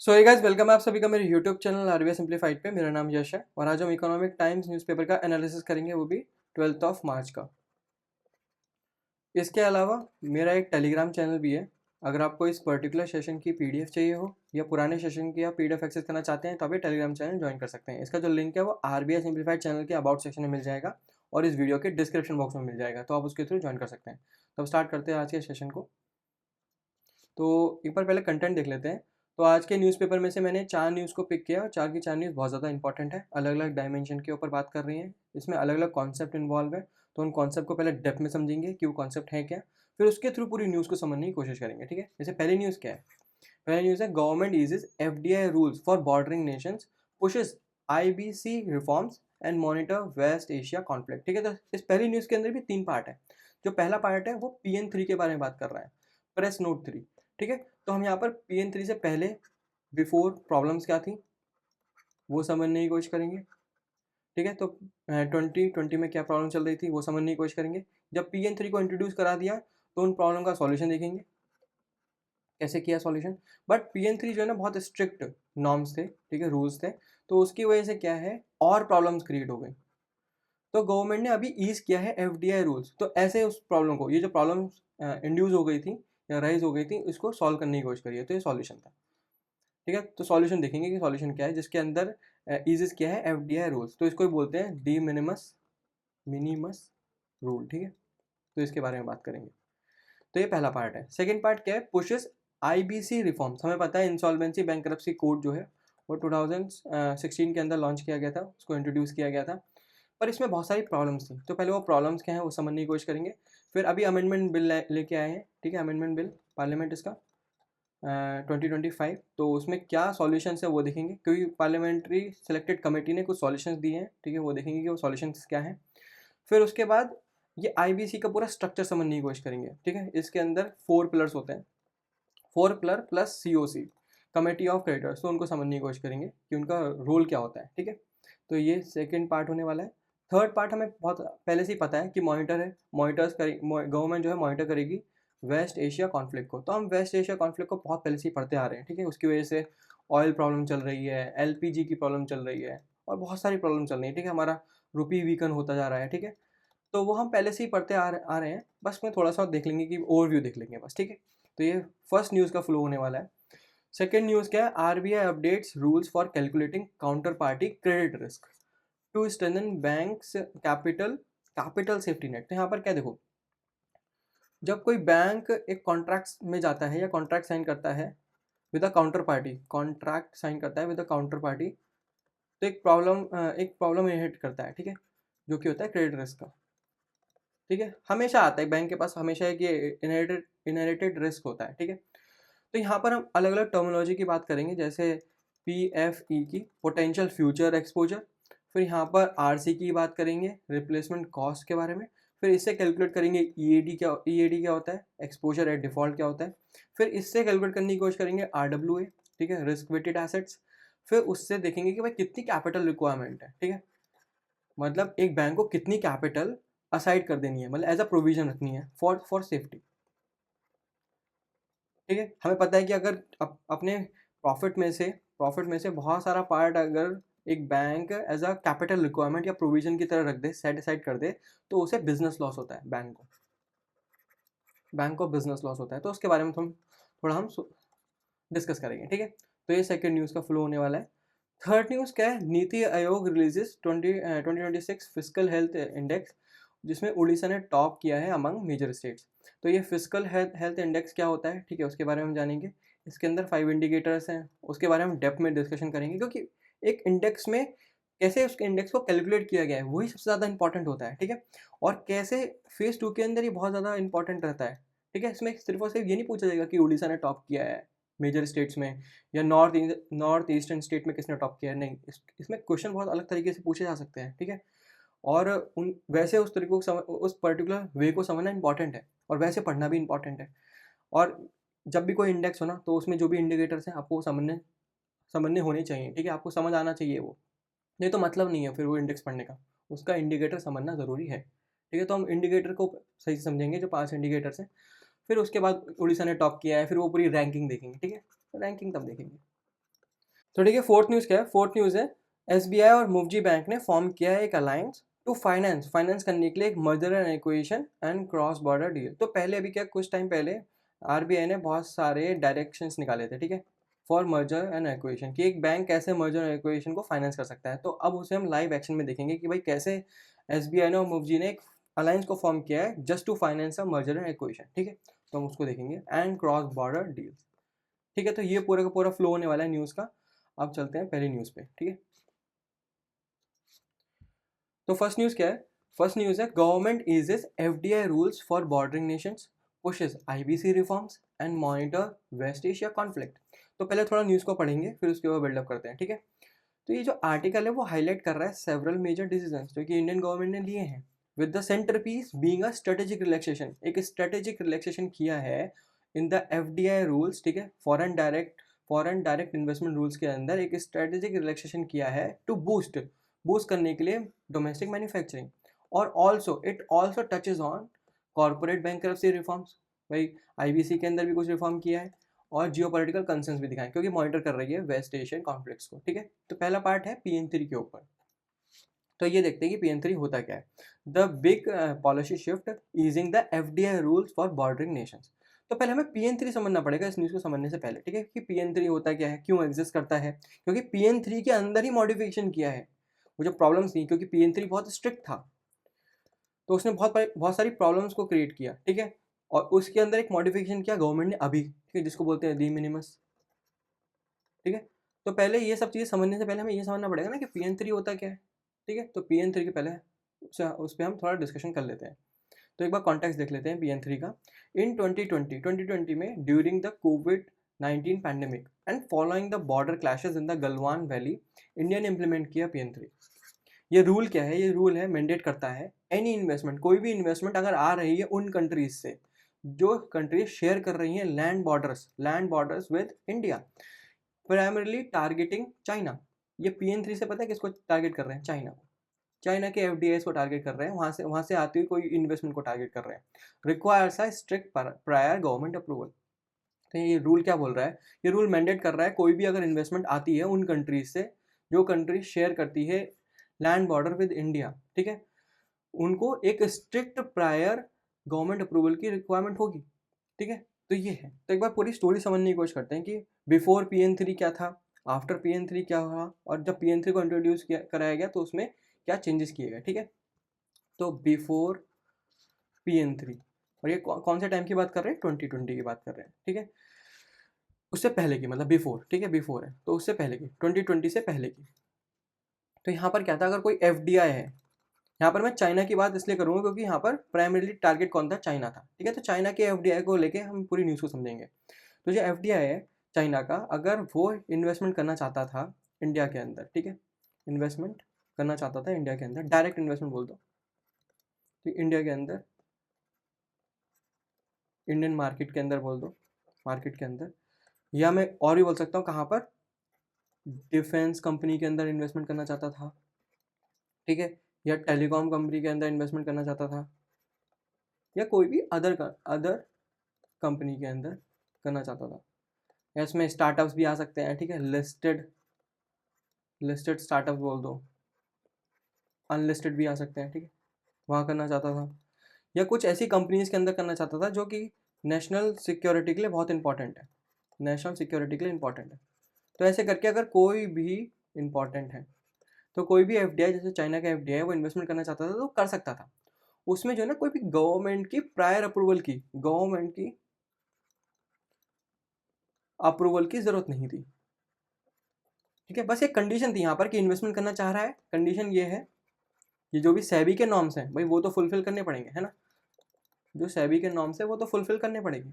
सो hey guys, welcome है आप सभी का मेरे यूट्यूब चैनल आरबीआई सिंप्लीफाइड पे। मेरा नाम यश है और आज हम इकोनॉमिक टाइम्स न्यूज़पेपर का एनालिसिस करेंगे, वो भी 12 मार्च का। इसके अलावा मेरा एक टेलीग्राम चैनल भी है। अगर आपको इस पर्टिकुलर सेशन की पीडीएफ चाहिए हो या पुराने सेशन की आप पीडीएफ एक्सेस करना चाहते हैं तो आप ये टेलीग्राम चैनल ज्वाइन कर सकते हैं। इसका जो लिंक है वो आरबीआई सिंप्लीफाइड चैनल के अबाउट सेक्शन में मिल जाएगा और इस वीडियो के डिस्क्रिप्शन बॉक्स में मिल जाएगा, तो आप उसके थ्रू ज्वाइन कर सकते हैं। तो अब स्टार्ट करते हैं आज के सेशन को। तो एक बार पहले कंटेंट देख लेते हैं। तो आज के न्यूज़पेपर में से मैंने 4 न्यूज़ को पिक किया और 4 की 4 न्यूज़ बहुत ज़्यादा इंपॉर्टेंट है, अलग अलग डायमेंशन के ऊपर बात कर रही हैं। इसमें अलग अलग कॉन्सेप्ट इन्वॉल्व है, तो उन कॉन्सेप्ट को पहले डेप्थ में समझेंगे कि वो कॉन्सेप्ट है क्या, फिर उसके थ्रू पूरी न्यूज़ को समझने की कोशिश करेंगे। ठीक है, जैसे पहली न्यूज़ क्या है? पहली न्यूज़ है government eases FDI rules for bordering nations, pushes IBC reforms and monitor West Asia conflict. ठीक है, तो इस पहली न्यूज़ के अंदर भी 3 पार्ट है। जो पहला पार्ट है वो पीएन 3 के बारे में बात कर रहा है, प्रेस नोट 3। ठीक है, तो हम यहाँ पर पीएन 3 से पहले बिफोर प्रॉब्लम्स क्या थी वो समझने की कोशिश करेंगे। ठीक है, तो 2020 में क्या प्रॉब्लम चल रही थी वो समझने की कोशिश करेंगे। जब पीएन 3 को इंट्रोड्यूस करा दिया तो उन प्रॉब्लम का सॉल्यूशन देखेंगे, कैसे किया सॉल्यूशन। बट पीएन 3 जो है ना बहुत स्ट्रिक्ट नॉर्म्स थे, ठीक है, रूल्स थे, तो उसकी वजह से क्या है और प्रॉब्लम्स क्रिएट हो गई। तो गवर्नमेंट ने अभी ईज किया है एफडीआई रूल्स, तो ऐसे उस प्रॉब्लम को, ये जो प्रॉब्लम इंड्यूस हो गई थी या राइज हो गई थी, इसको सॉल्व करने की कोशिश करिए, तो ये सॉल्यूशन था। ठीक है, तो सॉल्यूशन देखेंगे कि सॉल्यूशन क्या है, जिसके अंदर ईजेस क्या है एफडीआई रूल्स, तो इसको ही बोलते हैं डी मिनिमस मिनिमस रूल। ठीक है, तो इसके बारे में बात करेंगे। तो ये पहला पार्ट है। सेकंड पार्ट क्या है? Pushes IBC reforms. हमें पता है इंसॉल्वेंसी बैंकरप्सी कोड जो है वो 2016 के अंदर लॉन्च किया गया था, उसको इंट्रोड्यूस किया गया था, पर इसमें बहुत सारी प्रॉब्लम्स थी। तो पहले वो प्रॉब्लम्स क्या है वो समझने की कोशिश करेंगे। फिर अभी अमेंडमेंट बिल लेके आए हैं, ठीक है, अमेंडमेंट बिल पार्लियामेंट इसका 2025, तो उसमें क्या सॉल्यूशंस है वो देखेंगे, क्योंकि पार्लियामेंट्री सेलेक्टेड कमेटी ने कुछ सॉल्यूशंस दिए हैं। ठीक है, वो देखेंगे कि वो सॉल्यूशंस क्या हैं। फिर उसके बाद ये आईबीसी का पूरा स्ट्रक्चर समझने की कोशिश करेंगे। ठीक है, इसके अंदर 4 पिलर्स होते हैं, 4 pillar plus COC, committee of creditors, तो उनको समझने की कोशिश करेंगे कि उनका रोल क्या होता है। ठीक है, तो ये सेकेंड पार्ट होने वाला है। थर्ड पार्ट हमें बहुत पहले से ही पता है कि मॉनिटर है, मॉनिटर्स करें, गवर्नमेंट जो है मॉनिटर करेगी वेस्ट एशिया कॉन्फ्लिक्ट को। तो हम वेस्ट एशिया कॉन्फ्लिक्ट को बहुत पहले से ही पढ़ते आ रहे हैं। ठीक है, उसकी वजह से ऑयल प्रॉब्लम चल रही है, एलपीजी की प्रॉब्लम चल रही है और बहुत सारी प्रॉब्लम चल रही है। ठीक है, हमारा रुपी वीकन होता जा रहा है। ठीक है, तो वो हम पहले से ही पढ़ते आ रहे हैं, बस में थोड़ा सा देख लेंगे कि ओवरव्यू देख लेंगे बस। ठीक है, तो ये फर्स्ट न्यूज़ का फ्लो होने वाला है। सेकेंड न्यूज़ क्या है? RBI updates rules for calculating counter party credit risk to strengthen banks capital capital safety net. तो यहाँ पर क्या देखो, जब कोई बैंक एक कॉन्ट्रैक्ट में जाता है या कॉन्ट्रैक्ट साइन करता है with a counter party, contract sign करता है विद अ काउंटर पार्टी, तो एक प्रॉब्लम इनहेरिट करता है। ठीक है, जो कि होता है क्रेडिट रिस्क का। ठीक है, हमेशा आता है बैंक के पास, हमेशा एक ये इनहेरिटेड रिस्क होता है। ठीक है, तो यहाँ पर हम अलग अलग टर्मिनोलॉजी की बात करेंगे, जैसे पी एफ ई की पोटेंशियल फ्यूचर एक्सपोजर, फिर यहाँ पर आर सी की बात करेंगे रिप्लेसमेंट कॉस्ट के बारे में, फिर इससे कैलकुलेट करेंगे ई ए डी क्या होता है, एक्सपोजर एट डिफॉल्ट क्या होता है, फिर इससे कैलकुलेट करने की कोशिश करेंगे आर डब्ल्यू ए, ठीक है, रिस्क वेटेड एसेट्स, फिर उससे देखेंगे कि भाई कितनी कैपिटल रिक्वायरमेंट है। ठीक है, मतलब एक बैंक को कितनी कैपिटल असाइड कर देनी है, मतलब एज अ प्रोविजन रखनी है फॉर सेफ्टी। ठीक है, हमें पता है कि अगर अपने प्रॉफिट में से बहुत सारा पार्ट अगर एक bank as a capital requirement या प्रोविजन की तरह रख दे, सेट असाइड कर दे, तो उसे बिजनेस लॉस होता है, बैंक को बिजनेस लॉस होता है। तो उसके बारे में थोड़ा हम डिस्कस करेंगे। ठीक है, तो ये सेकंड न्यूज़ का फ्लो होने वाला है। थर्ड न्यूज़ क्या है? NITI Aayog releases 2026 physical health index, जिसमें उड़ीसा ने टॉप किया है अमंग मेजर स्टेट्स। तो ये फिजिकल हेल्थ इंडेक्स क्या होता है, ठीक है, उसके बारे में हम जानेंगे। इसके अंदर 5 इंडिकेटर्स हैं, उसके बारे में हम डेप्थ में डिस्कशन करेंगे, क्योंकि एक इंडेक्स में कैसे उसके इंडेक्स को कैलकुलेट किया गया है वही सबसे ज़्यादा इंपॉर्टेंट होता है। ठीक है, और कैसे फेज 2 के अंदर ये बहुत ज़्यादा इंपॉर्टेंट रहता है। ठीक है, इसमें सिर्फ और सिर्फ ये नहीं पूछा जाएगा कि उड़ीसा ने टॉप किया है मेजर स्टेट्स में, या नॉर्थ ईस्टर्न स्टेट में किसने टॉप किया है, नहीं, इसमें क्वेश्चन बहुत अलग तरीके से पूछे जा सकते हैं। ठीक है, और उन वैसे उस तरीकों को उस पर्टिकुलर वे को समझना इंपॉर्टेंट है और वैसे पढ़ना भी इंपॉर्टेंट है। और जब भी कोई इंडेक्स हो ना, तो उसमें जो भी इंडिकेटर्स हैं आपको समझने समझने होने चाहिए। ठीक है, आपको समझ आना चाहिए वो, नहीं तो मतलब नहीं है फिर वो इंडेक्स पढ़ने का, उसका इंडिकेटर समझना ज़रूरी है। ठीक है, तो हम इंडिकेटर को सही से समझेंगे, जो 5 इंडिकेटर्स हैं। फिर उसके बाद उड़ीसा ने टॉप किया है, फिर वो पूरी रैंकिंग देखेंगे। ठीक है, रैंकिंग तब देखेंगे। तो ठीक है, फोर्थ न्यूज़ क्या है? फोर्थ न्यूज़ है एसबीआई और मूवजी बैंक ने फॉर्म किया है एक अलायंस टू फाइनेंस करने के लिए एक merger and acquisition and cross border deal. तो पहले अभी क्या, कुछ टाइम पहले आरबीआई ने बहुत सारे डायरेक्शंस निकाले थे, ठीक है, फॉर मर्जर एंड एक्विजिशन, कि एक बैंक कैसे मर्जर एंड एक्विजिशन को फाइनेंस कर सकता है। तो अब उसे हम लाइव एक्शन में देखेंगे कि भाई कैसे एसबीआई ने और मूवजी ने एक अलायंस को फॉर्म किया है just to finance a merger and acquisition, ठीक है। तो हम उसको देखेंगे, एंड क्रॉस बॉर्डर डील, ठीक है। तो ये पूरा का पूरा फ्लो होने वाला है न्यूज़ का। अब चलते हैं पहली न्यूज़ पे, ठीक है। तो फर्स्ट न्यूज़ क्या है? फर्स्ट न्यूज़ है government eases FDI rules for bordering nations, pushes IBC reforms and monitor West Asia conflict. तो पहले थोड़ा न्यूज़ को पढ़ेंगे, फिर उसके बाद बिल्डअप करते हैं, ठीक है। तो ये जो आर्टिकल है वो हाईलाइट कर रहा है सेवरल मेजर डिसीजंस जो कि इंडियन गवर्नमेंट ने लिए हैं, with the centre piece being a strategic relaxation. एक स्ट्रेटेजिक रिलैक्सेशन किया है इन द एफडीआई रूल्स, ठीक है, फॉरेन डायरेक्ट इन्वेस्टमेंट रूल्स के अंदर एक स्ट्रेटेजिक रिलैक्सेशन किया है टू बूस्ट बूस्ट करने के लिए डोमेस्टिक मैन्युफैक्चरिंग। और also it also touches on corporate bankruptcy reforms. भाई आईबीसी के अंदर भी कुछ रिफॉर्म किया है और जियोपॉलिटिकल कंसर्न्स भी दिखाएं, क्योंकि मॉनिटर कर रही है वेस्ट एशियन कॉन्फ्लिक्ट्स को, ठीक है। तो पहला पार्ट है पीएन3 के ऊपर। तो ये देखते हैं कि पीएन3 होता क्या है। The big policy shift easing the FDI rules for bordering Nations. तो पहले हमें पीएन3 समझना पड़ेगा इस न्यूज़ को समझने से पहले, ठीक है, कि पीएन3 होता क्या है, क्यों एग्जिस्ट करता है। क्योंकि पीएन3 के अंदर ही मॉडिफिकेशन किया है, वो जो प्रॉब्लम्स थी, क्योंकि पीएन3 बहुत स्ट्रिक्ट था, तो उसने बहुत सारी प्रॉब्लम्स को क्रिएट किया, ठीक है। और उसके अंदर एक मॉडिफिकेशन किया गवर्नमेंट ने अभी, ठीक है, जिसको बोलते हैं दी मिनिमस, ठीक है। तो पहले ये सब चीज़ें समझने से पहले हमें ये समझना पड़ेगा ना कि पीएन3 होता क्या है, ठीक है। तो पीएन3 के पहले उस पर हम थोड़ा डिस्कशन कर लेते हैं। तो एक बार कॉन्टेक्स्ट देख लेते हैं पीएन3 का। इन 2020 में during the covid pandemic and following the border clashes in the Galwan valley, India ने इम्प्लीमेंट किया पीएन3। ये रूल क्या है? ये रूल है, मैंडेट करता है एनी इन्वेस्टमेंट, कोई भी इन्वेस्टमेंट अगर आ रही है उन कंट्रीज से जो कंट्रीज शेयर कर रही हैं land borders with India, primarily targeting China. ये पीएन3 से पता है किसको टारगेट कर रहे हैं? चाइना को। चाइना के एफडीआई को टारगेट कर रहे हैं, वहां से आती हुई कोई इन्वेस्टमेंट को टारगेट कर रहे हैं। Requires a strict prior government approval. तो ये रूल क्या बोल रहा है? ये रूल मैंडेट कर रहा है कोई भी अगर इन्वेस्टमेंट आती है उन कंट्रीज से जो कंट्रीज शेयर करती है लैंड बॉर्डर विद इंडिया, ठीक है, उनको एक स्ट्रिक्ट प्रायर गवर्नमेंट अप्रूवल की रिक्वायरमेंट होगी, ठीक है। तो ये है। तो एक बार पूरी स्टोरी समझने की कोशिश करते हैं कि बिफोर पीएन3 क्या था, आफ्टर पीएन3 क्या हुआ, और जब पीएन3 को इंट्रोड्यूस किया कराया गया तो उसमें क्या चेंजेस किए गए, ठीक है। तो बिफोर पीएन3, और ये कौन से टाइम की बात कर रहे हैं? 2020 की बात कर रहे हैं, ठीक है। उससे पहले की, मतलब बिफोर, ठीक है, बिफोर है तो उससे पहले की, 2020 से पहले की। तो यहाँ पर क्या था, अगर कोई एफडीआई है, यहाँ पर मैं चाइना की बात इसलिए करूँगा क्योंकि यहाँ पर प्राइमरीली टारगेट कौन था? चाइना था, ठीक है। तो चाइना के एफडीआई को लेके हम पूरी न्यूज़ को समझेंगे। तो जो एफडीआई है चाइना का, अगर वो इन्वेस्टमेंट करना चाहता था इंडिया के अंदर, ठीक है, इन्वेस्टमेंट करना चाहता था इंडिया के अंदर, डायरेक्ट इन्वेस्टमेंट बोल दो, तो इंडिया के अंदर, इंडियन मार्केट के अंदर बोल दो, मार्केट के अंदर, या मैं और भी बोल सकता हूँ कहाँ पर, डिफेंस कंपनी के अंदर इन्वेस्टमेंट करना चाहता था, ठीक है, या टेलीकॉम कंपनी के अंदर इन्वेस्टमेंट करना चाहता था, या कोई भी अदर कंपनी के अंदर करना चाहता था। या इसमें स्टार्टअप्स भी आ सकते हैं, ठीक है, लिस्टेड स्टार्टअप बोल दो, अनलिस्टेड भी आ सकते हैं, ठीक है, वहाँ करना चाहता था। या कुछ ऐसी कंपनीज के अंदर करना चाहता था जो कि नेशनल सिक्योरिटी के लिए बहुत इंपॉर्टेंट है, नेशनल सिक्योरिटी के लिए इंपॉर्टेंट है। तो ऐसे करके अगर कोई भी इंपॉर्टेंट है तो कोई भी एफडीआई, जैसे चाइना का एफडीआई, वो इन्वेस्टमेंट करना चाहता था तो कर सकता था। उसमें जो है ना, कोई भी गवर्नमेंट की प्रायर अप्रूवल की जरूरत नहीं थी, ठीक है। बस एक कंडीशन थी यहाँ पर कि इन्वेस्टमेंट करना चाह रहा है, कंडीशन ये है, ये जो भी सेबी के नॉर्म्स हैं भाई वो तो फुलफिल करने पड़ेंगे, है ना, जो सेबी के नॉर्म्स है वो तो फुलफिल करने पड़ेंगे,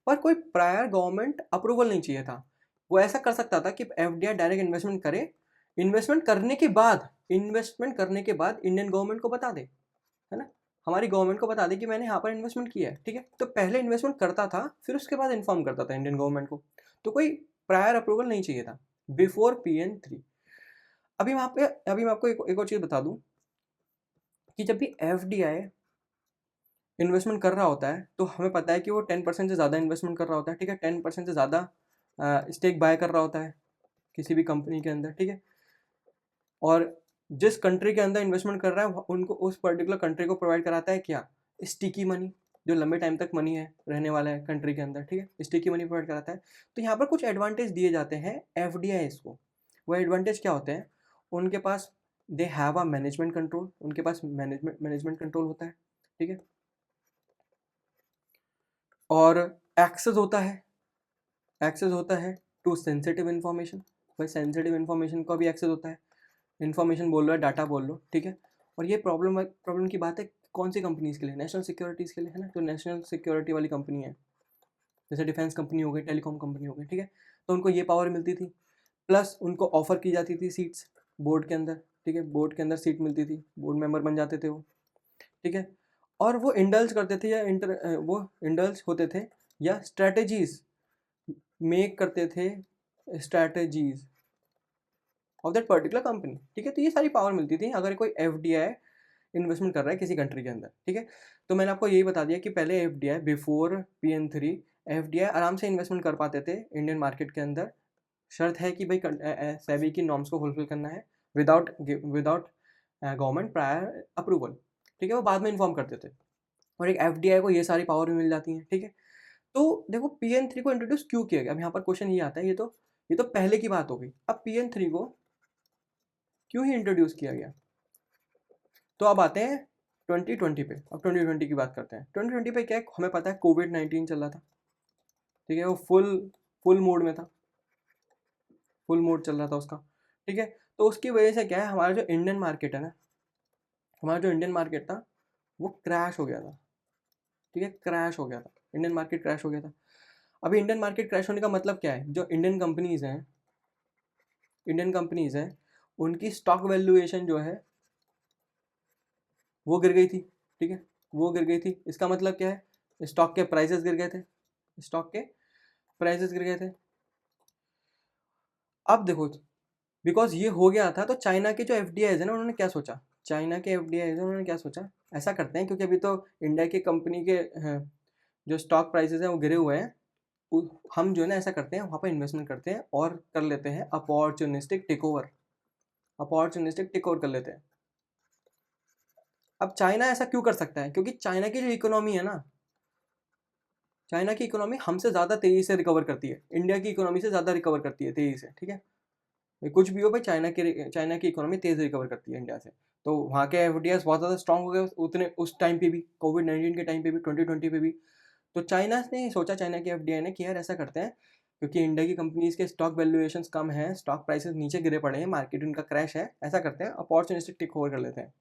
पर कोई प्रायर गवर्नमेंट अप्रूवल नहीं चाहिए था। वो ऐसा कर सकता था कि एफडीआई डायरेक्ट इन्वेस्टमेंट करे, इन्वेस्टमेंट करने के बाद इंडियन गवर्नमेंट को बता दे, है ना, हमारी गवर्नमेंट को बता दे कि मैंने यहाँ पर इन्वेस्टमेंट किया है, ठीक है। तो पहले इन्वेस्टमेंट करता था, फिर उसके बाद इन्फॉर्म करता था इंडियन गवर्नमेंट को। तो कोई प्रायर अप्रूवल नहीं चाहिए था बिफोर पीएन3। अभी मैं आपको एक और चीज़ बता दूं कि जब भी एफडीआई इन्वेस्टमेंट कर रहा होता है तो हमें पता है कि वो 10% से ज़्यादा इन्वेस्टमेंट कर रहा होता है, ठीक है, 10% से ज़्यादा स्टेक बाय कर रहा होता है, किसी भी कंपनी के अंदर, ठीक है। और जिस कंट्री के अंदर इन्वेस्टमेंट कर रहा है उनको उस पर्टिकुलर कंट्री को प्रोवाइड कराता है क्या, स्टिकी मनी, जो लंबे टाइम तक मनी है रहने वाला है कंट्री के अंदर, ठीक है, स्टिकी मनी प्रोवाइड कराता है। तो यहाँ पर कुछ एडवांटेज दिए जाते हैं एफडीआईज को। वो एडवांटेज क्या होते हैं, उनके पास they have a management control, उनके पास मैनेजमेंट कंट्रोल होता है, ठीक है। और एक्सेस होता है टू सेंसिटिव इन्फॉर्मेशन, भाई सेंसिटिव इन्फॉर्मेशन का भी एक्सेस होता है। इन्फॉर्मेशन बोल लो या डाटा बोल लो, ठीक है। और ये प्रॉब्लम की बात है कौन सी कंपनीज के लिए, नेशनल सिक्योरिटीज़ के लिए, है ना। तो नेशनल सिक्योरिटी वाली कंपनी है, जैसे डिफेंस कंपनी हो गई, टेलीकॉम कंपनी हो गई, ठीक है। तो उनको ये पावर मिलती थी, प्लस उनको ऑफर की जाती थी सीट्स बोर्ड के अंदर, ठीक है। बोर्ड के अंदर सीट मिलती थी, बोर्ड मेंबर बन जाते थे वो, ठीक है। और वो इंडल्ज करते थे वो इंडल्ज होते थे या स्ट्रेटजीज मेक करते थे, strategies of that particular company, ठीक है। तो ये सारी पावर मिलती थी अगर कोई एफडीआई इन्वेस्टमेंट कर रहा है किसी कंट्री के अंदर, ठीक है। तो मैंने आपको यही बता दिया कि पहले एफडीआई बिफोर PN3 एफडीआई आराम से इन्वेस्टमेंट कर पाते थे इंडियन मार्केट के अंदर। शर्त है कि भाई सेबी की नॉर्म्स को फुलफिल करना है विदाउट गवर्नमेंट प्रायर अप्रूवल, ठीक है। वो बाद में इन्फॉर्म करते थे और एक एफडीआई को ये सारी पावर भी मिल जाती हैं, ठीक है। तो देखो PN3 को इंट्रोड्यूस क्यों किया गया, अब यहाँ पर क्वेश्चन ये आता है, ये तो पहले की बात हो गई। अब PN3 को क्यों ही इंट्रोड्यूस किया गया, तो अब आते हैं 2020 पे। अब 2020 की बात करते हैं। 2020 पे क्या है, हमें पता है कोविड-19 चल रहा था, ठीक है। वो फुल मोड में था, फुल मोड चल रहा था उसका, ठीक है। तो उसकी वजह से क्या है, हमारा जो इंडियन मार्केट है ना, हमारा जो इंडियन मार्केट था वो क्रैश हो गया था, ठीक है। क्रैश हो गया था, इंडियन मार्केट क्रैश हो गया था। अभी इंडियन मार्केट क्रैश होने का मतलब क्या है, जो इंडियन कंपनीज हैं उनकी स्टॉक वैल्यूएशन जो है वो गिर गई थी, ठीक है। वो गिर गई थी, इसका मतलब क्या है, स्टॉक के प्राइसेस गिर गए थे, स्टॉक के प्राइसेस गिर गए थे। अब देखो, बिकॉज ये हो गया था, तो चाइना के जो एफडीआईज है ना, उन्होंने क्या सोचा, चाइना के एफडीआईज उन्होंने क्या सोचा, ऐसा करते हैं क्योंकि अभी तो इंडिया की कंपनी के जो स्टॉक प्राइसेस हैं वो गिरे हुए हैं, हम जो है ना ऐसा करते हैं वहाँ पर इन्वेस्टमेंट करते हैं और कर लेते हैं अपॉर्चुनिस्टिक टेक ओवर कर लेते हैं। अब चाइना ऐसा क्यों कर सकता है, क्योंकि चाइना की जो इकोनॉमी है ना, चाइना की इकोनॉमी हमसे ज़्यादा तेज़ी से रिकवर करती है, इंडिया की इकोनॉमी से ज़्यादा रिकवर करती है तेज़ी से, ठीक है। कुछ भी हो भाई, चाइना की इकोनॉमी तेज़ रिकवर करती है इंडिया से। तो वहाँ के एफडीआई बहुत ज़्यादा स्ट्रांग हो गए उतने उस टाइम पे भी, कोविड-19 के टाइम पे भी, 2020 पे भी। तो चाइना ने सोचा, चाइना के एफडीआई ने कि यार ऐसा करते हैं, क्योंकि इंडिया की कंपनीज़ के स्टॉक वैल्यूएशंस कम हैं, स्टॉक प्राइसेस नीचे गिरे पड़े हैं, मार्केट उनका क्रैश है, ऐसा करते हैं अपॉर्चुनिस्टिक टेक ओवर कर लेते हैं,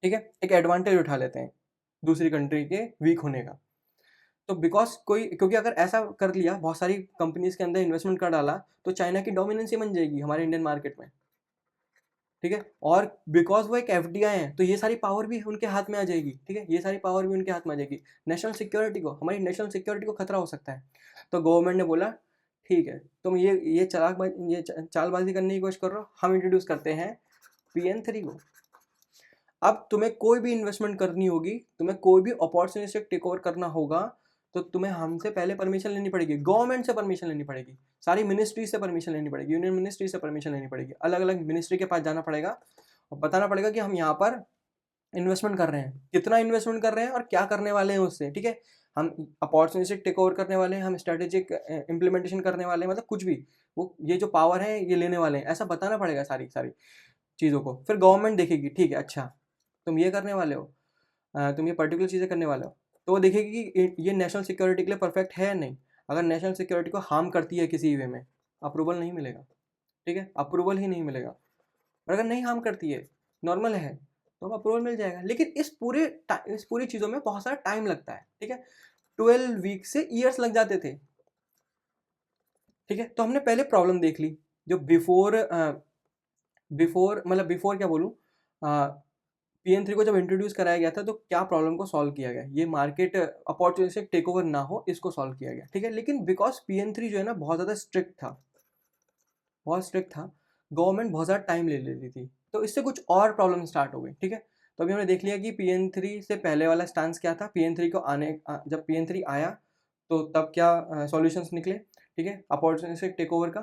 ठीक है। एक एडवांटेज उठा लेते हैं दूसरी कंट्री के वीक होने का। तो क्योंकि अगर ऐसा कर लिया, बहुत सारी कंपनीज के अंदर इन्वेस्टमेंट कर डाला, तो चाइना की डोमिनेंसी बन जाएगी हमारे इंडियन मार्केट में, ठीक है। और बिकॉज वो एक एफडीआई है तो ये सारी पावर भी उनके हाथ में आ जाएगी, ठीक है। ये सारी पावर भी उनके हाथ में आ जाएगी, हमारी नेशनल सिक्योरिटी को खतरा हो सकता है। तो गवर्नमेंट ने बोला ठीक है, तुम ये चालबाजी करने की कोशिश कर रहे हो, हम इंट्रोड्यूस करते हैं PN3 को। अब तुम्हें कोई भी इन्वेस्टमेंट करनी होगी, तुम्हें कोई भी अपॉर्चुनिस्टिक टेक ओवर करना होगा, तो तुम्हें हमसे पहले परमिशन लेनी पड़ेगी, गवर्नमेंट से परमिशन लेनी पड़ेगी, सारी मिनिस्ट्री से परमिशन लेनी पड़ेगी, यूनियन मिनिस्ट्री से परमिशन लेनी पड़ेगी, अलग अलग मिनिस्ट्री के पास जाना पड़ेगा और बताना पड़ेगा कि हम यहाँ पर इन्वेस्टमेंट कर रहे हैं, कितना इन्वेस्टमेंट कर रहे हैं और क्या करने वाले हैं उससे, ठीक है। हम अपॉर्चुनिस्टिक टेक ओवर करने वाले हैं, हम स्ट्रेटेजिक इम्प्लीमेंटेशन करने वाले हैं, मतलब कुछ भी, वो ये जो पावर है ये लेने वाले हैं, ऐसा बताना पड़ेगा सारी सारी चीज़ों को। फिर गवर्नमेंट देखेगी, ठीक है अच्छा तुम ये करने वाले हो, तुम ये पर्टिकुलर चीज़ें करने वाले हो, तो वो देखेगी कि ये नेशनल सिक्योरिटी के लिए परफेक्ट है या नहीं। अगर नेशनल सिक्योरिटी को हार्म करती है किसी वे में, अप्रूवल नहीं मिलेगा, ठीक है, अप्रूवल ही नहीं मिलेगा। और अगर नहीं हार्म करती है, नॉर्मल है, तो अप्रूवल मिल जाएगा। लेकिन इस पूरी चीज़ों में बहुत सारा टाइम लगता है, ठीक है। 12 वीक से ईयर्स लग जाते थे, ठीक है। तो हमने पहले प्रॉब्लम देख ली, जो बिफोर क्या बोलूँ, PN3 को जब इंट्रोड्यूस कराया गया था तो क्या प्रॉब्लम को सॉल्व किया गया, ये मार्केट अपॉर्चुनिटी टेक ओवर ना हो, इसको सॉल्व किया गया, ठीक है। लेकिन बिकॉज PN3 जो है ना बहुत ज़्यादा स्ट्रिक्ट था, गवर्नमेंट बहुत ज़्यादा टाइम ले लेती थी, तो इससे कुछ और प्रॉब्लम स्टार्ट हो गई, ठीक है। तो अभी हमने देख लिया कि PN3 से पहले वाला स्टांस क्या था, PN3 को जब PN3 आया तो तब क्या सॉल्यूशंस निकले, ठीक है, अपॉर्चुनिटी टेक ओवर का।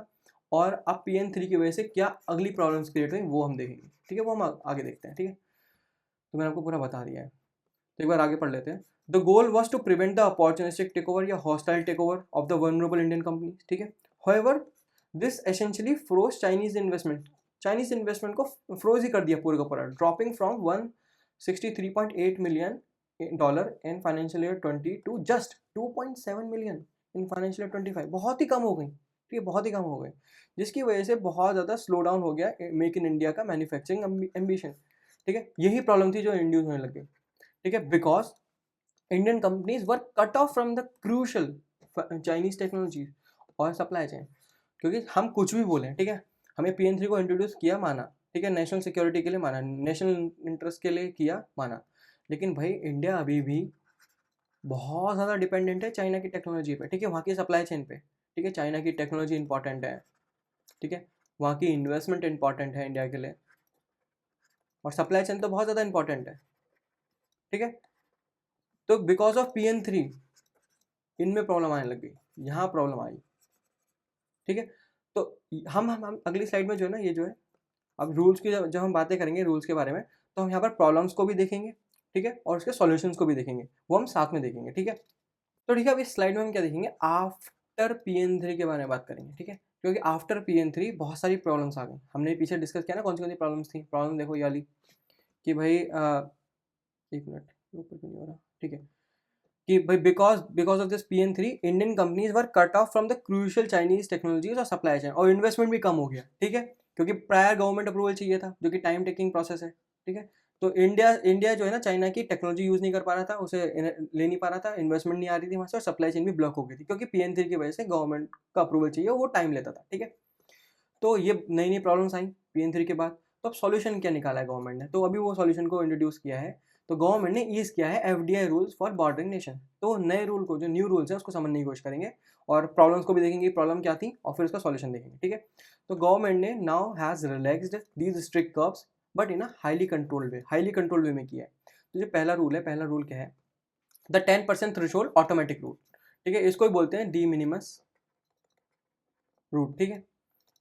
और अब PN3 की वजह से क्या अगली प्रॉब्लम्स क्रिएट हुई वो हम देखेंगे, ठीक है, वो हम आगे देखते हैं, ठीक है। तो मैंने आपको पूरा बता दिया है, तो एक बार आगे पढ़ लेते हैं। The goal was to prevent the opportunistic takeover या hostile takeover of the vulnerable Indian company, ठीक है। However this essentially froze Chinese investment, Chinese investment को फ्रोज ही कर दिया पूरे का पूरा, dropping from 163.8 million dollar in financial year 20 to just 2.7 million in financial year 25। बहुत ही कम हो गई, ठीक है, बहुत ही कम हो गई, जिसकी वजह से बहुत ज़्यादा स्लो डाउन हो गया मेक इन इंडिया का मैन्युफैक्चरिंग एम्बिशन, ठीक है। यही प्रॉब्लम थी जो इंड्यूस होने लगी, ठीक है, because Indian companies were cut off from the crucial Chinese technology और सप्लाई चेन। क्योंकि हम कुछ भी बोलें, ठीक है, हमें PN3 को इंट्रोड्यूस किया माना, ठीक है, नेशनल सिक्योरिटी के लिए माना, नेशनल इंटरेस्ट के लिए किया माना, लेकिन भाई इंडिया अभी भी बहुत ज़्यादा डिपेंडेंट है चाइना की टेक्नोलॉजी पे, ठीक है, वहाँ की सप्लाई चेन पे, ठीक है। चाइना की टेक्नोलॉजी इंपॉर्टेंट है, ठीक है, वहाँ की इन्वेस्टमेंट इंपॉर्टेंट है इंडिया के लिए, और सप्लाई चेन तो बहुत ज़्यादा इंपॉर्टेंट है, ठीक है। तो बिकॉज ऑफ PN3 इनमें प्रॉब्लम आने लग गई, यहाँ प्रॉब्लम आई, ठीक है। तो हम अगली स्लाइड में जो है ना, ये जो है अब रूल्स की जब हम बातें करेंगे रूल्स के बारे में, तो हम यहाँ पर प्रॉब्लम्स को भी देखेंगे, ठीक है, और उसके सॉल्यूशंस को भी देखेंगे, वो हम साथ में देखेंगे, ठीक है। तो ठीक है, अब इस स्लाइड में हम क्या देखेंगे, आफ्टर PN3 के बारे में बात करेंगे, ठीक है, क्योंकि आफ्टर PN3 बहुत सारी प्रॉब्लम्स आ गई। हमने पीछे डिस्कस किया ना कौन सी प्रॉब्लम्स थी। प्रॉब्लम देखो ये वाली कि भाई एक मिनट, ऊपर क्यों नहीं हो रहा, ठीक है, कि भाई because of this PN3 Indian companies were cut off from the crucial Chinese technologies और सप्लाई चेन, और इन्वेस्टमेंट भी कम हो गया, ठीक है, क्योंकि प्रायर गवर्नमेंट अप्रूवल चाहिए था, जो कि टाइम टेकिंग प्रोसेस है, ठीक है। तो इंडिया जो है ना चाइना की टेक्नोलॉजी यूज़ नहीं कर पा रहा था, उसे ले नहीं पा रहा था, इन्वेस्टमेंट नहीं आ रही थी वहाँ से, और सप्लाई चेन भी ब्लॉक हो गई थी, क्योंकि PN3 की वजह से गवर्नमेंट का अप्रूवल चाहिए, वो टाइम लेता था, ठीक है। तो ये नई नई प्रॉब्लम्स आई PN3 के बाद। तो अब सॉल्यूशन क्या निकाला है गवर्नमेंट ने, तो अभी वो सॉल्यूशन को इंट्रोड्यूस किया है। तो गवर्नमेंट ने ईज किया है FDI rules for bordering nation. तो नए रूल को, जो न्यू रूल्स है, उसको समझने की कोशिश करेंगे, और प्रॉब्लम्स को भी देखेंगे, प्रॉब्लम क्या थी, और फिर उसका सॉल्यूशन देखेंगे, ठीक है। तो गवर्नमेंट ने now has relaxed these strict curves, but in a highly controlled way, highly controlled way में किया है। तो जो पहला रूल है, पहला रूल क्या है, द 10% थ्रेशोल्ड ऑटोमेटिक रूल, ठीक है, इसको ही बोलते हैं डी मिनिमस रूल, ठीक है।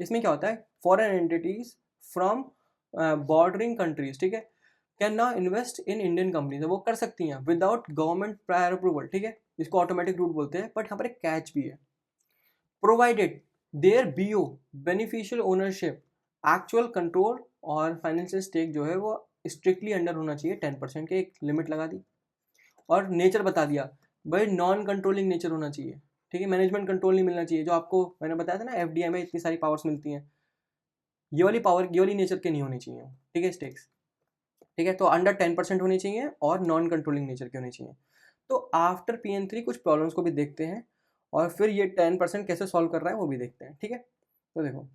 इसमें क्या होता है, foreign entities from bordering countries, ठीक है, can now invest in Indian companies, वो कर सकती हैं विदाउट गवर्नमेंट प्रायर अप्रूवल, ठीक है, इसको ऑटोमेटिक रूट बोलते हैं। बट यहाँ पर एक कैच भी है, provided there BO beneficial ownership actual control और फाइनेंशियल स्टेक जो है वो स्ट्रिक्टली अंडर होना चाहिए 10% के, एक लिमिट लगा दी, और नेचर बता दिया, भाई नॉन कंट्रोलिंग नेचर होना चाहिए, ठीक है, मैनेजमेंट कंट्रोल नहीं मिलना चाहिए, जो आपको मैंने बताया था ना FDI में इतनी सारी पावर्स मिलती हैं, ये वाली पावर, ये वाली नेचर के नहीं होनी चाहिए, ठीक है, स्टेक्स, ठीक है। तो अंडर 10% होनी चाहिए और नॉन कंट्रोलिंग नेचर की होनी चाहिए। तो आफ्टर PN3 कुछ प्रॉब्लम्स को भी देखते हैं, और फिर ये 10% कैसे सॉल्व कर रहा है वो भी देखते हैं, ठीक है। तो देखो,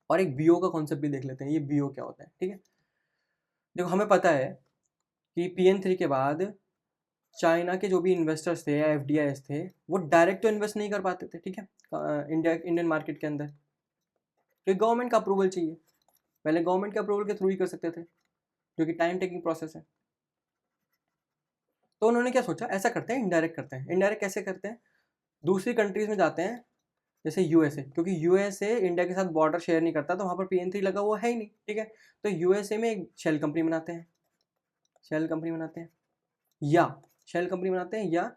और एक BO का कॉन्सेप्ट भी देख लेते हैं, ये BO क्या होता है, ठीक है। देखो हमें पता है कि PN3 के बाद चाइना के जो भी इन्वेस्टर्स थे या FDIs थे, वो डायरेक्ट तो इन्वेस्ट नहीं कर पाते थे, ठीक है, इंडियन मार्केट के अंदर, क्योंकि गवर्नमेंट का अप्रूवल चाहिए, पहले गवर्नमेंट के अप्रूवल के थ्रू ही कर सकते थे, जो कि टाइम टेकिंग प्रोसेस है। तो उन्होंने क्या सोचा, ऐसा करते हैं, इनडायरेक्ट करते हैं। इनडायरेक्ट कैसे करते हैं, दूसरी कंट्रीज में जाते हैं, जैसे USA, क्योंकि USA इंडिया के साथ बॉर्डर शेयर नहीं करता, तो वहाँ पर PN3 लगा हुआ है ही नहीं, ठीक है। तो USA में एक शेल कंपनी बनाते हैं, शेल कंपनी बनाते हैं, या शेल कंपनी बनाते हैं, या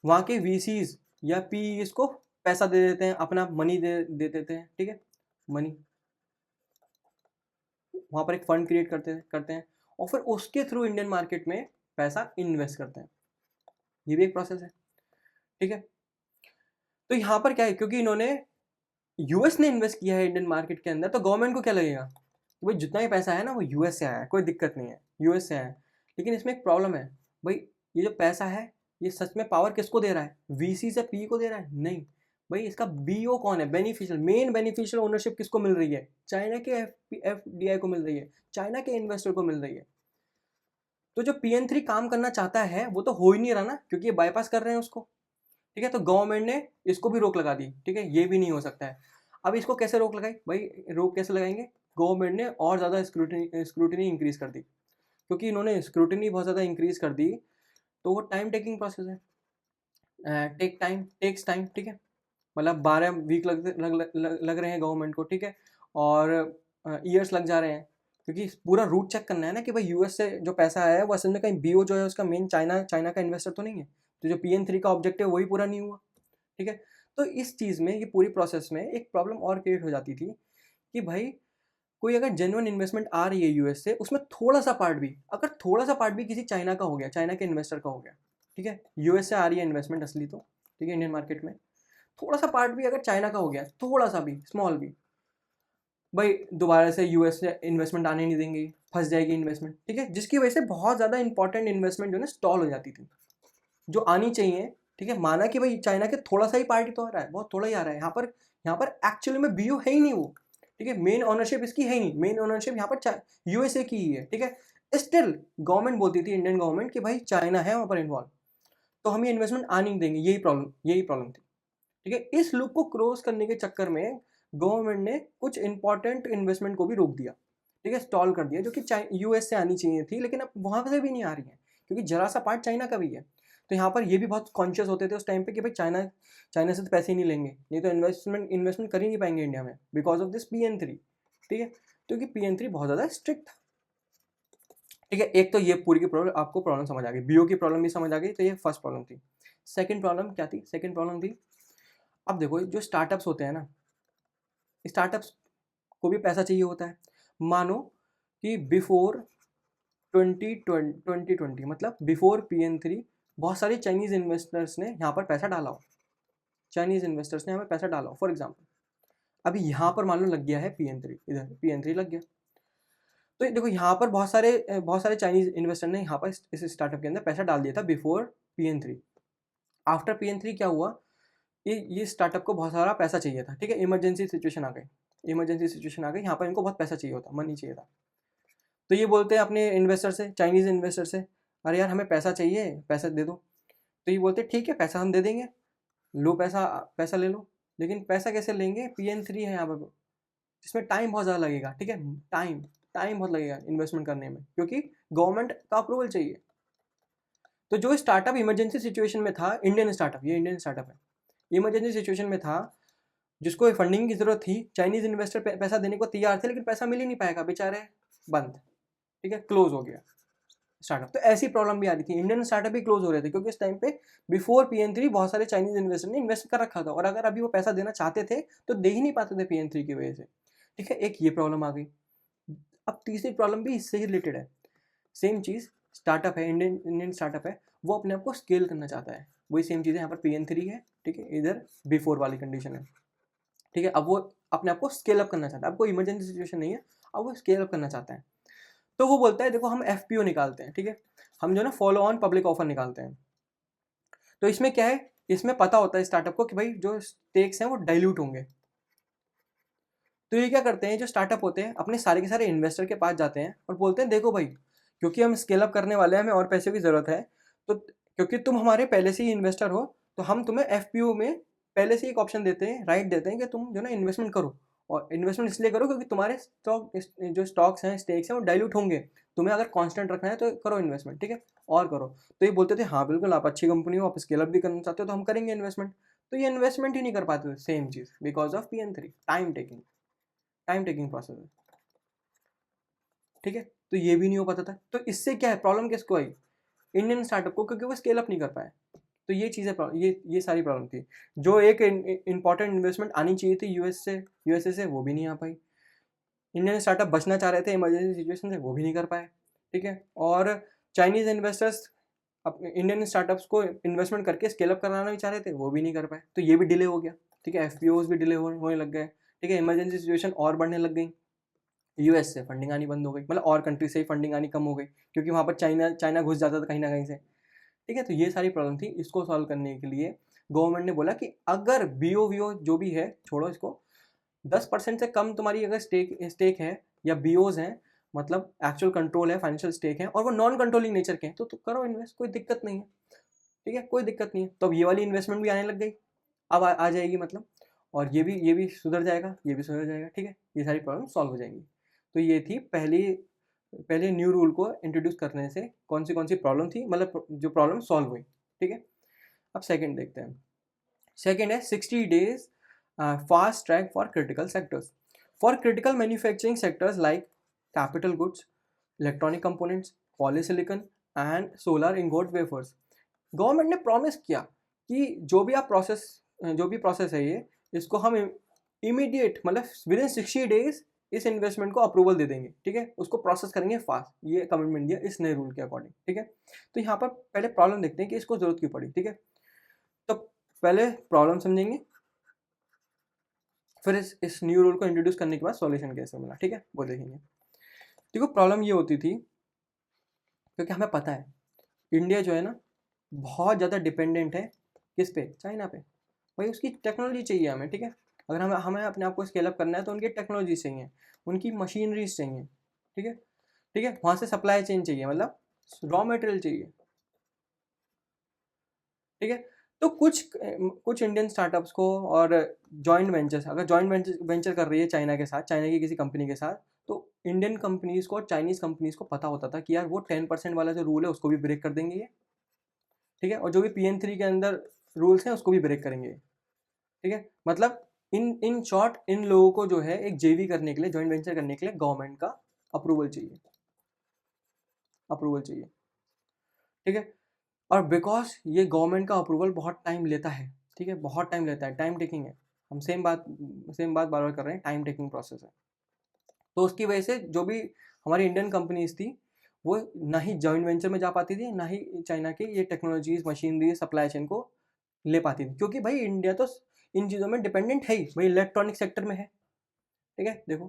वहाँ के VCs या PEs को पैसा दे देते हैं, अपना मनी दे देते हैं, ठीक है, मनी, वहाँ पर एक फंड क्रिएट करते हैं, और फिर उसके थ्रू इंडियन मार्केट में पैसा इन्वेस्ट करते हैं। ये भी एक प्रोसेस है, ठीक है। तो यहाँ पर क्या है, क्योंकि इन्होंने US ने इन्वेस्ट किया है इंडियन मार्केट के अंदर, तो गवर्नमेंट को क्या लगेगा, तो भाई जितना ही पैसा है ना वो US से आया है, कोई दिक्कत नहीं है, US से आया है। लेकिन इसमें एक प्रॉब्लम है, भाई ये जो पैसा है, ये सच में पावर किसको दे रहा है, VC से PE को दे रहा है, नहीं भाई, इसका BO कौन है, बेनिफिशियल, मेन बेनिफिशियल ओनरशिप किसको मिल रही है, चाइना के FDI को मिल रही है, चाइना के इन्वेस्टर को मिल रही है। तो जो PN3 काम करना चाहता है वो तो हो ही नहीं रहा ना, क्योंकि ये बाईपास कर रहे हैं उसको, ठीक है। तो गवर्नमेंट ने इसको भी रोक लगा दी, ठीक है, ये भी नहीं हो सकता है। अब इसको कैसे रोक लगाई, भाई रोक कैसे लगाएंगे, गवर्नमेंट ने और ज़्यादा स्क्रूटनी इंक्रीज कर दी, क्योंकि इन्होंने स्क्रूटनी बहुत ज़्यादा इंक्रीज कर दी, तो वो टाइम टेकिंग प्रोसेस है, टेक्स टाइम, ठीक है, मतलब 12 वीक लग रहे हैं गवर्नमेंट को, ठीक है, और ईयर्स लग जा रहे हैं, क्योंकि पूरा रूट चेक करना है ना कि भाई यूएस से जो पैसा आया है वो असल में कहीं बीओ जो है उसका मेन चाइना का इन्वेस्टर तो नहीं है, तो जो PN3 का ऑब्जेक्टिव वही पूरा नहीं हुआ, ठीक है। तो इस चीज़ में, ये पूरी प्रोसेस में एक प्रॉब्लम और क्रिएट हो जाती थी कि भाई कोई अगर जेन्युइन इन्वेस्टमेंट आ रही है यूएस से, उसमें थोड़ा सा पार्ट भी, अगर थोड़ा सा पार्ट भी किसी चाइना का हो गया, चाइना के इन्वेस्टर का हो गया, ठीक है, यूएस से आ रही है इन्वेस्टमेंट असली तो, ठीक है, इंडियन मार्केट में थोड़ा सा पार्ट भी अगर चाइना का हो गया, थोड़ा सा भी, स्मॉल भी, भाई दोबारा से यूएस से इन्वेस्टमेंट आने नहीं देंगे, फंस जाएगी इन्वेस्टमेंट, ठीक है, जिसकी वजह से बहुत ज़्यादा इंपॉर्टेंट इन्वेस्टमेंट जो है स्टॉल हो जाती थी, जो आनी चाहिए, ठीक है। माना कि भाई चाइना के थोड़ा सा ही पार्टी तो आ रहा है, बहुत थोड़ा ही आ रहा है, यहाँ पर एक्चुअली में बीओ है ही नहीं वो, ठीक है, मेन ओनरशिप इसकी है ही नहीं, मेन ओनरशिप यहाँ पर यूएसए की ही है, ठीक है। स्टिल गवर्नमेंट बोलती थी, इंडियन गवर्नमेंट, कि भाई चाइना है वहाँ पर इन्वॉल्व, तो हम ये इन्वेस्टमेंट आने नहीं देंगे, यही प्रॉब्लम थी, ठीक है। इस लूप को क्रॉस करने के चक्कर में गवर्नमेंट ने कुछ इंपॉर्टेंट इन्वेस्टमेंट को भी रोक दिया, ठीक है, स्टॉल कर दिया, जो कि यूएस से आनी चाहिए थी, लेकिन अब वहाँ से भी नहीं आ रही है, क्योंकि जरा सा पार्ट चाइना का भी है। तो यहाँ पर ये भी बहुत कॉन्शियस होते थे उस टाइम पे कि भाई चाइना से तो पैसे ही नहीं लेंगे, नहीं तो इन्वेस्टमेंट कर ही नहीं पाएंगे इंडिया में, बिकॉज ऑफ दिस PN3, ठीक है, क्योंकि PN3 बहुत ज़्यादा स्ट्रिक्ट था, ठीक है। एक तो ये पूरी की प्रॉब्लम, आपको प्रॉब्लम समझ आ गई, बीओ की प्रॉब्लम भी समझ आ गई, तो ये फर्स्ट प्रॉब्लम थी। सेकंड प्रॉब्लम क्या थी? सेकंड प्रॉब्लम थी, अब देखो जो स्टार्टअप्स होते हैं ना, स्टार्टअप्स को भी पैसा चाहिए होता है। मानो कि बिफोर 2020 मतलब बिफोर PN3 बहुत सारे चाइनीज़ इन्वेस्टर्स ने यहाँ पर पैसा डाला हो, चाइनीज़ इन्वेस्टर्स ने यहाँ पर पैसा डाला हो, फॉर एग्जाम्पल अभी यहाँ पर मान लो लग गया है PN3, इधर PN3 लग गया, तो देखो यहाँ पर बहुत सारे चाइनीज़ इन्वेस्टर ने यहाँ पर इस स्टार्टअप के अंदर पैसा डाल दिया था बिफोर PN3। आफ्टर PN3 क्या हुआ, ये स्टार्टअप को बहुत सारा पैसा चाहिए था, ठीक है, इमरजेंसी सिचुएशन आ गई, यहाँ पर इनको बहुत पैसा चाहिए होता, मनी चाहिए था, तो ये बोलते हैं अपने इन्वेस्टर से, चाइनीज़ इन्वेस्टर से, अरे यार हमें पैसा चाहिए, पैसा दे दो, तो ये बोलते ठीक है पैसा हम दे देंगे, लो पैसा, पैसा ले लो, लेकिन पैसा कैसे लेंगे, PN3 है यहाँ पर, जिसमें टाइम बहुत ज़्यादा लगेगा, ठीक है, टाइम बहुत लगेगा इन्वेस्टमेंट करने में, क्योंकि गवर्नमेंट का अप्रूवल चाहिए। तो जो स्टार्टअप इमरजेंसी सिचुएशन में था, इंडियन स्टार्टअप है, इमरजेंसी सिचुएशन में था, जिसको फंडिंग की जरूरत थी, चाइनीज इन्वेस्टर पैसा देने को तैयार थे, लेकिन पैसा मिल ही नहीं पाएगा, बेचारे बंद, ठीक है, क्लोज हो गया स्टार्टअप। तो ऐसी प्रॉब्लम भी आ रही थी, इंडियन स्टार्टअप भी क्लोज हो रहे थे, क्योंकि इस टाइम पे बिफोर PN3 बहुत सारे चाइनीज इन्वेस्टर ने इन्वेस्ट कर रखा था, और अगर अभी वो पैसा देना चाहते थे तो दे ही नहीं पाते थे PN3 की वजह से, ठीक है, एक ये प्रॉब्लम आ गई। अब तीसरी प्रॉब्लम भी इससे ही रिलेटेड है, सेम चीज़, स्टार्टअप है, इंडियन स्टार्टअप है, वो अपने आप को स्केल करना चाहता है, वही सेम चीज़ है, यहाँ पर PN3 है, ठीक है, इधर बिफोर वाली कंडीशन है, ठीक है। अब वो अपने आप को स्केल अप करना चाहता है, अब कोई इमरजेंसी सिचुएशन नहीं है, अब वो स्केल अप करना चाहता है, तो वो बोलता है देखो हम FPO निकालते हैं, ठीक है, हम जो ना फॉलो ऑन पब्लिक ऑफर निकालते हैं। तो इसमें क्या है, इसमें पता होता है स्टार्टअप को कि भाई जो स्टेक्स हैं वो डाइल्यूट होंगे, तो ये क्या करते हैं, जो स्टार्टअप होते हैं अपने सारे के सारे इन्वेस्टर के पास जाते हैं और बोलते हैं देखो भाई, क्योंकि हम स्केल अप करने वाले हैं, हमें और पैसे की ज़रूरत है, तो क्योंकि तुम हमारे पहले से ही इन्वेस्टर हो, तो हम तुम्हें FPO में पहले से ही एक ऑप्शन देते हैं, राइट देते हैं कि तुम जो ना इन्वेस्टमेंट करो, और इन्वेस्टमेंट इसलिए करो क्योंकि तुम्हारे जो स्टॉक्स हैं, स्टेक्स हैं, वो डाइल्यूट होंगे, तुम्हें अगर कांस्टेंट रखना है तो करो इन्वेस्टमेंट, ठीक है, और करो। तो ये बोलते थे हाँ बिल्कुल, आप अच्छी कंपनी हो, आप स्केल अप भी करना चाहते हो, तो हम करेंगे इन्वेस्टमेंट, तो ये इन्वेस्टमेंट ही नहीं कर पाते थे, same cheese, because of PN3, time taking process है, ठीक है, तो ये भी नहीं हो पाता था। तो इससे क्या है, प्रॉब्लम किसको आई, इंडियन स्टार्टअप को, क्योंकि वो स्केल अप नहीं कर पाए। तो ये चीज़ें ये सारी प्रॉब्लम थी, जो एक इंपॉर्टेंट इन्वेस्टमेंट आनी चाहिए थी यूएसए से, वो भी नहीं आ पाई। इंडियन स्टार्टअप बचना चाह रहे थे इमरजेंसी सिचुएशन से, वो भी नहीं कर पाए, ठीक है। और चाइनीज़ इन्वेस्टर्स अपने इंडियन स्टार्टअप्स को इन्वेस्टमेंट करके स्केल अप कराना भी चाह रहे थे, वो भी नहीं कर पाए, तो ये भी डिले हो गया, ठीक है, FPOs भी डिले होने लग गए, ठीक है, इमरजेंसी सिचुएशन और बढ़ने लग गई, US से फंडिंग आनी बंद हो गई, मतलब और कंट्री से ही फंडिंग आनी कम हो गई, क्योंकि वहाँ पर चाइना घुस जाता था कहीं ना कहीं से, ठीक है। तो ये सारी प्रॉब्लम थी, इसको सॉल्व करने के लिए गवर्नमेंट ने बोला कि अगर BOVO जो भी है छोड़ो इसको, 10% से कम तुम्हारी अगर स्टेक है या BOs हैं, मतलब एक्चुअल कंट्रोल है, फाइनेंशियल स्टेक है, और वो नॉन कंट्रोलिंग नेचर के हैं, तो करो इन्वेस्ट, कोई दिक्कत नहीं है, ठीक है, कोई दिक्कत नहीं है। तो अब ये वाली इन्वेस्टमेंट भी आने लग गई, अब आ जाएगी मतलब, और ये भी सुधर जाएगा, ये भी सुधर जाएगा, ठीक है, ये सारी प्रॉब्लम सॉल्व हो जाएंगी। तो ये थी पहले न्यू रूल को इंट्रोड्यूस करने से कौन सी प्रॉब्लम थी, मतलब जो प्रॉब्लम सॉल्व हुई, ठीक है। अब सेकंड देखते हैं। सेकेंड है 60 days fast track for critical sectors. For critical manufacturing sectors like capital goods, electronic components, polysilicon and solar ingot wafers, government ने प्रॉमिस किया कि जो भी प्रोसेस है ये, इसको हम इमीडिएट मतलब विद इन 60 डेज इस इन्वेस्टमेंट को अप्रूवल दे देंगे. ठीक है, उसको प्रोसेस करेंगे फास्ट. ये कमिटमेंट दिया इस नए रूल के अकॉर्डिंग. ठीक है, तो यहाँ पर पहले प्रॉब्लम देखते हैं कि इसको जरूरत क्यों पड़ी. ठीक है, तो पहले प्रॉब्लम समझेंगे, फिर इस न्यू रूल को इंट्रोड्यूस करने के बाद सॉल्यूशन कैसे मिला. ठीक है, वो देखेंगे. देखो प्रॉब्लम ये होती थी क्योंकि हमें पता है इंडिया जो है ना बहुत ज़्यादा डिपेंडेंट है किस पे, चाइना पे. भाई उसकी टेक्नोलॉजी चाहिए हमें. ठीक है, अगर हमें हमें अपने आप को स्केल अप करना है तो उनकी टेक्नोलॉजी चाहिए, उनकी मशीनरीज चाहिए. ठीक है, ठीक है, वहाँ से सप्लाई चेन चाहिए, मतलब रॉ मटेरियल चाहिए. ठीक है, तो कुछ इंडियन स्टार्टअप्स को और जॉइंट वेंचर्स, अगर जॉइंट वेंचर कर रही है चाइना के साथ, चाइना की किसी कंपनी के साथ, तो इंडियन कंपनीज को और चाइनीज़ कंपनीज को पता होता था कि यार वो 10% वाला जो रूल है उसको भी ब्रेक कर देंगे ये. ठीक है, और जो भी PN3 के अंदर रूल्स हैं उसको भी ब्रेक करेंगे. ठीक है, मतलब इन शॉर्ट इन लोगों को जो है एक JV करने के लिए, जॉइंट वेंचर करने के लिए गवर्नमेंट का अप्रूवल चाहिए. अप्रूवल चाहिए. ठीक है, और बिकॉज ये गवर्नमेंट का अप्रूवल बहुत टाइम लेता है. ठीक है, बहुत टाइम लेता है, टाइम टेकिंग है. हम सेम बात बार बार कर रहे हैं, टाइम टेकिंग प्रोसेस है. तो उसकी वजह से जो भी हमारी इंडियन कंपनीज थी वो ना ही जॉइंट वेंचर में जा पाती थी, ना ही चाइना की ये टेक्नोलॉजीज, मशीनरी, सप्लाई चेन को ले पाती थी. क्योंकि भाई इंडिया तो इन चीज़ों में डिपेंडेंट है ही. भाई इलेक्ट्रॉनिक सेक्टर में है. ठीक है, देखो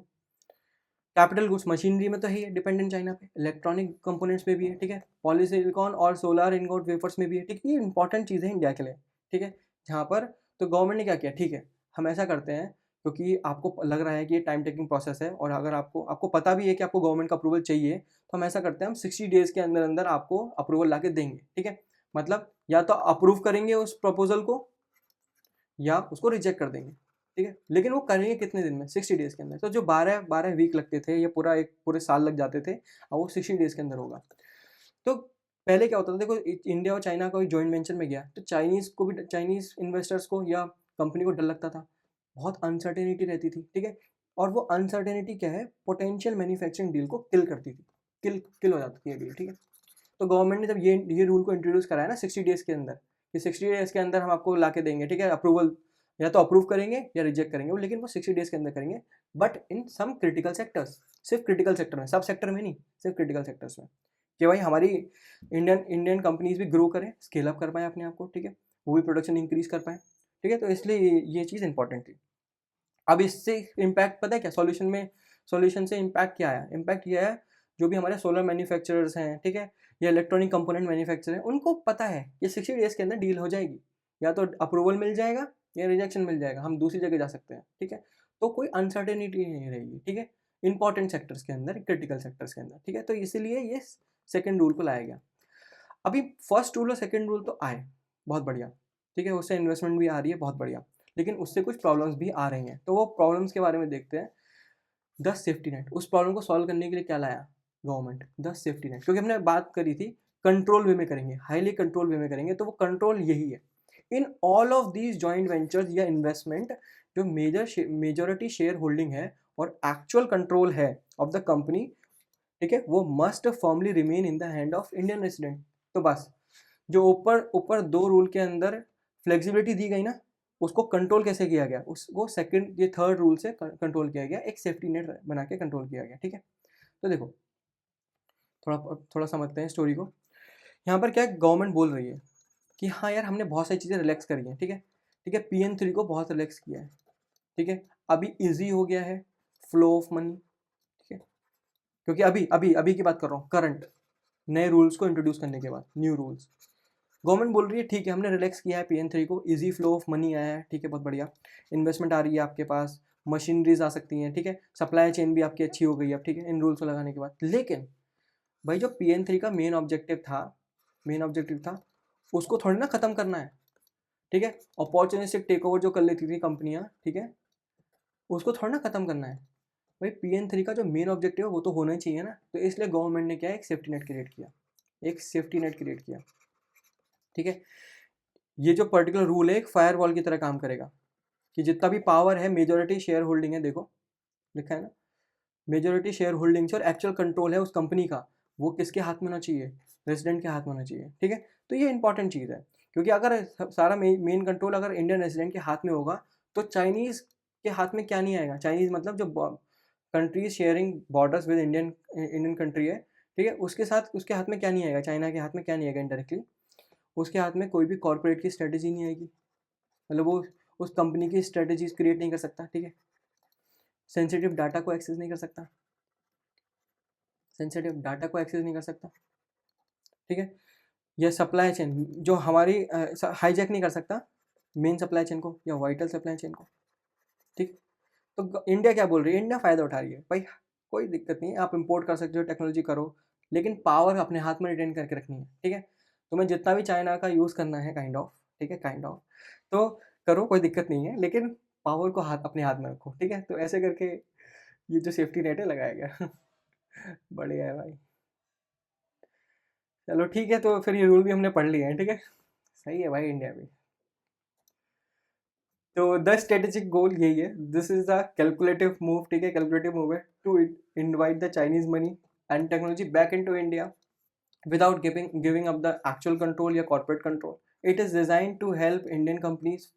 कैपिटल गुड्स, मशीनरी में तो है ही डिपेंडेंट चाइना पे, इलेक्ट्रॉनिक कंपोनेंट्स में भी है. ठीक है, पॉलीसिलिकॉन और सोलर इनगोट वेफर्स में भी है. ठीक है, ये इंपॉर्टेंट चीज़ है इंडिया के लिए. ठीक है, जहाँ पर तो गवर्नमेंट ने क्या किया, ठीक है हम ऐसा करते हैं क्योंकि आपको लग रहा है कि ये टाइम टेकिंग प्रोसेस है और अगर आपको आपको पता भी है कि आपको गवर्नमेंट का अप्रूवल चाहिए, तो हम ऐसा करते हैं हम 60 डेज़ के अंदर अंदर आपको अप्रूवल ला के देंगे. ठीक है, मतलब या तो अप्रूव करेंगे उस प्रपोजल को या उसको रिजेक्ट कर देंगे. ठीक है, लेकिन वो करेंगे कितने दिन में, 60 डेज़ के अंदर. तो जो 12 वीक लगते थे या पूरे साल लग जाते थे, अब वो 60 डेज़ के अंदर होगा. तो पहले क्या होता था, देखो इंडिया और चाइना कोई जॉइंट वेंचर में गया तो चाइनीज़ इन्वेस्टर्स को या कंपनी को डर लगता था, बहुत अनसर्टेनिटी रहती थी. ठीक है, और वो अनसर्टेनिटी क्या है, पोटेंशियल मैन्युफैक्चरिंग डील को किल करती थी, किल हो जाती है डील. ठीक है, तो गवर्नमेंट ने जब ये रूल को इंट्रोड्यूस कराया ना 60 डेज़ के अंदर, कि 60 डेज़ के अंदर हम आपको ला के देंगे. ठीक है, अप्रूवल या तो अप्रूव करेंगे या रिजेक्ट करेंगे, लेकिन वो 60 डेज़ के अंदर करेंगे. But in some critical sectors, सिर्फ क्रिटिकल सेक्टर में, सब सेक्टर में नहीं, सिर्फ क्रिटिकल सेक्टर्स में, कि भाई हमारी इंडियन कंपनीज भी ग्रो करें, स्केल अप कर पाएँ अपने आप को. ठीक है, वो भी प्रोडक्शन इंक्रीज कर पाएँ. ठीक है, तो इसलिए ये चीज़ इंपॉर्टेंट थी. अब इससे इम्पैक्ट पता है क्या, सॉल्यूशन से इम्पैक्ट क्या आया, इम्पैक्ट ये है जो भी हमारे सोलर मैन्युफैक्चरर्स हैं, ठीक है, या इलेक्ट्रॉनिक कंपोनेंट मैन्युफैक्चरर हैं, उनको पता है ये 60 डेज़ के अंदर डील हो जाएगी, या तो अप्रूवल मिल जाएगा या रिजेक्शन मिल जाएगा, हम दूसरी जगह जा सकते हैं. ठीक है, तो कोई अनसर्टेनिटी नहीं रहेगी. ठीक है, इंपॉर्टेंट सेक्टर्स के अंदर, क्रिटिकल सेक्टर्स के अंदर. ठीक है, तो इसीलिए ये सेकेंड रूल को लाया गया. अभी फर्स्ट रूल और सेकेंड रूल तो आए, बहुत बढ़िया. ठीक है, उससे इन्वेस्टमेंट भी आ रही है, बहुत बढ़िया. लेकिन उससे कुछ प्रॉब्लम्स भी आ रही हैं, तो वो प्रॉब्लम्स के बारे में देखते हैं. 10 सेफ्टी नेट, उस प्रॉब्लम को सॉल्व करने के लिए क्या लाया गवर्नमेंट, 10 सेफ्टी नेट. क्योंकि हमने बात करी थी कंट्रोल वे में करेंगे, हाईली कंट्रोल वे में करेंगे, तो वो कंट्रोल यही है. In all of these joint ventures या इन्वेस्टमेंट, जो मेजोरिटी शेयर होल्डिंग है और एक्चुअल कंट्रोल है ऑफ द कंपनी, ठीक है, वो must firmly remain in the hand of Indian resident. तो बस जो ऊपर ऊपर दो रूल के अंदर फ्लेक्सिबिलिटी दी गई ना, उसको कंट्रोल कैसे किया गया, उसको सेकंड ये थर्ड रूल से कंट्रोल किया गया, एक सेफ्टी नेट बना के कंट्रोल किया गया. ठीक है, तो देखो थोड़ा थोड़ा समझते हैं स्टोरी को. यहाँ पर क्या गवर्नमेंट बोल रही है कि हाँ यार हमने बहुत सारी चीज़ें रिलैक्स करी हैं. ठीक है, ठीक है, PN3 को बहुत रिलैक्स किया है. ठीक है, अभी ईजी हो गया है फ्लो ऑफ मनी. ठीक है, क्योंकि अभी अभी अभी की बात कर रहा हूँ, करंट नए रूल्स को इंट्रोड्यूस करने के बाद, न्यू रूल्स, गवर्नमेंट बोल रही है ठीक है हमने रिलैक्स किया है PN3 को, इजी फ्लो ऑफ मनी आया है. ठीक है, बहुत बढ़िया, इन्वेस्टमेंट आ रही है आपके पास, मशीनरीज आ सकती हैं. ठीक है, सप्लाई चेन भी आपकी अच्छी हो गई अब. ठीक है, इन रूल्स को लगाने के बाद, लेकिन भाई जो PN3 का मेन ऑब्जेक्टिव था उसको थोड़ी ना ख़त्म करना है. ठीक है, अपॉर्चुनिस्टिक टेक ओवर जो कर लेती थी कंपनियाँ, ठीक है, उसको थोड़ा ना ख़त्म करना है. भाई PN3 का जो मेन ऑब्जेक्टिव है वो तो होना ही चाहिए ना. तो इसलिए गवर्नमेंट ने क्या, एक सेफ्टी नेट क्रिएट किया. ठीक है, ये जो पर्टिकुलर रूल है एक फायर वॉल की तरह काम करेगा कि जितना भी पावर है, मेजोरिटी शेयर होल्डिंग है, देखो लिखा है ना, मेजोरिटी शेयर होल्डिंग से और एक्चुअल कंट्रोल है उस कंपनी का, वो किसके हाथ में होना चाहिए, रेजिडेंट के हाथ में होना चाहिए। ठीक है, तो ये इंपॉर्टेंट चीज़ है, क्योंकि अगर सारा मेन कंट्रोल अगर इंडियन रेजिडेंट के हाथ में होगा तो चाइनीज़ के हाथ में क्या नहीं आएगा। चाइनीज़ मतलब जो countries sharing borders with Indian country है, ठीक है, उसके साथ उसके हाथ में क्या नहीं आएगा, चाइना के हाथ में क्या नहीं आएगा इनडायरेक्टली, उसके हाथ में कोई भी कॉर्पोरेट की स्ट्रेटेजी नहीं आएगी, मतलब वो उस कंपनी की स्ट्रेटेजीज क्रिएट नहीं कर सकता। ठीक है, सेंसिटिव डाटा को एक्सेस नहीं कर सकता, सेंसिटिव डाटा को एक्सेस नहीं कर सकता। ठीक है, यह सप्लाई चेन जो हमारी हाईजैक नहीं कर सकता मेन सप्लाई चेन को या वाइटल सप्लाई चेन को। ठीक, तो इंडिया क्या बोल रही है, इंडिया फ़ायदा उठा रही है भाई, कोई दिक्कत नहीं है, आप इंपोर्ट कर सकते हो, टेक्नोलॉजी करो, लेकिन पावर अपने हाथ में रिटेन करके रखनी है। ठीक है, तुम्हें जितना भी चाइना का यूज़ करना है काइंड ऑफ, ठीक है, काइंड ऑफ, तो करो, कोई दिक्कत नहीं है, लेकिन पावर को अपने हाथ में रखो। ठीक है, तो ऐसे करके ये जो सेफ्टी नेट है लगाया गया बढ़िया है भाई। चलो ठीक है, तो फिर ये रूल भी हमने पढ़ लिए हैं। ठीक है, सही है भाई इंडिया में। तो द स्ट्रेटेजिक गोल यही है, this is the calculative move. ठीक है, कैलकुलेटिव मूव है to invite the Chinese money and technology back into India without giving up the actual control या corporate control. It is designed to help Indian companies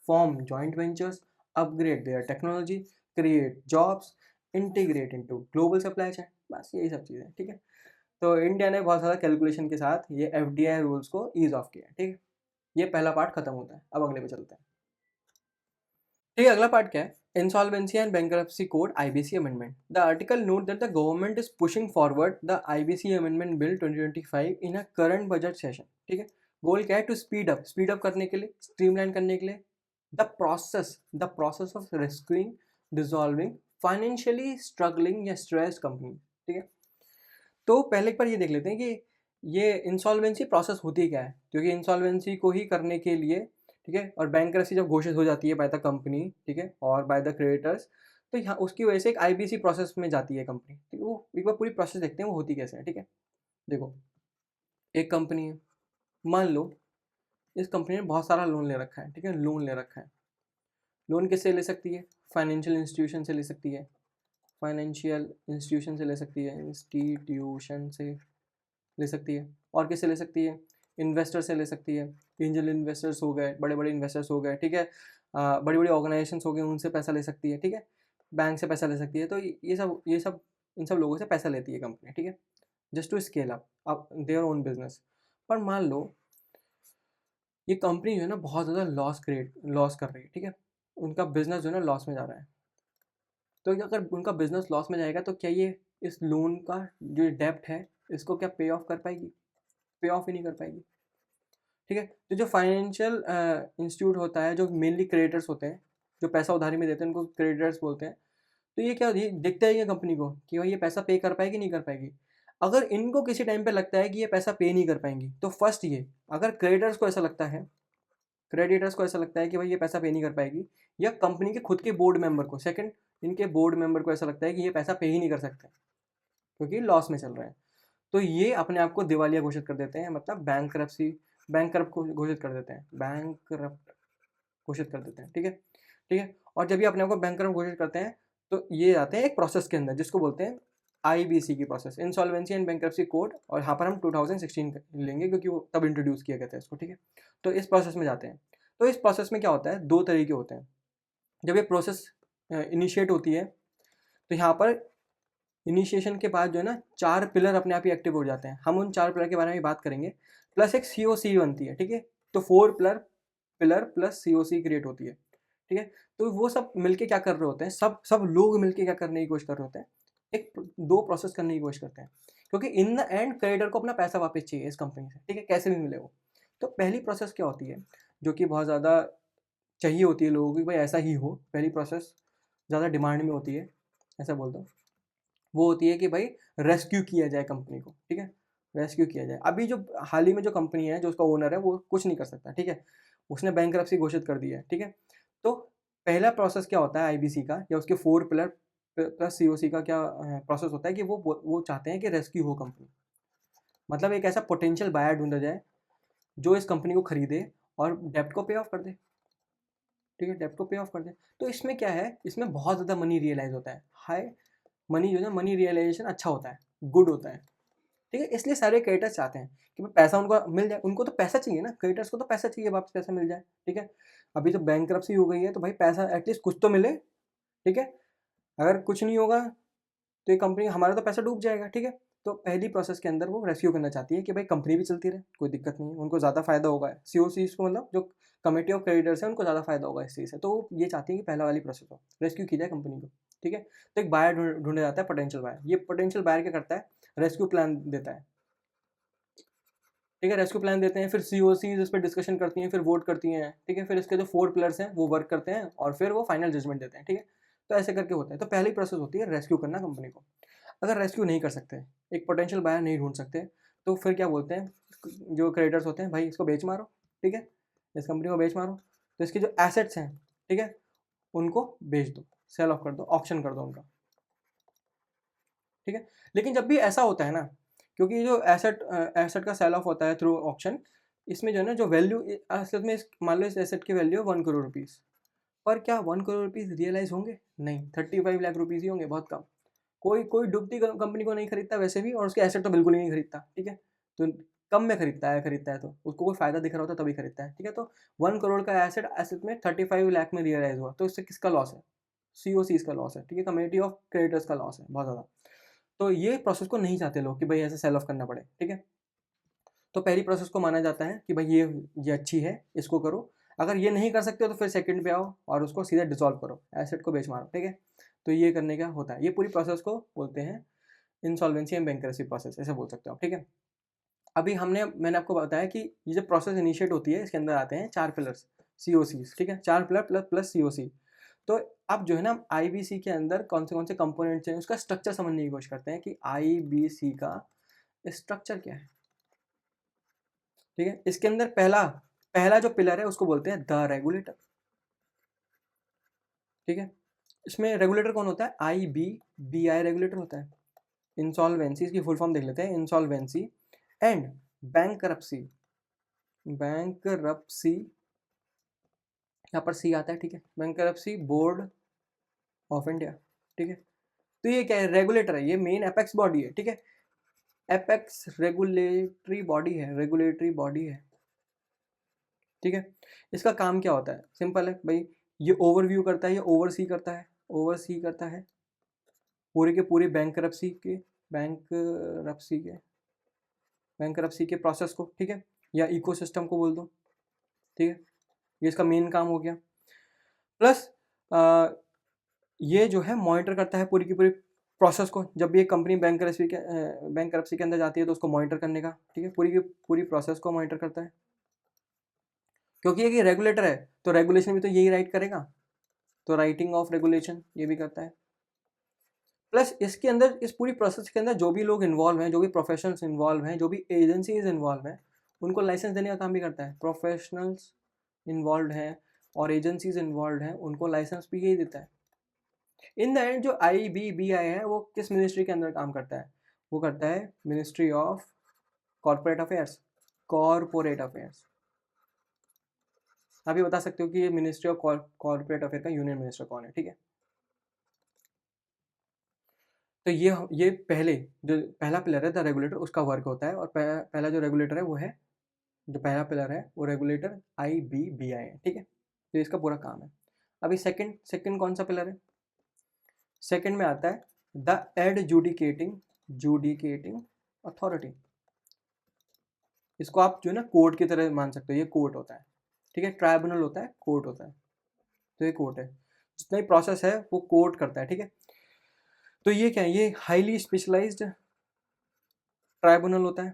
form joint ventures, upgrade their technology, create jobs, integrate into global supply chain. बस यही सब चीज़ें। ठीक है, तो India ने बहुत ज़्यादा कैलकुलेशन के साथ ये FDI रूल्स को ईज ऑफ किया। ठीक है, ये पहला पार्ट खत्म होता है, अब अगले पे चलते हैं। ठीक है, अगला पार्ट क्या है, Insolvency and Bankruptcy Code IBC Amendment. The article note that the government is pushing forward the IBC Amendment Bill 2025 in a current budget session. ठीक है, गोल क्या है, टू स्पीड अप करने के लिए, स्ट्रीमलाइन करने के लिए the process of rescuing, dissolving financially struggling या स्ट्रेस कंपनी। ठीक है, तो पहले एक बार ये देख लेते हैं कि ये इंसॉल्वेंसी प्रोसेस होती क्या है, क्योंकि इंसॉल्वेंसी को ही करने के लिए, ठीक है, और बैंकरप्सी जब घोषित हो जाती है बाय द कंपनी, ठीक है, और बाय द क्रेडिटर्स, तो यहाँ उसकी वजह से एक आईबीसी प्रोसेस में जाती है कंपनी। ठीक है, वो एक बार पूरी प्रोसेस देखते हैं वो होती कैसे है। ठीक है, देखो, एक कंपनी है, मान लो इस कंपनी ने बहुत सारा लोन ले रखा है। ठीक है, लोन ले रखा है, लोन किससे ले सकती है, फाइनेंशियल इंस्टीट्यूशन से ले सकती है, फाइनेंशियल इंस्टीट्यूशन से ले सकती है, इंस्टीट्यूशन से ले सकती है, और किससे ले सकती है, इन्वेस्टर से ले सकती है, एंजल इन्वेस्टर्स हो गए, बड़े बड़े इन्वेस्टर्स हो गए। ठीक है, बड़ी बड़ी ऑर्गेनाइजेशंस हो गए, उनसे पैसा ले सकती है। ठीक है, बैंक से पैसा ले सकती है। तो ये सब इन सब लोगों से पैसा लेती है कंपनी। ठीक है, just to scale up their own business. पर मान लो ये कंपनी जो है ना बहुत ज़्यादा लॉस कर रही है। ठीक है, उनका बिजनेस जो है ना लॉस में जा रहा है, तो अगर उनका बिजनेस लॉस में जाएगा तो क्या ये इस लोन का जो डेप्ट है इसको क्या पे ऑफ कर पाएगी, पे ऑफ ही नहीं कर पाएगी। ठीक है, तो जो फाइनेंशियल इंस्टीट्यूट होता है, जो मेनली क्रेडिटर्स होते हैं, जो पैसा उधारी में देते हैं उनको क्रेडिटर्स बोलते हैं, तो ये क्या ये दिखता है कंपनी को कि भाई ये पैसा पे कर पाएगी नहीं कर पाएगी। अगर इनको किसी टाइम पे लगता है कि ये पैसा पे नहीं कर पाएंगी, तो फर्स्ट ये, अगर क्रेडिटर्स को ऐसा लगता है, क्रेडिटर्स को ऐसा लगता है कि भाई ये पैसा पे नहीं कर पाएगी, या कंपनी के खुद के बोर्ड मेंबर को, सेकंड इनके बोर्ड मेंबर को ऐसा लगता है कि ये पैसा पे ही नहीं कर सकते क्योंकि लॉस में चल रहे हैं, तो ये अपने आप को दिवालिया घोषित कर देते हैं, मतलब बैंक करप्ट घोषित कर देते हैं, बैंक करप्ट घोषित कर देते हैं। ठीक है, ठीक है, और जब ये अपने आप को बैंक करप्ट घोषित करते हैं तो ये आते हैं एक प्रोसेस के अंदर जिसको बोलते हैं आईबीसी की process, insolvency and bankruptcy code, और यहाँ पर हम 2016 लेंगे क्योंकि वो तब इंट्रोड्यूस किया गया था इसको। ठीक है, तो इस प्रोसेस में जाते हैं। तो इस प्रोसेस में क्या होता है, दो तरीके होते हैं। जब ये प्रोसेस इनिशिएट होती है तो यहाँ पर इनिशिएशन के बाद जो है ना 4 पिलर अपने आप ही एक्टिव हो जाते हैं, हम उन 4 पिलर के बारे में बात करेंगे, प्लस एक COC बनती है। ठीक है, तो 4 पिलर प्लस COC क्रिएट होती है। ठीक है, तो वो सब मिलके क्या कर रहे होते हैं, सब सब लोग मिलके क्या करने की कोशिश कर रहे होते हैं, एक दो प्रोसेस करने की कोशिश करते हैं, क्योंकि इन द एंड क्रेडिटर को अपना पैसा वापस चाहिए इस कंपनी से। ठीक है, कैसे भी मिले वो। तो पहली प्रोसेस क्या होती है जो कि बहुत ज़्यादा चाहिए होती है लोगों की, भाई ऐसा ही हो, पहली प्रोसेस ज़्यादा डिमांड में होती है, ऐसा बोल दो, वो होती है कि भाई रेस्क्यू किया जाए कंपनी को। ठीक है, रेस्क्यू किया जाए। अभी जो हाल ही में जो कंपनी है, जो उसका ओनर है, वो कुछ नहीं कर सकता। ठीक है, उसने बैंकरप्सी घोषित कर दी है। ठीक है, तो पहला प्रोसेस क्या होता है आईबीसी का, या उसके 4 पिलर प्लस COC का क्या प्रोसेस होता है कि वो चाहते हैं कि रेस्क्यू हो कंपनी, मतलब एक ऐसा पोटेंशियल बायर ढूंढा जाए जो इस कंपनी को खरीदे और डेप्ट को पे ऑफ कर दे, ठीक है, डेप्ट को पे ऑफ कर दे। तो इसमें क्या है, इसमें बहुत ज़्यादा मनी रियलाइज होता है, हाई मनी जो है मनी रियलाइजेशन अच्छा होता है, गुड होता है, ठीक है। इसलिए सारे क्रिएटर्स चाहते हैं कि भाई पैसा उनको मिल जाए, उनको तो पैसा चाहिए ना, क्रिएटर्स को तो पैसा चाहिए, वापस पैसा मिल जाए, ठीक है। अभी तो बैंकरप्सी हो गई है तो भाई पैसा एटलीस्ट कुछ तो मिले, ठीक है। अगर कुछ नहीं होगा तो ये कंपनी, हमारा तो पैसा डूब जाएगा, ठीक है। तो पहली प्रोसेस के अंदर वो रेस्क्यू करना चाहती है कि भाई कंपनी भी चलती रहे, कोई दिक्कत नहीं है, उनको ज़्यादा फायदा होगा, सीओसीज को, मतलब जो कमेटी ऑफ क्रेडिटर्स है उनको ज़्यादा फायदा होगा इस चीज़ से, तो ये चाहती है कि पहला वाली प्रोसेस हो, रेस्क्यू की जाए कंपनी को, ठीक है। तो एक बायर ढूंढा जाता है, पोटेंशियल बायर। ये पोटेंशियल बायर क्या करता है, रेस्क्यू प्लान देता है, ठीक है। रेस्क्यू प्लान देते हैं, फिर सीओसीज इस पर डिस्कशन करती हैं, फिर वोट करती हैं, ठीक है। फिर इसके जो 4 पिलर्स हैं वो वर्क करते हैं और फिर वो फाइनल जजमेंट देते हैं, ठीक है। तो ऐसे करके होता है। तो पहली प्रोसेस होती है रेस्क्यू करना कंपनी को। अगर रेस्क्यू नहीं कर सकते, एक पोटेंशियल बायर नहीं ढूंढ सकते, तो फिर क्या बोलते हैं जो क्रेडिटर्स होते हैं, भाई इसको बेच मारो, ठीक है, इस कंपनी को बेच मारो, तो इसके जो एसेट्स हैं, ठीक है, उनको बेच दो, सेल ऑफ कर दो, ऑक्शन कर दो उनका, ठीक है। लेकिन जब भी ऐसा होता है ना, क्योंकि जो एसेट का सेल ऑफ होता है थ्रू ऑक्शन, इसमें जो है ना, जो वैल्यू असल में मान लो इस एसेट की वैल्यू है 1 करोड़ रुपीज़, पर क्या 1 करोड़ रुपीज़ रियलाइज होंगे? नहीं, 35 लाख रुपीज़ ही होंगे, बहुत कम। कोई कोई डूबती कंपनी को नहीं खरीदता वैसे भी, और उसके एसेट तो बिल्कुल ही नहीं खरीदता, ठीक है। तो कम में खरीदता है तो उसको कोई फायदा दिख रहा होता है तभी खरीदता है, ठीक है। तो 1 करोड़ का एसेट एसेट में 35 लाख में रियलाइज हुआ, तो इससे किसका लॉस है? सीओसीज का लॉस है, ठीक है, कम्युनिटी ऑफ क्रेडिटर्स का लॉस है बहुत ज़्यादा। तो ये प्रोसेस को नहीं चाहते लोग कि भाई ऐसे सेल ऑफ करना पड़े, ठीक है। तो पहली प्रोसेस को माना जाता है कि भाई ये अच्छी है, इसको करो। अगर ये नहीं कर सकते हो तो फिर सेकंड पे आओ और उसको सीधा डिसॉल्व करो, एसेट को बेच मारो, ठीक है। तो ये करने का होता है, ये पूरी प्रोसेस को बोलते हैं इंसॉल्वेंसी एंड बैंकरप्सी प्रोसेस, ऐसे बोल सकते हो, ठीक है। अभी मैंने आपको बताया कि ये जब प्रोसेस इनिशिएट होती है, इसके अंदर आते हैं 4 पिलर्स, सीओसी, ठीक है, 4 पिलर प्लस प्लस सीओसी। तो अब जो है ना, आईबीसी के अंदर कौन से कंपोनेंट्स हैं, उसका स्ट्रक्चर समझने की कोशिश करते हैं कि आईबीसी का स्ट्रक्चर क्या है, ठीक है। इसके अंदर पहला पहला जो पिलर है उसको बोलते हैं द रेगुलेटर, ठीक है। इसमें रेगुलेटर कौन होता है? IBBI रेगुलेटर होता है। इंसॉल्वेंसी, इसकी फुल फॉर्म देख लेते हैं, इंसॉल्वेंसी एंड बैंकरप्सी, बैंकरप्सी यहाँ पर सी आता है, ठीक है, बैंकरप्सी बोर्ड ऑफ इंडिया, ठीक है। तो ये क्या है? रेगुलेटर है, ये मेन एपेक्स बॉडी है, ठीक है। एपेक्स रेगुलेटरी बॉडी है, ठीक है। इसका काम क्या होता है? सिंपल है भाई, ये ओवरव्यू करता है, ये ओवरसी करता है पूरे के पूरे बैंकरप्सी के प्रोसेस को, ठीक है, या इकोसिस्टम को बोल दो, ठीक है। ये इसका मेन काम हो गया। प्लस ये जो है मॉनिटर करता है पूरी की पूरी प्रोसेस को। जब भी एक कंपनी बैंकरप्सी के अंदर जाती है तो उसको मॉनिटर करने का, ठीक है, पूरी की पूरी प्रोसेस को मॉनिटर करता है। क्योंकि ये रेगुलेटर है तो रेगुलेशन भी तो यही राइट करेगा, तो राइटिंग ऑफ रेगुलेशन ये भी करता है। प्लस इसके अंदर, इस पूरी प्रोसेस के अंदर जो भी लोग इन्वॉल्व हैं, जो भी प्रोफेशनल्स इन्वॉल्व हैं, जो भी एजेंसीज इन्वॉल्व हैं, उनको लाइसेंस देने का काम भी करता है। प्रोफेशनल्स इन्वॉल्व हैं और एजेंसीज इन्वॉल्व हैं, उनको लाइसेंस भी यही देता है। इन द एंड जो IBBI है वो किस मिनिस्ट्री के अंदर काम करता है? वो करता है ministry of corporate affairs, corporate affairs. आप ये बता सकते हो कि ये मिनिस्ट्री ऑफ कॉर्पोरेट अफेयर का यूनियन मिनिस्टर कौन है, ठीक है। तो ये पहले जो पहला पिलर है द रेगुलेटर, उसका वर्क होता है। और पहला जो रेगुलेटर है वो है, जो पहला पिलर है वो रेगुलेटर IBBI है, ठीक है। तो इसका पूरा काम है। अभी सेकंड कौन सा पिलर है? सेकंड में आता है द जुडिकेटिंग अथॉरिटी। इसको आप जो है ना कोर्ट की तरह मान सकते हो, ये कोर्ट होता है, ठीक है। ट्राइब्यूनल होता है, कोर्ट होता है, तो ये कोर्ट है। जितना भी प्रोसेस है वो कोर्ट करता है, ठीक है। तो ये क्या है? ये हाईली स्पेशलाइज्ड ट्राइब्यूनल होता है,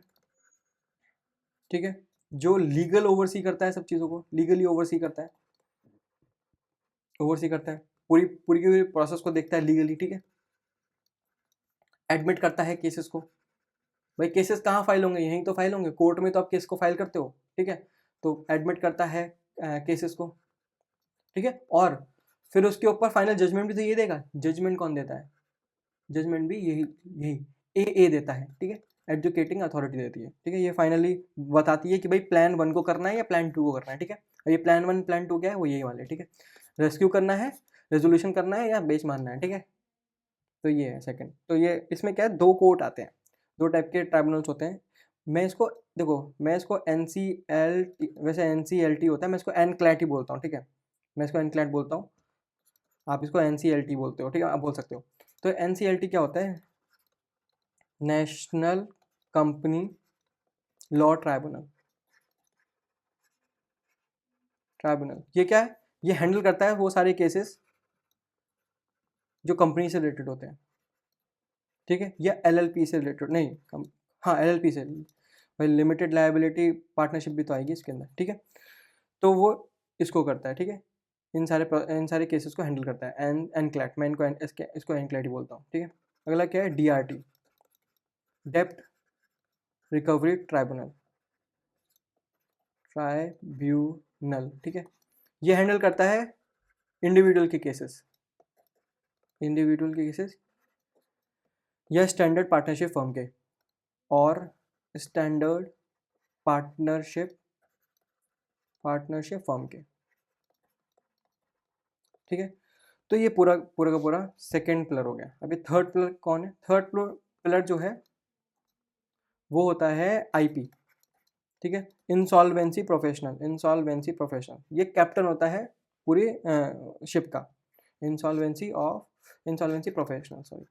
ठीक है, जो लीगल ओवरसी करता है, सब चीज़ों को लीगली ओवरसी करता है, पूरी पूरी की पूरी प्रोसेस को देखता है लीगली, ठीक है। एडमिट करता है केसेस को। भाई केसेस कहाँ फाइल होंगे? यहीं तो फाइल होंगे, कोर्ट में तो आप केस को फाइल करते हो, ठीक है। तो एडमिट करता है केसेस को, ठीक है। और फिर उसके ऊपर फाइनल जजमेंट भी तो ये देगा। जजमेंट कौन देता है? जजमेंट भी यही यही ए देता है, ठीक है। एजुकेटिंग अथॉरिटी देती है, ठीक है। ये फाइनली बताती है कि भाई प्लान 1 को करना है या प्लान 2 को करना है, ठीक है। और ये प्लान 1 प्लान 2 क्या है, वो यही वाले, ठीक है। रेस्क्यू करना है, रेजोल्यूशन करना है या बेच मारना है, ठीक है। तो ये है सेकंड। तो ये इसमें क्या है, 2 कोर्ट आते हैं, 2 टाइप के ट्राइब्यूनल्स होते हैं। मैं इसको देखो, मैं इसको NCLT, वैसे NCLT होता है, मैं इसको एनक्लैट ही बोलता हूँ, ठीक है। मैं इसको एनक्लैट बोलता हूँ, आप इसको NCLT बोलते हो, ठीक है, आप बोल सकते हो। तो NCLT क्या होता है, नेशनल कंपनी लॉ ट्राइब्यूनल। ये क्या है, ये हैंडल करता है वो सारे केसेस जो कंपनी से रिलेटेड होते हैं, ठीक है, या LLP से रिलेटेड नहीं हाँ LLP से, भाई लिमिटेड लायबिलिटी पार्टनरशिप भी तो आएगी इसके अंदर, ठीक है। तो वो इसको करता है, ठीक है, इन सारे केसेस को हैंडल करता है। एनक्लैट, मैं इसको एनक्लैट ही बोलता हूँ, ठीक है। अगला क्या है, DRT, डेप्ट रिकवरी ट्राइब्यूनल, ठीक है। ये हैंडल करता है इंडिविजुअल के केसेस या स्टैंडर्ड पार्टनरशिप फर्म के, और स्टैंडर्ड पार्टनरशिप फर्म के, ठीक है। तो ये पूरा पूरा का पूरा सेकेंड पिलर हो गया। अभी थर्ड पिलर कौन है, थर्ड पिलर जो है वो होता है IP, ठीक है, इंसॉल्वेंसी प्रोफेशनल। ये कैप्टन होता है पूरी शिप का, इंसॉल्वेंसी प्रोफेशनल, सॉरी,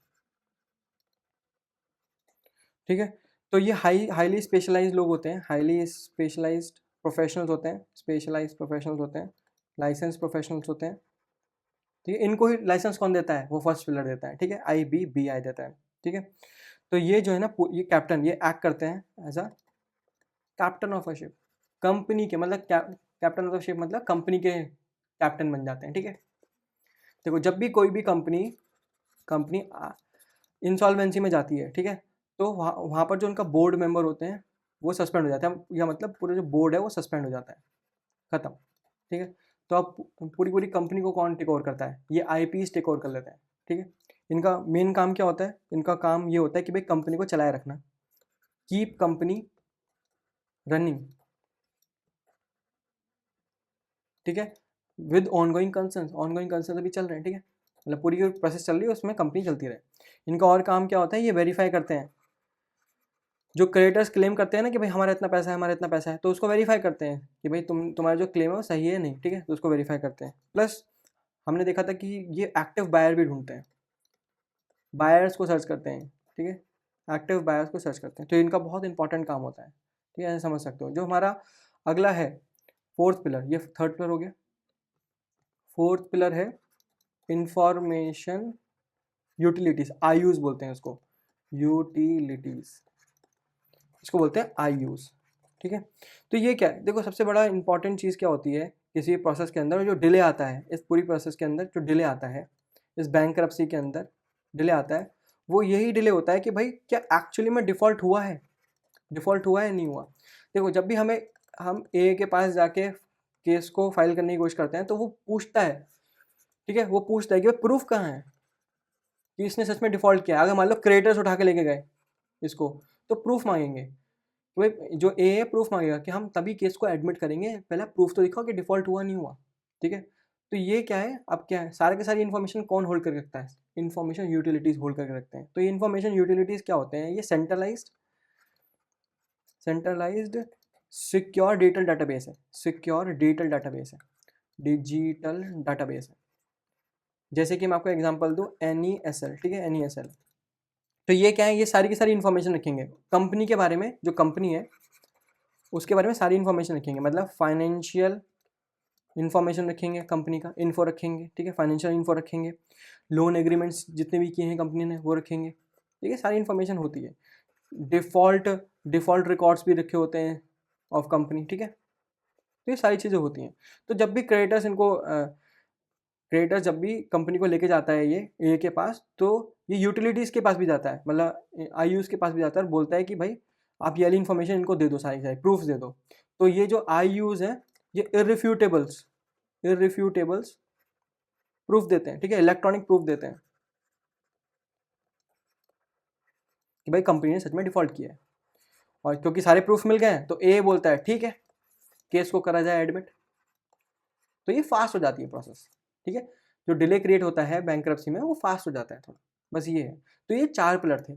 ठीक है। तो ये हाईली स्पेशलाइज्ड लोग होते हैं, हाईली स्पेशलाइज्ड प्रोफेशनल्स होते हैं, लाइसेंस प्रोफेशनल्स होते हैं, ठीक है। इनको ही लाइसेंस कौन देता है, वो फर्स्ट पिलर देता है, ठीक है, IBBI देता है, ठीक है। तो ये जो है ना, ये कैप्टन, ये एक्ट करते हैं as a captain of a ship, company के, मतलब कैप्टन ऑफ द शिप मतलब कंपनी के कैप्टन बन जाते हैं, ठीक है। देखो, जब भी कोई भी कंपनी इंसॉल्वेंसी में जाती है, ठीक है, तो वहाँ पर जो उनका बोर्ड मेंबर होते हैं वो सस्पेंड हो जाते हैं, या मतलब पूरा जो बोर्ड है वो सस्पेंड हो जाता है, खत्म, ठीक है। तो अब पूरी पूरी कंपनी को कौन टेक ओवर करता है, ये IPs टेक ओवर कर लेते हैं, ठीक है। इनका मेन काम क्या होता है, इनका काम ये होता है कि भाई कंपनी को चलाए रखना, कीप कंपनी रनिंग, ठीक है, विद ऑनगोइंग कंसर्न अभी चल रहे हैं, ठीक है, मतलब पूरी प्रोसेस चल रही है, उसमें कंपनी चलती रहे। इनका और काम क्या होता है, ये वेरीफाई करते हैं, जो क्रेडिटर्स क्लेम करते हैं ना कि भाई हमारा इतना पैसा है, तो उसको वेरीफाई करते हैं कि भाई तुम्हारा जो क्लेम है वो सही है नहीं, ठीक है, तो उसको वेरीफाई करते हैं। प्लस हमने देखा था कि ये एक्टिव बायर भी ढूंढते हैं, बायर्स को सर्च करते हैं, ठीक है, एक्टिव बायर्स को सर्च करते हैं। तो इनका बहुत इंपॉर्टेंट काम होता है, ठीक है, ऐसे समझ सकते हो। जो हमारा अगला है फोर्थ पिलर, ये थर्ड पिलर हो गया, फोर्थ पिलर है इंफॉर्मेशन यूटिलिटीज, IUs बोलते हैं उसको, यूटिलिटीज, इसको बोलते हैं IUs, ठीक है। तो ये क्या है, देखो सबसे बड़ा इंपॉर्टेंट चीज़ क्या होती है किसी प्रोसेस के अंदर, जो डिले आता है, इस पूरी प्रोसेस के अंदर जो डिले आता है, इस बैंकरप्सी के अंदर डिले आता है, वो यही डिले होता है कि भाई क्या एक्चुअली में डिफ़ॉल्ट हुआ है या नहीं हुआ। देखो, जब भी हम A के पास जाके केस को फाइल करने की कोशिश करते हैं, तो वो पूछता है, ठीक है, वो पूछता है कि प्रूफ कहाँ है कि इसने सच में डिफ़ॉल्ट किया। अगर मान लो क्रेडिटर्स उठा के लेके गए इसको, तो प्रूफ मांगेंगे, तो भाई जो A है प्रूफ मांगेगा कि हम तभी केस को एडमिट करेंगे, पहले प्रूफ तो दिखाओ कि डिफ़ॉल्ट हुआ नहीं हुआ, ठीक है। तो ये क्या है, अब क्या है, सारे के सारी इन्फॉर्मेशन कौन होल्ड करके रखता है, इन्फॉर्मेशन यूटिलिटीज़ होल्ड करके रखते हैं। तो ये इन्फॉर्मेशन यूटिलिटीज़ क्या होते हैं, ये सेंट्रलाइज्ड सिक्योर डिजिटल डाटाबेस है, जैसे कि मैं आपको एग्जांपल दूं, NESL, ठीक है, NESL। तो ये क्या है, ये सारी की सारी इन्फॉर्मेशन रखेंगे कंपनी के बारे में, जो कंपनी है उसके बारे में सारी इन्फॉर्मेशन रखेंगे, मतलब फाइनेंशियल इन्फॉर्मेशन रखेंगे, कंपनी का इन्फो रखेंगे, ठीक है, फाइनेंशियल इन्फो रखेंगे, लोन एग्रीमेंट्स जितने भी किए हैं कंपनी ने वो रखेंगे, ठीक है, सारी इन्फॉर्मेशन होती है। डिफ़ॉल्ट रिकॉर्ड्स भी रखे होते हैं ऑफ कंपनी, ठीक है। तो ये सारी चीज़ें होती हैं। तो जब भी क्रेडिटर्स जब भी कंपनी को लेके जाता है ये A के पास, तो ये यूटिलिटीज़ के पास भी जाता है, मतलब IUs के पास भी जाता है और बोलता है कि भाई आप ये वाली इन्फॉर्मेशन इनको दे दो, सारी प्रूफ्स दे दो। तो ये जो IUs हैं, ये इररिफ्यूटेबल्स प्रूफ देते हैं, ठीक है, इलेक्ट्रॉनिक प्रूफ देते हैं। कि भाई कंपनी ने सच में डिफ़ॉल्ट किया है, और क्योंकि सारे प्रूफ मिल गए हैं तो ए बोलता है ठीक है केस को करा जाए एडमिट, तो ये फास्ट हो जाती है प्रोसेस। ठीक है, जो डिले क्रिएट होता है बैंक्रप्सी में वो फास्ट हो जाता है थोड़ा, बस ये है। तो ये 4 पिलर थे।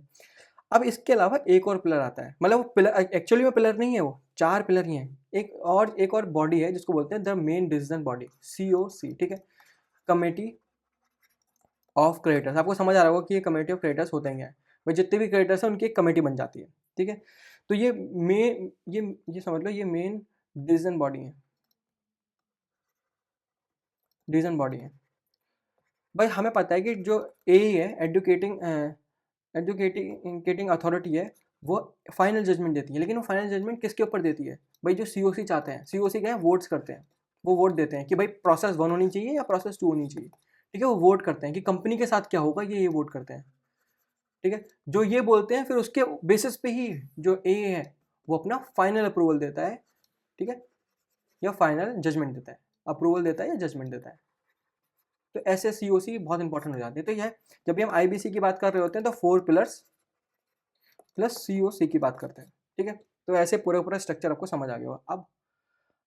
अब इसके अलावा एक और पिलर आता है, मतलब वो पिलर एक्चुअली में पिलर नहीं है, वो 4 पिलर ही हैं। एक और बॉडी है जिसको बोलते हैं the main decision body, COC। ठीक है, कमेटी ऑफ क्रेडिटर्स। आपको समझ आ रहा होगा कि ये कमेटी ऑफ क्रेडिटर्स होते हैं, भाई जितने भी क्रेडिटर्स हैं उनकी एक कमेटी बन जाती है। ठीक है, तो ये मेन ये समझ लो ये मेन डिसीजन बॉडी है, डिसीजन बॉडी है। भाई हमें पता है कि जो ए है एडुकेटिंग अथॉरिटी है, वो फाइनल जजमेंट देती है, लेकिन वो फाइनल जजमेंट किसके ऊपर देती है? भाई जो COC चाहते हैं, COC क्या है, वोट्स करते हैं, वो वोट देते हैं कि भाई प्रोसेस 1 होनी चाहिए या प्रोसेस 2 होनी चाहिए। ठीक है, वो वोट करते हैं कि कंपनी के साथ क्या होगा, ये वोट करते हैं। ठीक है, जो ये बोलते हैं फिर उसके बेसिस पे ही जो ए है वो अपना फाइनल अप्रूवल देता है। ठीक है, या फाइनल जजमेंट देता है, अप्रूवल देता है या जजमेंट देता है। तो ऐसे COC बहुत इंपॉर्टेंट हो जाती है। तो यह जब भी हम IBC की बात कर रहे होते हैं तो 4 पिलर्स प्लस COC की बात करते हैं। ठीक है, तो ऐसे पूरा स्ट्रक्चर आपको समझ आ गया होगा। अब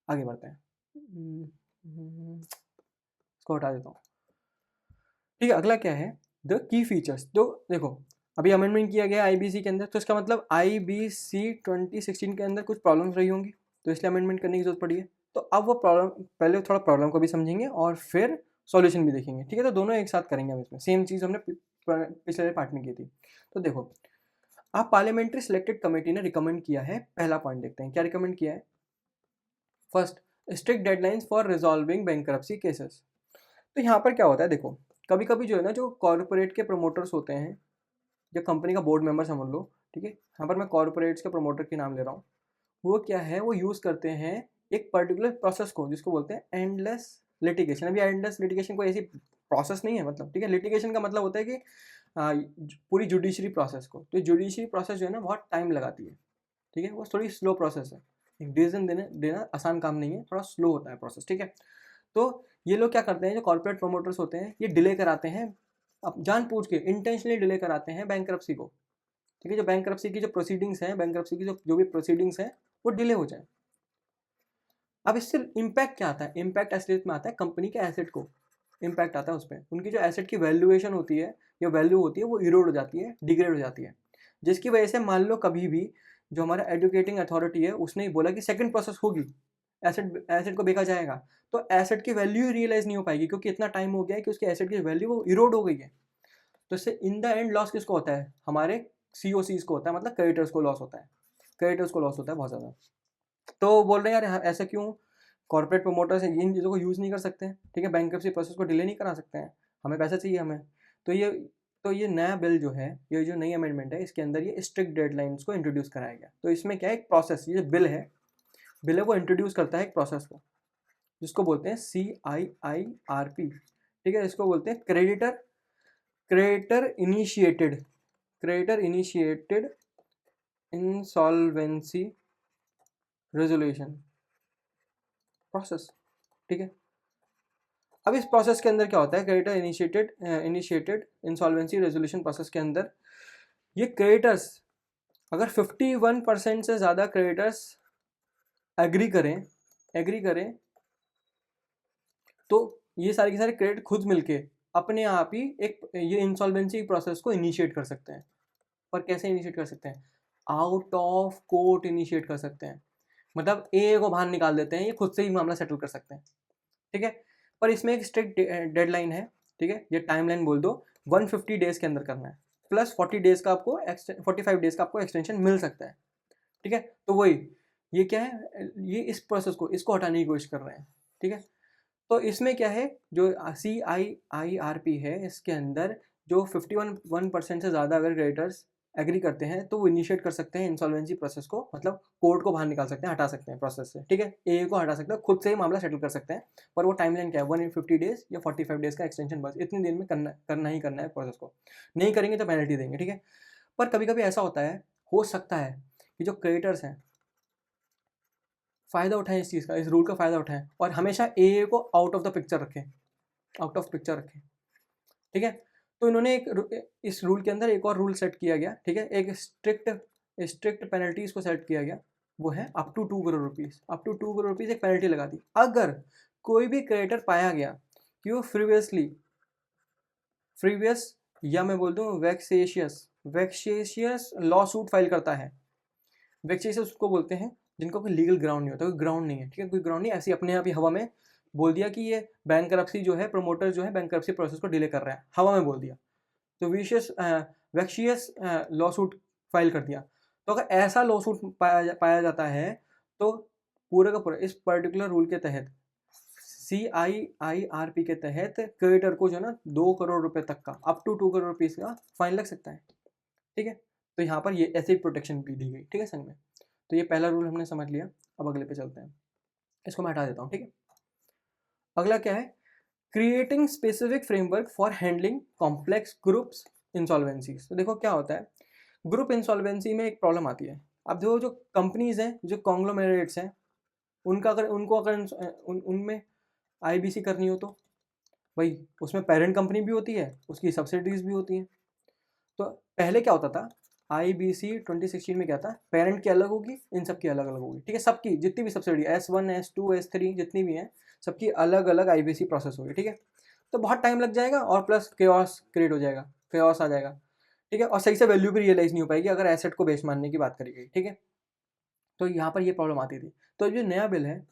आगे बढ़ते हैं, इसको हटा देता हूँ। ठीक है, अगला क्या है, द की फीचर्स। तो देखो अभी अमेंडमेंट किया गया IBC के अंदर, तो इसका मतलब IBC 2016 के अंदर कुछ प्रॉब्लम्स रही होंगी, तो इसलिए अमेंडमेंट करने की जरूरत पड़ी है। तो अब वो प्रॉब्लम, पहले थोड़ा प्रॉब्लम को भी समझेंगे और फिर सॉल्यूशन भी देखेंगे। ठीक है, तो दोनों एक साथ करेंगे हम इसमें, सेम चीज़ हमने पिछले पार्ट में की थी। तो देखो, आप पार्लियामेंट्री सिलेक्टेड कमेटी ने रिकमेंड किया है, पहला पॉइंट देखते हैं क्या रिकमेंड किया है। First, strict deadlines for resolving bankruptcy cases. तो यहाँ पर क्या होता है, देखो कभी कभी जो है ना, जो कॉर्पोरेट के प्रमोटर्स होते हैं, जो कंपनी का बोर्ड मेंबर समझ लो। ठीक है, यहाँ पर मैं कॉर्पोरेट्स के प्रमोटर के नाम ले रहा हूँ। वो क्या है, वो यूज़ करते हैं एक पर्टिकुलर प्रोसेस को जिसको बोलते हैं एंडलेस लिटिगेशन। अभी एंडलेस लिटिगेशन कोई ऐसी प्रोसेस नहीं है, मतलब ठीक है, लिटिगेशन का मतलब होता है कि पूरी जुडिशरी प्रोसेस को, तो जुडिशरी प्रोसेस जो है ना बहुत टाइम लगाती है। ठीक है, वो थोड़ी स्लो प्रोसेस है, एक डिसीजन देना आसान काम नहीं है, थोड़ा स्लो होता है प्रोसेस। ठीक है, तो ये लोग क्या करते हैं, जो कॉर्पोरेट प्रमोटर्स होते हैं ये डिले कराते हैं, अब जानबूझ के इंटेंशनली डिले कराते हैं बैंक्रप्सी को। ठीक है, जो बैंक्रप्सी की जो प्रोसीडिंग्स हैं, बैंक्रप्सी की जो भी प्रोसीडिंग्स हैं वो डिले हो जाए। अब इससे इम्पैक्ट क्या आता है, इम्पैक्ट एसेट में आता है, कंपनी के एसेट को इम्पैक्ट आता है, उस पर उनकी जो एसेट की वैल्यूएशन होती है या वैल्यू होती है वो इरोड हो जाती है, डिग्रेड हो जाती है, जिसकी वजह से मान लो कभी भी जो हमारा एडुकेटिंग अथॉरिटी है उसने बोला कि सेकंड प्रोसेस होगी, एसेट एसेट को बेचा जाएगा, तो एसेट की वैल्यू ही रियलाइज नहीं हो पाएगी, क्योंकि इतना टाइम हो गया है कि उसके एसेट की वैल्यू वो इरोड हो गई है। तो इससे इन द एंड लॉस किसको होता है, हमारे COCs को होता है, मतलब क्रेडिटर्स को लॉस होता है, क्रेडिटर्स को लॉस होता है बहुत ज़्यादा। तो बोल रहे हैं यार ऐसा क्यों, कॉर्पोरेट प्रमोटर्स इन चीज़ों को यूज़ नहीं कर सकते हैं। ठीक है, बैंक्रप्सी प्रोसेस को डिले नहीं करा सकते हैं, हमें पैसा चाहिए हमें। तो ये नया बिल जो है, ये जो नई अमेंडमेंट है, इसके अंदर ये स्ट्रिक्ट डेडलाइंस को इंट्रोड्यूस कराया गया। तो इसमें क्या है, एक प्रोसेस, ये बिल है वो इंट्रोड्यूस करता है एक प्रोसेस को, जिसको बोलते हैं CIIRP। ठीक है, इसको बोलते हैं creditor initiated insolvency resolution process. ठीक है, अब इस प्रोसेस के अंदर क्या होता है, creditor initiated insolvency resolution process के अंदर ये क्रेडिटर्स, अगर 51% से ज़्यादा क्रेडिटर्स एग्री करें तो ये सारे के सारे क्रेडिट खुद मिलके अपने आप ही एक ये इंसॉल्वेंसी प्रोसेस को इनिशिएट कर सकते हैं। पर कैसे इनिशिएट कर सकते हैं, आउट ऑफ कोर्ट इनिशिएट कर सकते हैं, मतलब ए को बाहर निकाल देते हैं, ये खुद से ही मामला सेटल कर सकते हैं। ठीक है, पर इसमें एक स्ट्रिक्ट डेडलाइन है। ठीक है, ये टाइमलाइन बोल दो, 150 डेज के अंदर करना है, प्लस 40 डेज का आपको 45 डेज का आपको एक्सटेंशन मिल सकता है। ठीक है, तो वही ये क्या है, ये इस प्रोसेस को इसको हटाने की कोशिश कर रहे हैं। ठीक है, तो इसमें क्या है, जो CIIRP है इसके अंदर जो 51% से ज़्यादा अगर क्रेडिटर्स एग्री करते हैं तो वो इनिशिएट कर सकते हैं इंसॉल्वेंसी प्रोसेस को, मतलब कोर्ट को बाहर निकाल सकते हैं, हटा सकते हैं प्रोसेस से। ठीक है, ए को हटा सकते हैं, खुद से ही मामला सेटल कर सकते हैं। पर वो टाइमलाइन क्या है, 150 डेज या 45 डेज का एक्सटेंशन, बस इतनी देर में करना है प्रोसेस को, नहीं करेंगे तो पेनल्टी देंगे। ठीक है, पर कभी कभी ऐसा होता है, हो सकता है कि जो क्रेडिटर्स हैं फ़ायदा उठाएं इस चीज़ का, इस रूल का फ़ायदा उठाएं और हमेशा ए को आउट ऑफ द पिक्चर रखें, आउट ऑफ पिक्चर रखें। ठीक है, तो इन्होंने इस रूल के अंदर एक और रूल सेट किया गया, ठीक है, एक स्ट्रिक्ट पेनल्टीज को सेट किया गया, वो है up to 2 crore rupees. Up to 2 crore rupees एक पेनल्टी लगा दी अगर कोई भी क्रिएटर पाया गया कि वो फ्रीवियस या मैं बोल दूँ वैक्सेशियस लॉ सूट फाइल करता है। वैक्सेशियस उसको बोलते हैं जिनको कोई लीगल ग्राउंड नहीं होता, कोई ग्राउंड नहीं है, ठीक है, कोई ग्राउंड नहीं, ऐसे अपने आप ही हवा में बोल दिया कि ये बैंकरप्सी जो है, प्रमोटर जो है बैंकरप्सी प्रोसेस को डिले कर रहा है, हवा में बोल दिया, तो वैक्शियस लॉ सूट फाइल कर दिया। तो अगर ऐसा लॉ सूट पाया जाता है तो पूरे का पूरा इस पर्टिकुलर रूल के तहत CIIRP के तहत क्रिएटर को जो है ना 2 करोड़ रुपए तक का अप टू 2 करोड़ रुपीज़ का फाइन लग सकता है, ठीक है। तो यहाँ पर ये ऐसे प्रोटेक्शन भी दी गई, ठीक है संघ में। तो ये पहला रूल हमने समझ लिया। अब अगले पे चलते हैं, इसको मैं हटा देता हूँ, ठीक है। अगला क्या है, creating specific framework for handling complex groups insolvencies. तो देखो क्या होता है, ग्रुप इंसॉल्वेंसी में एक प्रॉब्लम आती है। अब देखो जो कंपनीज हैं, जो कॉन्ग्लोमेरेट्स हैं, उनका अगर उनमें IBC करनी हो तो भाई उसमें पेरेंट कंपनी भी होती है, उसकी सब्सिडीज भी होती हैं। तो पहले क्या होता था, IBC 2016 में क्या था, पेरेंट की अलग होगी, इन सब की अलग अलग होगी, ठीक है, सबकी जितनी भी सब्सिडी S1 S2 S3 जितनी भी हैं सबकी अलग अलग IBC प्रोसेस होगी, ठीक है। तो बहुत टाइम लग जाएगा और प्लस केओस क्रिएट हो जाएगा, केओस आ जाएगा, ठीक है, और सही से वैल्यू भी रियलाइज नहीं हो पाएगी अगर एसेट को बेच मानने की बात करी गई, ठीक है। तो यहाँ पर ये प्रॉब्लम आती थी। तो जो नया बिल है,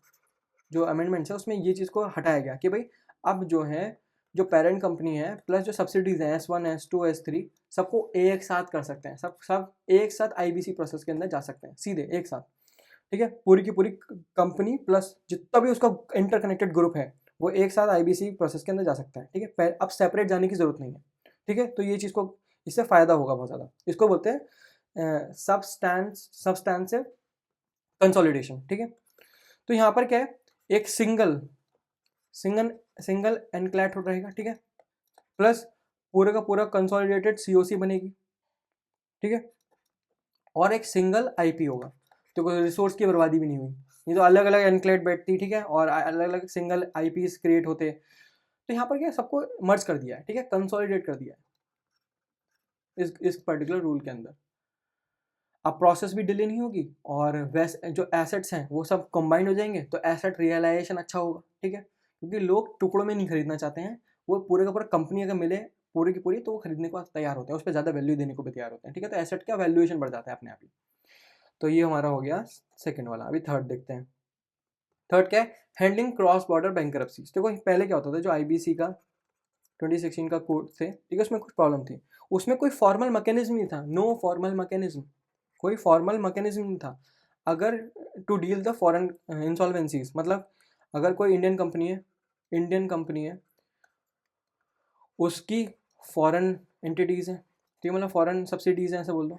जो अमेंडमेंट्स है, उसमें ये चीज़ को हटाया गया कि भाई अब जो है, जो पेरेंट कंपनी है प्लस जो सब्सिडीज हैं S1 S2 S3 सबको एक साथ कर सकते हैं, सब एक साथ IBC प्रोसेस के अंदर जा सकते हैं सीधे एक साथ, ठीक है। पूरी की पूरी कंपनी प्लस जितना भी उसका इंटरकनेक्टेड ग्रुप है वो एक साथ IBC प्रोसेस के अंदर जा सकता है, ठीक है। अब सेपरेट जाने की जरूरत नहीं है, ठीक है। तो ये चीज़ को, इससे फ़ायदा होगा बहुत ज़्यादा। इसको बोलते हैं सब्सटैंसिव कंसोलिडेशन, ठीक है। तो यहाँ पर क्या है, एक सिंगल एनक्लैट रहेगा, ठीक है, प्लस पूरे का पूरा कंसोलिडेटेड COC बनेगी, ठीक है, और एक सिंगल IP होगा, तो कोई रिसोर्स की बर्बादी भी नहीं हुई। ये तो अलग अलग एनक्लेट बैठती, ठीक है, और अलग अलग सिंगल IPs क्रिएट होते। तो यहाँ पर क्या सबको मर्ज कर दिया है, ठीक है, कंसोलिडेट कर दिया है इस पर्टिकुलर रूल के अंदर। अब प्रोसेस भी डिले नहीं होगी और वैसे जो एसेट्स हैं वो सब कंबाइंड हो जाएंगे, तो एसेट रियलाइजेशन अच्छा होगा, ठीक है, क्योंकि लोग टुकड़ों में नहीं खरीदना चाहते हैं, वो पूरे का पूरा कंपनी अगर मिले पूरी की पूरी तो वो खरीदने को तैयार होते हैं, उस पर ज़्यादा वैल्यू देने को भी तैयार होते हैं, ठीक है। तो एसेट का वैल्यूएशन बढ़ जाता है अपने आप ही। तो ये हमारा हो गया सेकंड वाला। अभी थर्ड देखते हैं। थर्ड क्या है, हैंडलिंग क्रॉस बॉर्डर बैंकरप्सीज। देखो पहले क्या होता था, जो IBC का 2016 का कोड थे, ठीक है, उसमें कुछ प्रॉब्लम थी, उसमें कोई फॉर्मल मैकेनिज्म नहीं था, नो फॉर्मल मैकेनिज्म, कोई फॉर्मल मैकेनिज्म नहीं था अगर टू डील द फॉरेन इंसॉल्वेंसीज। मतलब अगर कोई इंडियन कंपनी है उसकी फॉरेन एंटिटीज़ हैं, ठीक है, मतलब फॉरेन सब्सिडीज़ हैं ऐसा बोल दो,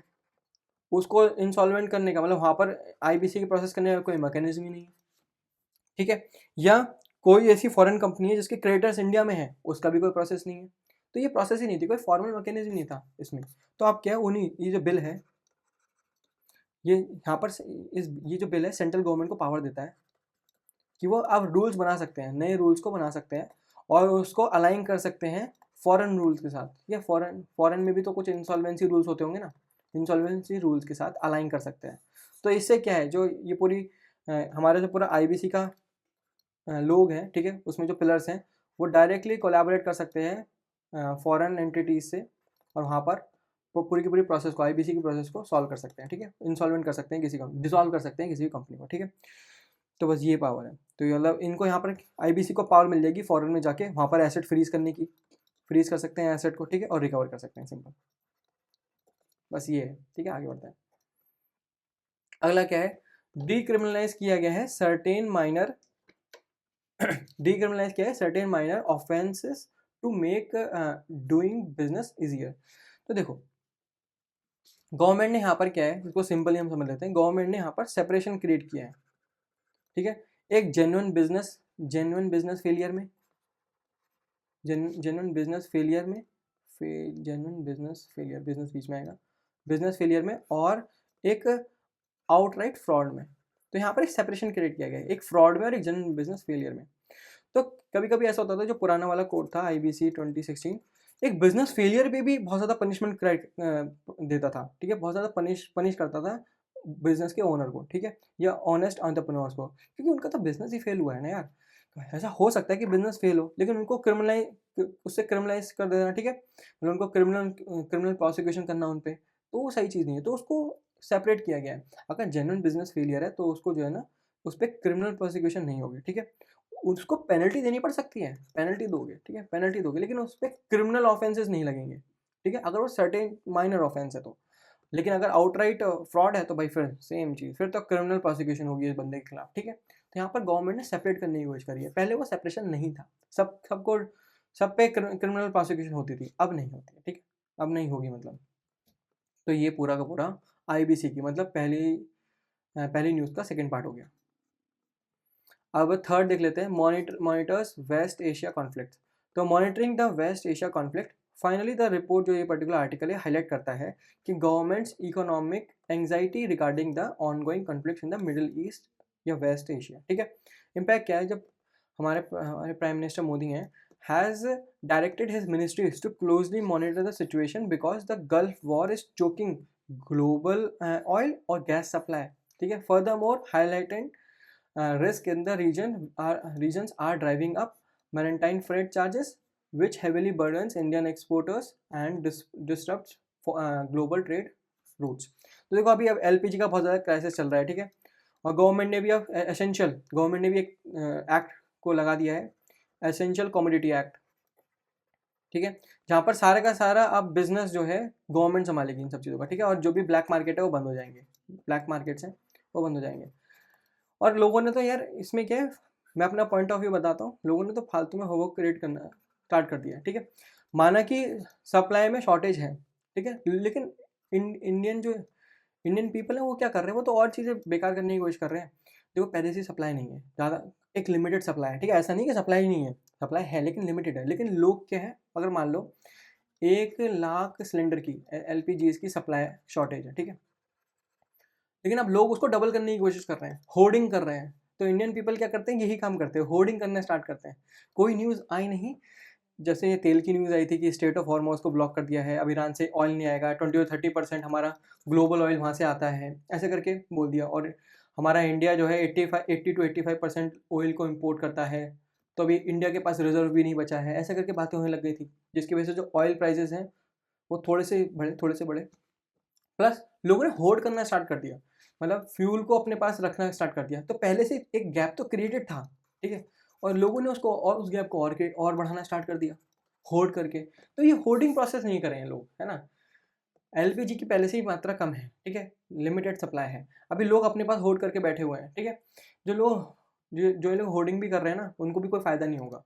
उसको इंसॉल्वेंट करने का मतलब वहाँ पर IBC की प्रोसेस करने का कोई मैकेनिज्म ही नहीं है, ठीक है। या कोई ऐसी फॉरेन कंपनी है जिसके क्रेडिटर्स इंडिया में है, उसका भी कोई प्रोसेस नहीं है। तो ये प्रोसेस ही नहीं थी, कोई फॉर्मल मैकेनिज्म नहीं था इसमें। तो आप क्या, उन्हीं ये जो बिल है, ये यहाँ पर ये जो बिल है सेंट्रल गवर्नमेंट को पावर देता है कि वो अब रूल्स बना सकते हैं, नए रूल्स को बना सकते हैं और उसको अलाइन कर सकते हैं फॉरेन रूल्स के साथ। या फॉरेन में भी तो कुछ इंसॉल्वेंसी रूल्स होते होंगे ना, इंसॉल्वेंसी रूल्स के साथ अलाइन कर सकते हैं। तो इससे क्या है, जो ये पूरी हमारे जो पूरा IBC का लोग हैं, ठीक है, उसमें जो पिलर्स हैं वो डायरेक्टली कोलैबोरेट कर सकते हैं फॉरेन एंटिटीज से, और वहाँ पर पूरी की पूरी प्रोसेस को, IBC की प्रोसेस को सॉल्व कर सकते हैं, ठीक है, इंसॉल्वेंट कर सकते हैं किसी को, डिसॉल्व कर सकते हैं किसी भी कंपनी को, ठीक है। तो बस ये पावर है। तो ये मतलब इनको यहाँ पर IBC को पावर मिल जाएगी फॉरेन में जाके वहाँ पर एसेट फ्रीज करने की, फ्रीज कर सकते हैं एसेट को, ठीक है, और रिकवर कर सकते हैं, सिंपल, बस ये है, ठीक है। आगे बढ़ते हैं। अगला क्या है, डीक्रिमिनलाइज किया गया है सर्टेन माइनर डीक्रिमिनलाइज किया है certain minor offences to make doing business easier. तो देखो गवर्नमेंट ने यहाँ पर क्या है, इसको सिंपली हम समझ लेते हैं, गवर्नमेंट ने यहाँ पर सेपरेशन क्रिएट किया है, ठीक है। एक जेन्युइन बिजनेस फेलियर में, जेन्युइन बिजनेस फेलियर में, बिजनेस बीच में आएगा, बिजनेस फेलियर में, और एक आउटराइट फ्रॉड में। तो यहाँ पर एक सेपरेशन क्रिएट किया गया है, एक फ्रॉड में और एक जेन्युइन बिजनेस फेलियर में। तो कभी कभी ऐसा होता था, जो पुराना वाला कोड था IBC 2016, एक बिजनेस फेलियर पे भी बहुत ज़्यादा पनिशमेंट देता था, ठीक है, बहुत ज़्यादा पनिश करता था बिजनेस के ओनर को, ठीक है, या ऑनेस्ट एंटरप्रेन्योर्स को, क्योंकि उनका तो बिजनेस ही फेल हुआ है ना यार। ऐसा हो सकता है कि बिजनेस फेल हो, लेकिन उनको उससे क्रिमिनलाइज कर देना, ठीक है, मतलब उनको क्रिमिनल प्रोसिक्यूशन करना उन पे, तो वो सही चीज़ नहीं है, तो उसको सेपरेट किया गया है। अगर जेन्युइन बिजनेस फेलियर है तो उसको जो है ना, उस पर क्रिमिनल प्रोसिक्यूशन नहीं होगी, ठीक है, उसको पेनल्टी देनी पड़ सकती है, पेनल्टी दोगे, ठीक है, पेनल्टी दोगे, लेकिन उस पर क्रिमिनल ऑफेंसेस नहीं लगेंगे, ठीक है, अगर वो सर्टेन माइनर ऑफेंस है तो। लेकिन अगर आउटराइट फ्रॉड है तो भाई फिर सेम चीज़, फिर तो क्रिमिनल प्रोसिक्यूशन होगी इस बंदे के खिलाफ, ठीक है। तो यहाँ पर गवर्नमेंट ने सेपरेट करने की कोशिश करी है, पहले वो सेपरेशन नहीं था, सबको सब पे क्रिमिनल प्रोसिक्यूशन होती थी, अब नहीं होती है, ठीक है, अब नहीं होगी मतलब। तो ये पूरा का पूरा आईबीसी की मतलब पहली न्यूज़ का सेकेंड पार्ट हो गया। अब थर्ड देख लेते हैं, मॉनिटर्स वेस्ट एशिया कॉन्फ्लिक्ट। तो monitoring the West Asia conflict, finally the report जो ये पर्टिकुलर आर्टिकल है हाईलाइट करता है कि government's economic anxiety regarding the ongoing conflict in the Middle East या वेस्ट एशिया, ठीक है। इम्पैक्ट क्या है, जब हमारे प्राइम मिनिस्टर मोदी हैं, has directed his ministries to closely monitor the situation because the Gulf war is choking global oil और gas supply, ठीक है। Further more highlighted risk in the regions are driving up maritime freight charges, which heavily burdens Indian exporters and disrupts global trade routes. तो देखो अभी अब LPG का बहुत ज़्यादा क्राइसिस चल रहा है, ठीक है, और गवर्नमेंट ने भी एक एक्ट को लगा दिया है, एसेंशियल कमोडिटी एक्ट, ठीक है, जहाँ पर सारे का सारा अब बिजनेस जो है गवर्नमेंट संभालेगी इन सब चीज़ों का, ठीक है, और जो भी ब्लैक मार्केट है वो बंद हो जाएंगे, ब्लैक मार्केट्स हैं वो बंद हो जाएंगे। और लोगों ने तो यार इसमें क्या है, मैं अपना पॉइंट ऑफ व्यू बताता हूँ, लोगों ने तो फालतू में होमवर्क क्रिएट करना स्टार्ट कर दिया है, ठीक है। माना कि सप्लाई में शॉर्टेज है, ठीक है, लेकिन इंडियन पीपल है वो क्या कर रहे हैं, वो तो और चीज़ें बेकार करने की कोशिश कर रहे हैं। देखो पहले से सप्लाई नहीं है ज़्यादा, एक लिमिटेड सप्लाई है, ठीक है, ऐसा नहीं कि सप्लाई नहीं है, सप्लाई है लेकिन लिमिटेड है। लेकिन लोग क्या है, अगर मान लो 1 लाख सिलेंडर की एलपीजी की सप्लाई शॉर्टेज है, ठीक है, लेकिन अब लोग उसको डबल करने की कोशिश कर रहे हैं, होर्डिंग कर रहे हैं। तो इंडियन पीपल क्या करते हैं, यही काम करते हैं, होर्डिंग करना स्टार्ट करते हैं। कोई न्यूज़ आई नहीं, जैसे ये तेल की न्यूज़ आई थी कि स्टेट ऑफ हॉर्मोज को ब्लॉक कर दिया है, अब ईरान से ऑयल नहीं आएगा, 20 और 30% हमारा ग्लोबल ऑयल वहाँ से आता है, ऐसे करके बोल दिया। और हमारा इंडिया जो है 80 to 85% ऑयल को इम्पोर्ट करता है, तो अभी इंडिया के पास रिजर्व भी नहीं बचा है, ऐसे करके बातें होने लग गई थी, जिसकी वजह से जो ऑयल प्राइजेस हैं वो थोड़े से बढ़े। प्लस लोगों ने होल्ड करना स्टार्ट कर दिया, मतलब फ्यूल को अपने पास रखना स्टार्ट कर दिया। तो पहले से एक गैप तो क्रिएटेड था, ठीक है, और लोगों ने उसको और उस गैप को और बढ़ाना स्टार्ट कर दिया होल्ड करके। तो ये होल्डिंग प्रोसेस नहीं करें लोग, है ना। एलपीजी की पहले से ही मात्रा कम है, ठीक है, लिमिटेड सप्लाई है, अभी लोग अपने पास होल्ड करके बैठे हुए हैं, ठीक है। जो ये लोग होल्डिंग भी कर रहे हैं ना, उनको भी कोई फ़ायदा नहीं होगा।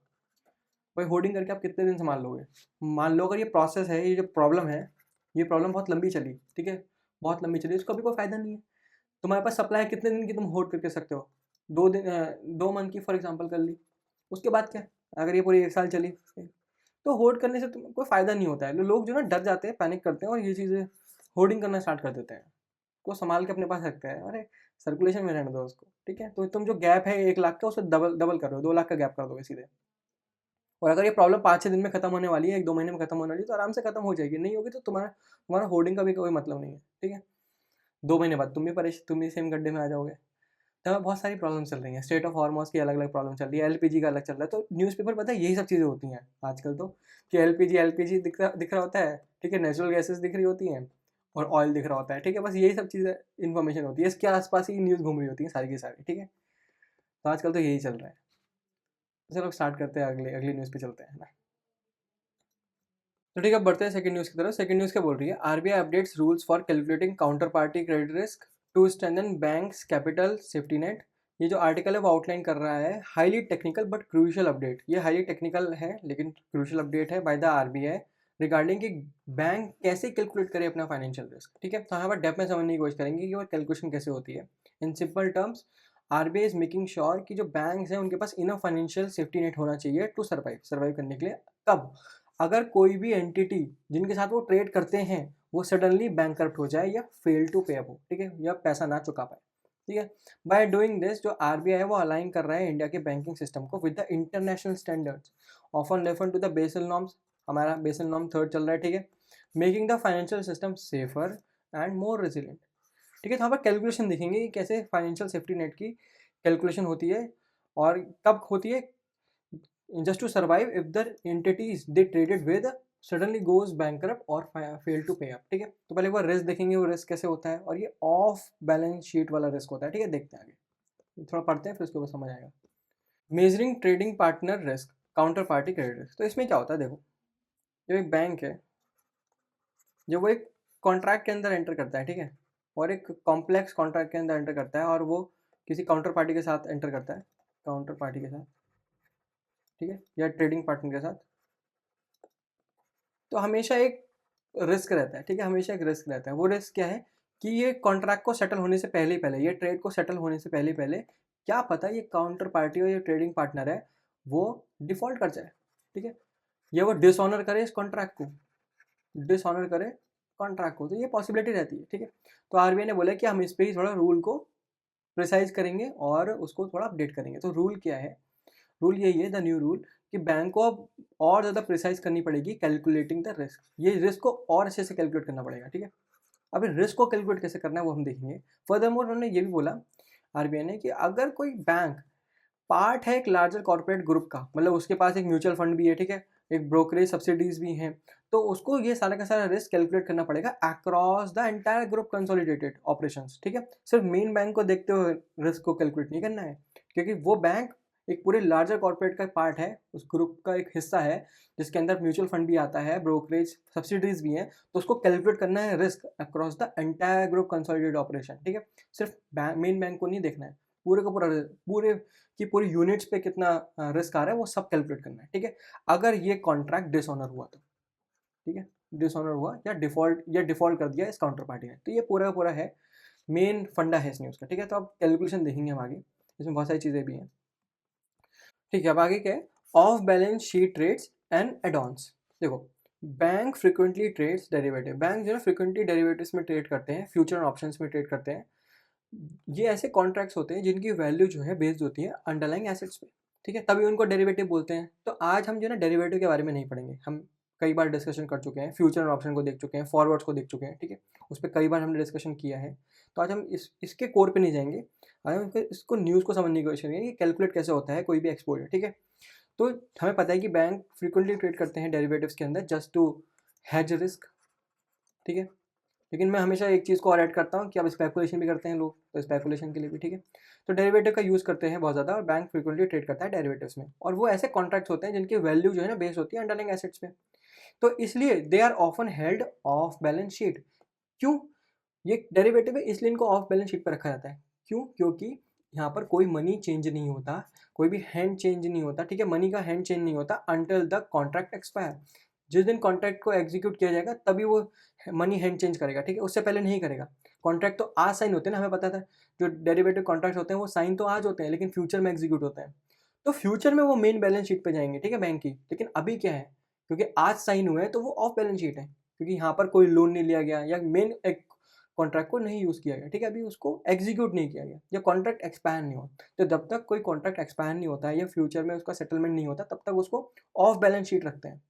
भाई होल्डिंग करके आप कितने दिन संभाल लोगे। मान लो अगर ये प्रोसेस है, ये जो प्रॉब्लम है, ये प्रॉब्लम बहुत लंबी चली, ठीक है, बहुत लंबी चली, इसका भी कोई फ़ायदा नहीं है। तुम्हारे पास सप्लाई कितने दिन की तुम होल्ड करके सकते हो, 2 मंथ की फॉर एग्जांपल कर ली, उसके बाद क्या, अगर ये पूरी 1 साल चली तो होल्ड करने से तुम कोई फ़ायदा नहीं होता है। लोग जो ना डर जाते हैं, पैनिक करते हैं और ये चीज़ें होल्डिंग करना स्टार्ट कर देते हैं, को संभाल के अपने पास रखते हैं, अरे सर्कुलेशन में रहने दो उसको, ठीक है। तो तुम जो गैप है 1 लाख का, उसे डबल डबल कर रहे हो, 2 लाख का गैप कर दोगे सीधे। और अगर ये प्रॉब्लम 5-6 दिन में खत्म होने वाली है, 1-2 महीने में खत्म होने वाली है, तो आराम से खत्म हो जाएगी, नहीं होगी तो तुम्हारा होल्डिंग का भी कोई मतलब नहीं है, ठीक है। 2 महीने बाद तुम भी सेम गड्ढे में आ जाओगे। तो बहुत सारी प्रॉब्लम चल रही हैं, स्टेट ऑफ हॉर्मोस की अलग अलग प्रॉब्लम चल रही है, एलपीजी का अलग चल रहा है। तो न्यूज़पेपर पता है यही सब चीज़ें होती हैं आजकल तो, कि एलपीजी दिख रहा होता है, ठीक है, नेचुरल गैसेस दिख रही होती हैं और ऑयल दिख रहा होता है, ठीक है, बस यही सब चीज़ें इन्फॉर्मेशन होती है, इसके आसपास ही न्यूज़ घूम रही होती है सारी की सारी, ठीक है। तो आजकल तो यही चल रहा है। तो चलो स्टार्ट करते हैं, अगली न्यूज़ पे चलते हैं ना। तो ठीक है, बढ़ते हैं सेकंड न्यूज़ की तरफ। सेकंड न्यूज़ क्या बोल रही है, RBI updates rules for calculating counter party credit risk to strengthen banks capital safety net. ये जो आर्टिकल है वो आउटलाइन कर रहा है highly technical but crucial update. ये हाईली टेक्निकल है लेकिन क्रूशियल अपडेट है बाय द आरबीआई रिगार्डिंग कि बैंक कैसे कैलकुलेट करे अपना फाइनेंशियल रिस्क, ठीक है। तो यहाँ पर डेप्थ में समझने की कोशिश करेंगे कि वो कैलकुलेशन कैसे होती है। In simple terms, RBI is making sure कि जो बैंक्स हैं उनके पास इनफ फाइनेंशियल सेफ्टी नेट होना चाहिए टू सर्वाइव करने के लिए। कब, अगर कोई भी एंटिटी जिनके साथ वो ट्रेड करते हैं वो सडनली बैंकरप्ट हो जाए या फेल टू पे अप हो, ठीक है, या पैसा ना चुका पाए, ठीक है। बाय डूइंग दिस, जो आरबीआई है वो अलाइन कर रहा है इंडिया के बैंकिंग सिस्टम को with the international standards often refer to the Basel norms हमारा बेसल नॉर्म थर्ड चल रहा है, ठीक है। Making the financial system safer and more resilient, ठीक है। तो यहाँ पर कैलकुलेशन देखेंगे कि कैसे फाइनेंशियल सेफ्टी नेट की कैलकुलेशन होती है और कब होती है। Just to survive if the entities they traded with suddenly goes bankrupt और फेल टू पे अप, ठीक है। तो पहले एक बार रिस्क देखेंगे, वो रिस्क कैसे होता है, और ये ऑफ बैलेंस शीट वाला रिस्क होता है, ठीक है। देखते हैं आगे, थोड़ा पढ़ते हैं फिर उसके बाद समझ आएगा। Measuring trading partner risk, counter party credit risk. तो इसमें क्या होता है, देखो, जो एक बैंक है, जब वो एक कॉन्ट्रैक्ट के अंदर एंटर करता है, ठीक है, और एक कॉम्प्लेक्स कॉन्ट्रैक्ट के अंदर एंटर करता है, और वो किसी काउंटर पार्टी के साथ एंटर करता है, काउंटर पार्टी के साथ, ठीक है, या ट्रेडिंग पार्टनर के साथ, तो हमेशा एक रिस्क रहता है, ठीक है। हमेशा एक रिस्क रहता है। वो रिस्क क्या है कि ये कॉन्ट्रैक्ट को सेटल होने से पहले ही पहले, ये ट्रेड को सेटल होने से पहले ही पहले, क्या पता ये काउंटर पार्टी और ये ट्रेडिंग पार्टनर है वो डिफॉल्ट कर जाए, ठीक है, या वो डिसऑनर करे इस कॉन्ट्रैक्ट को, डिसऑनर करे कॉन्ट्रैक्ट को, तो ये पॉसिबिलिटी रहती है, ठीक है। तो आरबीआई ने बोला कि हम इस पर ही थोड़ा रूल को प्रिसाइज करेंगे और उसको थोड़ा अपडेट करेंगे। तो रूल क्या है, रूल यही है, द न्यू रूल, कि बैंक को अब और ज़्यादा प्रिसाइज करनी पड़ेगी कैलकुलेटिंग द रिस्क, ये रिस्क को और अच्छे से कैलकुलेट करना पड़ेगा, ठीक है। अब रिस्क को कैलकुलेट कैसे करना है वो हम देखेंगे। फर्दरमोर उन्होंने ये भी बोला, आरबीआई ने, कि अगर कोई बैंक पार्ट है एक लार्जर कॉर्पोरेट ग्रुप का, मतलब उसके पास एक म्यूचुअल फंड भी है, ठीक है, एक ब्रोकरेज सब्सिडीज भी हैं, तो उसको ये सारा का सारा रिस्क कैलकुलेट करना पड़ेगा across the entire group consolidated operations, ठीक है। सिर्फ मेन बैंक को देखते हुए रिस्क को कैलकुलेट नहीं करना है, क्योंकि वो बैंक एक पूरे लार्जर कॉर्पोरेट का पार्ट है, उस ग्रुप का एक हिस्सा है, जिसके अंदर म्यूचुअल फंड भी आता है, ब्रोकरेज सब्सिडीज भी हैं, तो उसको कैलकुलेट करना है risk across the entire group consolidated operation, ठीक है। सिर्फ मेन बैंक को नहीं देखना है, पूरे का पूरा, पूरे कि पूरी यूनिट्स पे कितना रिस्क आ रहा है वो सब कैलकुलेट करना है, ठीक है। अगर ये कॉन्ट्रैक्ट डिसऑनर हुआ तो, ठीक है, डिसऑनर हुआ या डिफॉल्ट कर दिया इस काउंटर पार्टी ने, तो ये पूरा का पूरा है, मेन फंडा है इस न्यूज़ का, ठीक है। तो अब कैलकुलेशन देखेंगे हम आगे, इसमें बहुत सारी चीज़ें भी हैं, ठीक है। अब आगे क्या है, off balance sheet trades and add-ons. देखो, bank frequently trades derivative, bank जो है फ्रिक्वेंटली डेरिवेटिव्स में ट्रेड करते हैं, फ्यूचर ऑप्शंस में ट्रेड करते हैं। ये ऐसे कॉन्ट्रैक्ट्स होते हैं जिनकी वैल्यू जो है बेस्ड होती है अंडरलाइंग एसेट्स पे, ठीक है, तभी उनको डेरिवेटिव बोलते हैं। तो आज हम जो है ना डेरिवेटिव के बारे में नहीं पढ़ेंगे, हम कई बार डिस्कशन कर चुके हैं, फ्यूचर और ऑप्शन को देख चुके हैं, फॉरवर्ड्स को देख चुके हैं, ठीक है, उस पर कई बार हमने डिस्कशन किया है। तो आज हम इसके कोर पे नहीं जाएंगे, आज हम इसको न्यूज़ को समझने की कोशिश करेंगे कि कैलकुलेट कैसे होता है कोई भी एक्सपोजर, ठीक है। तो हमें पता है कि बैंक फ्रिक्वेंटली ट्रेड करते हैं डेरिवेटिव्स के अंदर जस्ट टू हैज रिस्क, ठीक है। लेकिन मैं हमेशा एक चीज़ को और ऐड करता हूँ कि अब स्पेकुलेशन भी करते हैं लोग, तो स्पेकुलेशन के लिए भी, ठीक है। तो डेरिवेटिव का यूज़ करते हैं बहुत ज़्यादा, और बैंक फ्रीक्वेंटली ट्रेड करता है डेरिवेटिव्स में, और वो ऐसे कॉन्ट्रैक्ट्स होते हैं जिनकी वैल्यू जो है ना बेस होती है अंडरलाइंग एसेट्स पे। तो इसलिए they are often held off balance sheet. क्यों ये डेरिवेटिव है, इसलिए इनको ऑफ बैलेंस शीट पर रखा जाता है। क्यों? क्योंकि यहाँ पर कोई मनी चेंज नहीं होता, कोई भी हैंड चेंज नहीं होता, ठीक है, मनी का हैंड चेंज नहीं होता अंटिल द कॉन्ट्रैक्ट एक्सपायर। जिस दिन कॉन्ट्रैक्ट को एग्जीक्यूट किया जाएगा तभी वो मनी हैंड चेंज करेगा, ठीक है, उससे पहले नहीं करेगा। कॉन्ट्रैक्ट तो आज साइन होते हैं ना, हमें पता था, जो डेरिवेटिव कॉन्ट्रैक्ट होते हैं वो साइन तो आज होते हैं, लेकिन फ्यूचर में एग्जीक्यूट होते हैं। तो फ्यूचर में वो मेन बैलेंस शीट पे जाएंगे, ठीक है, बैंक की। लेकिन अभी क्या है, क्योंकि आज साइन हुए हैं तो वो ऑफ बैलेंस शीट है, क्योंकि यहाँ पर कोई लोन नहीं लिया गया या मेन एक कॉन्ट्रैक्ट को नहीं यूज़ किया गया, ठीक है, अभी उसको एग्जीक्यूट नहीं किया गया या कॉन्ट्रैक्ट एक्सपायर नहीं हुआ। तो जब तक कोई कॉन्ट्रैक्ट एक्सपायर नहीं होता है या फ्यूचर में उसका सेटलमेंट नहीं होता, तब तक उसको ऑफ बैलेंस शीट रखते हैं,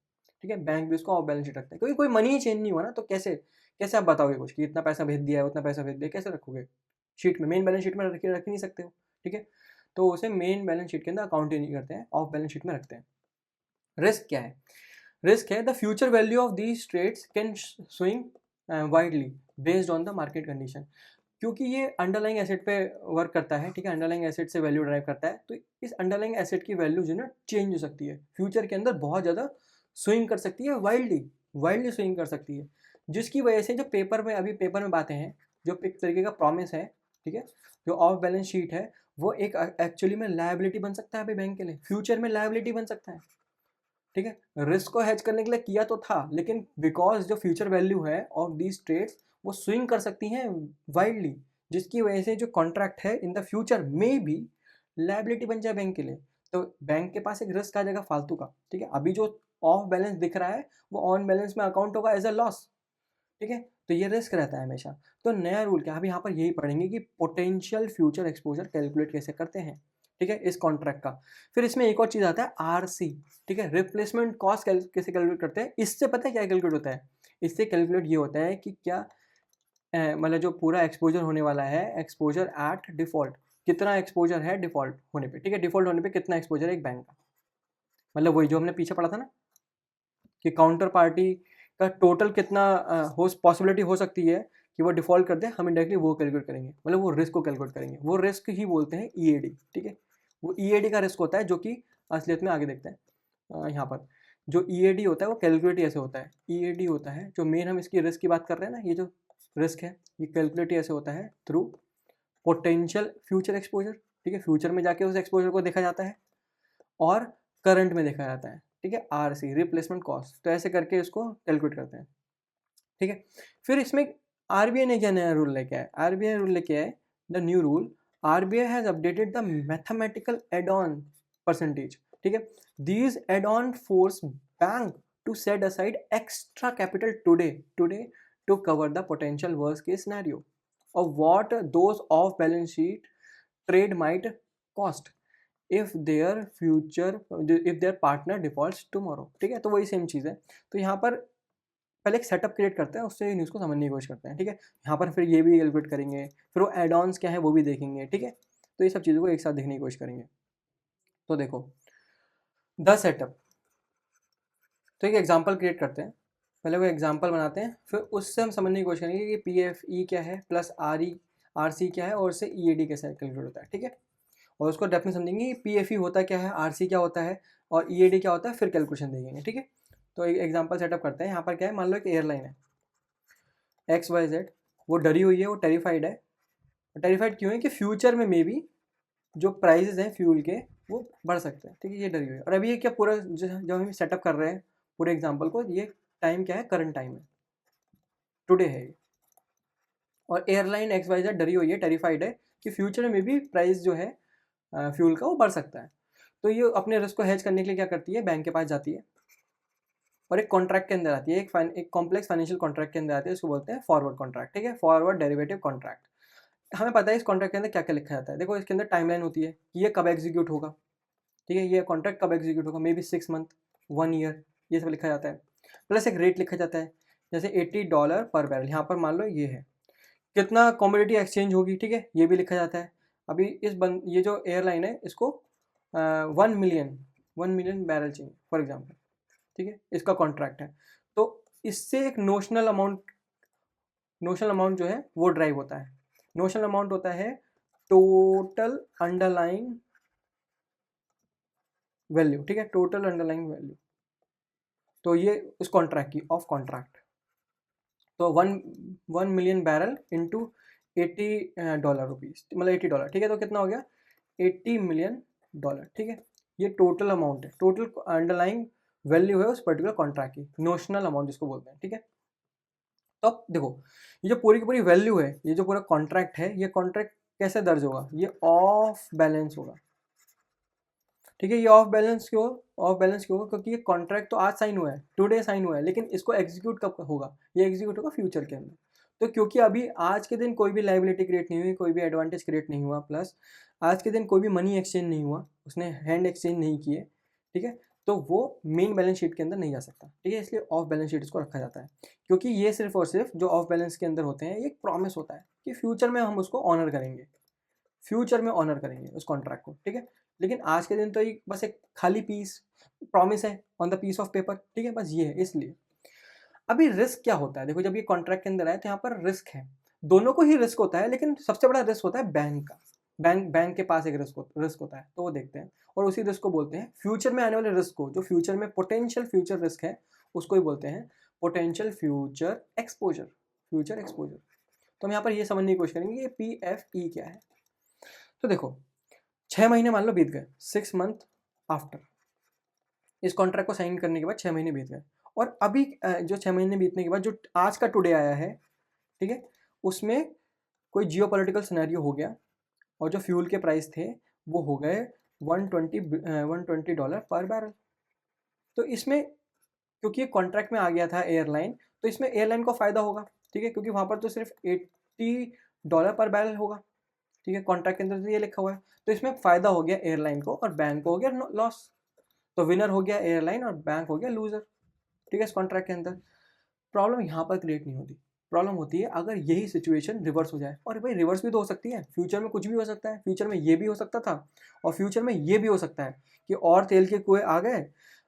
ठीक है। बैंक भी उसको ऑफ बैलेंस शीट रखते हैं, क्योंकि कोई मनी ही चेंज नहीं हुआ ना, तो कैसे कैसे आप बताओगे कुछ कि इतना पैसा भेज दिया है, उतना पैसा भेज दिया, कैसे रखोगे शीट में? मेन बैलेंस शीट में रख ही नहीं सकते हो, ठीक है। तो उसे मेन बैलेंस शीट के अंदर अकाउंट ही नहीं करते हैं, ऑफ बैलेंस शीट में रखते हैं। रिस्क क्या है? रिस्क है the future value of these trades can swing widely based on the market condition. क्योंकि ये अंडरलाइंग एसेट पे वर्क करता है, ठीक है, अंडरलाइंग एसेट से वैल्यू ड्राइव करता है, तो इस अंडरलाइंग एसेट की वैल्यू जो है ना चेंज हो सकती है फ्यूचर के अंदर, बहुत ज़्यादा स्विंग कर सकती है, वाइल्डली वाइल्डली स्विंग कर सकती है, जिसकी वजह से जो पेपर में अभी पेपर में बातें हैं, जो एक तरीके का प्रॉमिस है, ठीक है, जो ऑफ बैलेंस शीट है, वो एक एक्चुअली में लायबिलिटी बन सकता है अभी बैंक के लिए, फ्यूचर में लायबिलिटी बन सकता है, ठीक है। रिस्क को हेज करने के लिए किया तो था, लेकिन बिकॉज जो फ्यूचर वैल्यू है ऑफ दीज ट्रेड्स वो स्विंग कर सकती हैं वाइडली, जिसकी वजह से जो कॉन्ट्रैक्ट है इन द फ्यूचर में भी लायबिलिटी बन जाए बैंक के लिए। तो बैंक के पास एक रिस्क आ जाएगा फालतू का, ठीक है। अभी जो ऑफ बैलेंस दिख रहा है वो ऑन बैलेंस में अकाउंट होगा एज अ लॉस, ठीक है। तो ये रिस्क रहता है हमेशा। तो नया रूल क्या है, अब यहाँ पर यही पढ़ेंगे कि पोटेंशियल फ्यूचर एक्सपोजर कैलकुलेट कैसे करते हैं। ठीक है, इस कॉन्ट्रैक्ट का। फिर इसमें एक और चीज़ आता है आरसी, ठीक है, रिप्लेसमेंट कॉस्ट कैसे कैलकुलेट करते हैं, इससे पता है क्या कैलकुलेट होता है, इससे कैलकुलेट ये होता है कि क्या मतलब जो पूरा एक्सपोजर होने वाला है, एक्सपोजर एट डिफ़ॉल्ट, कितना एक्सपोजर है डिफ़ॉल्ट होने पे, ठीक है, डिफ़ॉल्ट होने पे कितना एक्सपोजर है एक बैंक का, मतलब वही जो हमने पीछे पढ़ा था ना कि काउंटर पार्टी का टोटल कितना हो पॉसिबिलिटी हो सकती है कि वो डिफ़ॉल्ट कर दे, हम इंडायरेक्टली वो कैलकुलेट करेंगे, मतलब वो रिस्क को कैलकुलेट करेंगे, वो रिस्क ही बोलते हैं ईएडी, ठीक है, वो ईएडी का रिस्क होता है जो कि असलियत में आगे देखते हैं यहाँ पर जो ईएडी होता है वो कैलकुलेट ऐसे होता है, ईएडी होता है जो मेन हम इसकी रिस्क की बात कर रहे हैं ना, ये जो रिस्क है ये कैलकुलेट ऐसे होता है थ्रू पोटेंशियल फ्यूचर एक्सपोजर, ठीक है, फ्यूचर में जाके उस एक्सपोजर को देखा जाता है और करंट में देखा जाता है, ठीक है, आरसी रिप्लेसमेंट कॉस्ट, तो ऐसे करके इसको कैलकुलेट करते हैं, ठीक है। फिर इसमें आरबीआई ने क्या नया रूल लेके आया, आरबीआई रूल लेके आए the new rule, RBI has updated the mathematical add on percentage, ठीक है, these add on force bank to set aside extra capital today to cover the potential worst case scenario of what those off balance sheet trade might cost if their partner defaults tomorrow, ठीक है, तो वही same चीज़ है। तो यहाँ पर पहले एक सेटअप क्रिएट करते हैं, उससे न्यूज़ को समझने की कोशिश करते हैं, ठीक है, यहाँ पर फिर ये भी कैलकुलेट करेंगे, फिर वो एड ऑन्स क्या है वो भी देखेंगे, ठीक है, तो ये सब चीज़ों को एक साथ देखने की कोशिश करेंगे। तो देखो द सेटअप, तो एक एग्जाम्पल क्रिएट करते हैं, पहले वो एग्जाम्पल बनाते हैं, फिर उससे हम समझने की कोशिश करेंगे कि पी एफ ई क्या है प्लस आर सी क्या है और उससे ई ए डी कैसे कैलकुलेट होता है, ठीक है, और उसको डेफिनेट समझेंगे कि पी एफ ई होता क्या है, आर सी क्या होता है और ई ए डी क्या होता है, फिर कैलकुलेशन देखेंगे, ठीक है। तो एक एग्जाम्पल सेटअप करते हैं, यहाँ पर क्या है, मान लो एक एयरलाइन है एक्स वाई जेड, वो डरी हुई है, वो टेरिफाइड है, टेरिफाइड क्यों है कि फ्यूचर में मे बी जो प्राइजेज हैं फ्यूल के वो बढ़ सकते हैं, ठीक है, ये डरी हुई है, और अभी ये क्या पूरा जब हम सेटअप कर रहे हैं पूरे एग्जाम्पल को, ये टाइम क्या है, करंट टाइम है, टुडे है ये, और एयरलाइन एक्स वाई जेड डरी हुई है, टेरिफाइड है कि फ्यूचर में भी प्राइस जो है फ्यूल का वो बढ़ सकता है, तो ये अपने रिस्क को हेज करने के लिए क्या करती है, बैंक के पास जाती है और एक कॉन्ट्रैक्ट के अंदर आती है, एक कॉम्प्लेक्स फाइनेंशियल कॉन्ट्रैक्ट के अंदर आती है, उसको बोलते हैं फॉरवर्ड कॉन्ट्रैक्ट, ठीक है, फॉरवर्ड डेरिवेटिव कॉन्ट्रैक्ट। हमें पता है इस कॉन्ट्रैक्ट के अंदर क्या क्या लिखा जाता है, देखो इसके अंदर टाइमलाइन होती है कि ये कब एग्जीक्यूट होगा, ठीक है, ये कॉन्ट्रैक्ट कब एग्जीक्यूट होगा, मे बी 6 मंथ 1 ईयर, ये सब लिखा जाता है, प्लस एक रेट लिखा जाता है, जैसे $80 पर बैरल, यहाँ पर मान लो ये है, कितना कमोडिटी एक्सचेंज होगी, ठीक है, ये भी लिखा जाता है। अभी ये जो एयरलाइन है इसको 1 मिलियन बैरल चाहिए फॉर एग्जांपल, ठीक है, इसका कॉन्ट्रैक्ट है, तो इससे एक नोशनल अमाउंट जो है वो ड्राइव होता है, नोशनल अमाउंट होता है टोटल अंडरलाइंग वैल्यू, ठीक है, टोटल अंडरलाइंग वैल्यू, तो ये उस कॉन्ट्रैक्ट की ऑफ कॉन्ट्रैक्ट, तो 1 मिलियन बैरल इंटू $80 रुपीज़, मतलब $80, ठीक है, तो कितना हो गया $80 मिलियन, ठीक है, ये टोटल अमाउंट है, टोटल अंडरलाइंग वैल्यू है उस पर्टिकुलर कॉन्ट्रैक्ट की, नोशनल अमाउंट जिसको बोलते हैं, ठीक है। तो अब देखो ये जो पूरी की पूरी वैल्यू है, ये जो पूरा कॉन्ट्रैक्ट है, ये कॉन्ट्रैक्ट कैसे दर्ज होगा, ये ऑफ बैलेंस होगा, ठीक है, ये ऑफ बैलेंस क्यों, ऑफ बैलेंस क्यों होगा, क्योंकि ये कॉन्ट्रैक्ट तो आज साइन हुआ है, टुडे साइन हुआ है, लेकिन इसको एग्जीक्यूट कब होगा, ये एग्जीक्यूट होगा फ्यूचर के अंदर, तो क्योंकि अभी आज के दिन कोई भी लाइबिलिटी क्रिएट नहीं हुई, कोई भी एडवांटेज क्रिएट नहीं हुआ, प्लस आज के दिन कोई भी मनी एक्सचेंज नहीं हुआ, उसने हैंड एक्सचेंज नहीं किए, ठीक है, तो वो मेन बैलेंस शीट के अंदर नहीं जा सकता, ठीक है, इसलिए ऑफ बैलेंस शीट इसको रखा जाता है, क्योंकि ये सिर्फ और सिर्फ जो ऑफ बैलेंस के अंदर होते हैं ये एक प्रॉमिस होता है कि फ्यूचर में हम उसको ऑनर करेंगे, फ्यूचर में ऑनर करेंगे उस कॉन्ट्रैक्ट को, ठीक है, लेकिन आज के दिन तो ये बस एक खाली पीस प्रॉमिस है on the piece of paper, ठीक है, बस ये है। इसलिए अभी रिस्क क्या होता है, देखो जब ये कॉन्ट्रैक्ट के अंदर आए तो यहाँ पर रिस्क है, दोनों को ही रिस्क होता है, लेकिन सबसे बड़ा रिस्क होता है बैंक का, बैंक के पास एक रिस्क होता है, तो वो देखते हैं और उसी रिस्क को बोलते हैं फ्यूचर में आने वाले रिस्क को, जो फ्यूचर में पोटेंशियल फ्यूचर रिस्क है उसको ही बोलते हैं potential future exposure, future exposure. तो हम यहाँ पर ये समझने की कोशिश करेंगे कि PFE क्या है। तो देखो 6 महीने मान लो बीत गए, 6 मंथ आफ्टर इस कॉन्ट्रैक्ट को साइन करने के बाद 6 महीने बीत गए, और अभी जो 6 महीने बीतने के बाद जो आज का टुडे आया है, ठीक है, उसमें कोई जियो पॉलिटिकल सिनेरियो हो गया और जो फ्यूल के प्राइस थे वो हो गए $120 पर बैरल, तो इसमें क्योंकि ये कॉन्ट्रैक्ट में आ गया था एयरलाइन, तो इसमें एयरलाइन को फ़ायदा होगा, ठीक है, क्योंकि वहाँ पर तो सिर्फ $80 पर बैरल होगा, ठीक है, कॉन्ट्रैक्ट के अंदर तो ये लिखा हुआ है। तो इसमें फ़ायदा हो गया एयरलाइन को और बैंक को हो गया लॉस। तो विनर हो गया एयरलाइन और बैंक हो गया लूजर, ठीक है, इस कॉन्ट्रैक्ट के अंदर। प्रॉब्लम यहाँ पर क्रिएट नहीं होती, प्रॉब्लम होती है अगर यही सिचुएशन रिवर्स हो जाए। और भाई रिवर्स भी तो हो सकती है, फ्यूचर में कुछ भी हो सकता है, फ्यूचर में ये भी हो सकता था और फ्यूचर में ये भी हो सकता है कि और तेल के कुएँ आ गए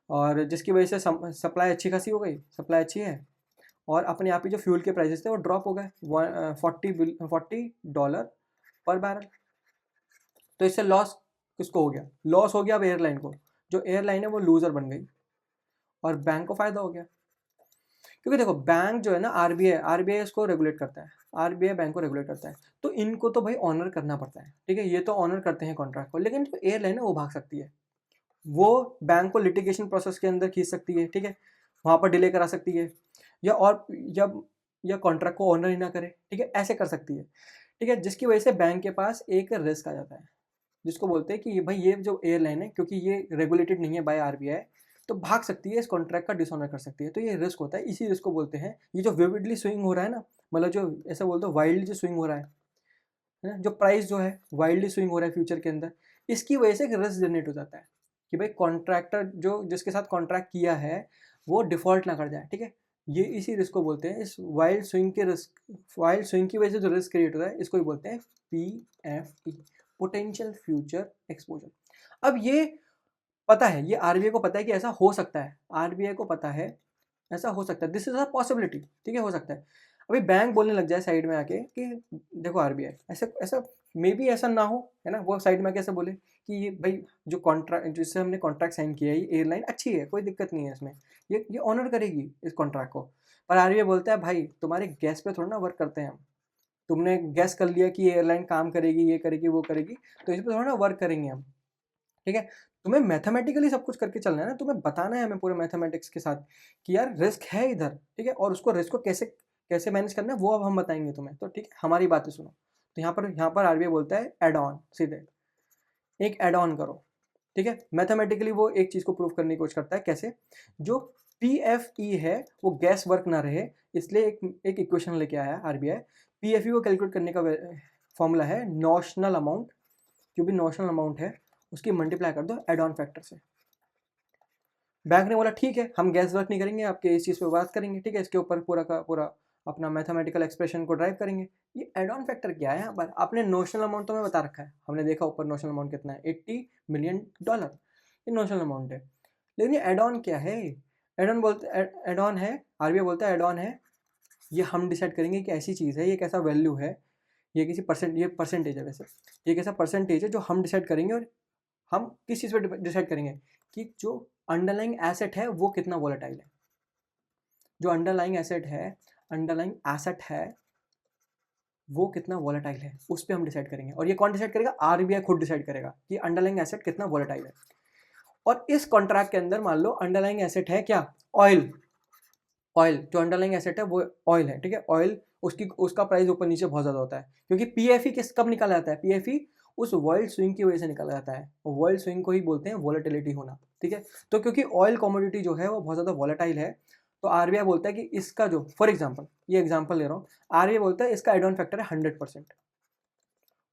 और जिसकी वजह से सप्लाई अच्छी खासी हो गई, सप्लाई अच्छी है और अपने आप ही जो फ्यूल के प्राइसेस थे वो ड्रॉप हो गए $40 पर बैरल। तो इससे लॉस किसको हो गया? लॉस हो गया अब एयरलाइन को, जो एयरलाइन है वो लूजर बन गई और बैंक को फायदा हो गया। क्योंकि देखो बैंक जो है ना, आरबीआई इसको रेगुलेट करता है, आरबीआई बैंक को रेगुलेट करता है, तो इनको तो भाई ऑनर करना पड़ता है, ठीक है, ये तो ऑनर करते हैं कॉन्ट्रैक्ट को। लेकिन जो एयरलाइन है वो भाग सकती है, वो बैंक को लिटिगेशन प्रोसेस के अंदर खींच सकती है, ठीक है, वहाँ पर डिले करा सकती है या और या कॉन्ट्रैक्ट को ऑनर ही ना करे, ठीक है, ऐसे कर सकती है, ठीक है, जिसकी वजह से बैंक के पास एक रिस्क आ जाता है, जिसको बोलते हैं कि भाई ये जो एयरलाइन है क्योंकि ये रेगुलेटेड नहीं है बाय आरबीआई, तो भाग सकती है, इस कॉन्ट्रैक्ट का डिसऑनर कर सकती है। तो ये रिस्क होता है, इसी रिस्क को बोलते हैं, ये जो विविडली स्विंग हो रहा है ना, मतलब जो ऐसा बोलते हो वाइल्डली जो स्विंग हो रहा है ना, जो प्राइस जो है वाइल्डली स्विंग हो रहा है फ्यूचर के अंदर, इसकी वजह से एक रिस्क जनरेट हो जाता है कि भाई कॉन्ट्रैक्टर जो जिसके साथ कॉन्ट्रैक्ट किया है वो डिफॉल्ट ना कर जाए, ठीक है, ये इसी रिस्क को बोलते हैं, इस वाइल्ड स्विंग के रिस्क, वाइल्ड स्विंग की वजह से जो रिस्क क्रिएट होता है इसको ही बोलते हैं PFE, पोटेंशियल फ्यूचर एक्सपोजर। अब ये पता है, ये आरबीआई को पता है कि ऐसा हो सकता है, आरबीआई को पता है ऐसा हो सकता है, दिस इज अ पॉसिबिलिटी, ठीक है, हो सकता है। अभी बैंक बोलने लग जाए साइड में आके कि देखो आरबीआई ऐसे ऐसा मे बी ऐसा ना हो, है ना, वो साइड में आके ऐसे बोले कि ये भाई जो कॉन्ट्रैक्ट जिससे हमने कॉन्ट्रैक्ट साइन किया है ये एयरलाइन अच्छी है, कोई दिक्कत नहीं है इसमें, ये ऑनर करेगी इस कॉन्ट्रैक्ट को। पर आरबीआई बोलता है भाई तुम्हारे गैस पे थोड़ा ना वर्क करते हैं हम, तुमने गैस कर लिया कि एयरलाइन काम करेगी, ये करेगी, वो करेगी, तो इस पर थोड़ा ना वर्क करेंगे हम, ठीक है। तुम्हें मैथमेटिकली सब कुछ करके चलना है ना, तुम्हें बताना है हमें पूरे मैथमेटिक्स के साथ कि यार रिस्क है इधर, ठीक है, और उसको रिस्क को कैसे कैसे मैनेज करना है वो अब हम बताएंगे तुम्हें, तो ठीक है हमारी बातें सुनो। तो यहाँ पर आरबीआई बोलता है एड ऑन, सीधे एक एड ऑन करो, ठीक है, मैथमेटिकली वो एक चीज़ को प्रूव करने की कोशिश करता है, कैसे? जो PFE है वो गैस वर्क ना रहे, इसलिए एक इक्वेशन लेके आया आरबीआई। PFE को कैलकुलेट करने का फॉर्मूला है नॉशनल अमाउंट, जो भी नॉशनल अमाउंट है उसकी मल्टीप्लाई कर दो एड ऑन फैक्टर से। बैंक ने बोला ठीक है हम गैस वर्क नहीं करेंगे, आपके इस चीज़ पे बात करेंगे, ठीक है, इसके ऊपर पूरा का पूरा अपना मैथमेटिकल एक्सप्रेशन को ड्राइव करेंगे। ये एड ऑन फैक्टर क्या है यहाँ पर? आपने नोशनल अमाउंट तो हमें बता रखा है, हमने देखा ऊपर नोशनल अमाउंट कितना है, $80 मिलियन, ये नोशनल अमाउंट है। लेकिन ये एड ऑन क्या है? एड ऑन है, आरबीआई बोलता है एड ऑन है, ये हम डिसाइड करेंगे कि ऐसी चीज़ है, ये कैसा वैल्यू है, ये किसी ये परसेंटेज है, वैसे ये कैसा परसेंटेज है जो हम डिसाइड करेंगे। और हम किस चीज़ पे डिसाइड करेंगे कि जो अंडरलाइंग एसेट है वो कितना वोलेटाइल है, जो अंडरलाइंग एसेट है वो कितना वोलेटाइल है, उस पर हम डिसाइड करेंगे। और ये कौन डिसाइड करेगा? आरबीआई खुद डिसाइड करेगा कि अंडरलाइंग एसेट कितना वोलेटाइल है। और इस कॉन्ट्रैक्ट के अंदर मान लो अंडरलाइंग एसेट है क्या? ऑयल। ऑयल जो अंडरलाइंग एसेट है वो ऑयल है, ठीक है, ऑयल उसका प्राइस ऊपर नीचे बहुत ज़्यादा होता है, क्योंकि PFE कब निकाला जाता है? PFE उस वर्ल्ड स्विंग की वजह से निकाला जाता है, और वर्ल्ड स्विंग को ही बोलते हैं वॉलेटिलिटी होना, ठीक है। तो क्योंकि ऑयल कमोडिटी जो है वो बहुत ज़्यादा वॉलेटाइल है, तो आरबीआई बोलता है कि इसका जो, फॉर एग्जाम्पल ये एग्जाम्पल ले रहा हूँ, आरबीआई बोलता है इसका एड ऑन फैक्टर है 100%।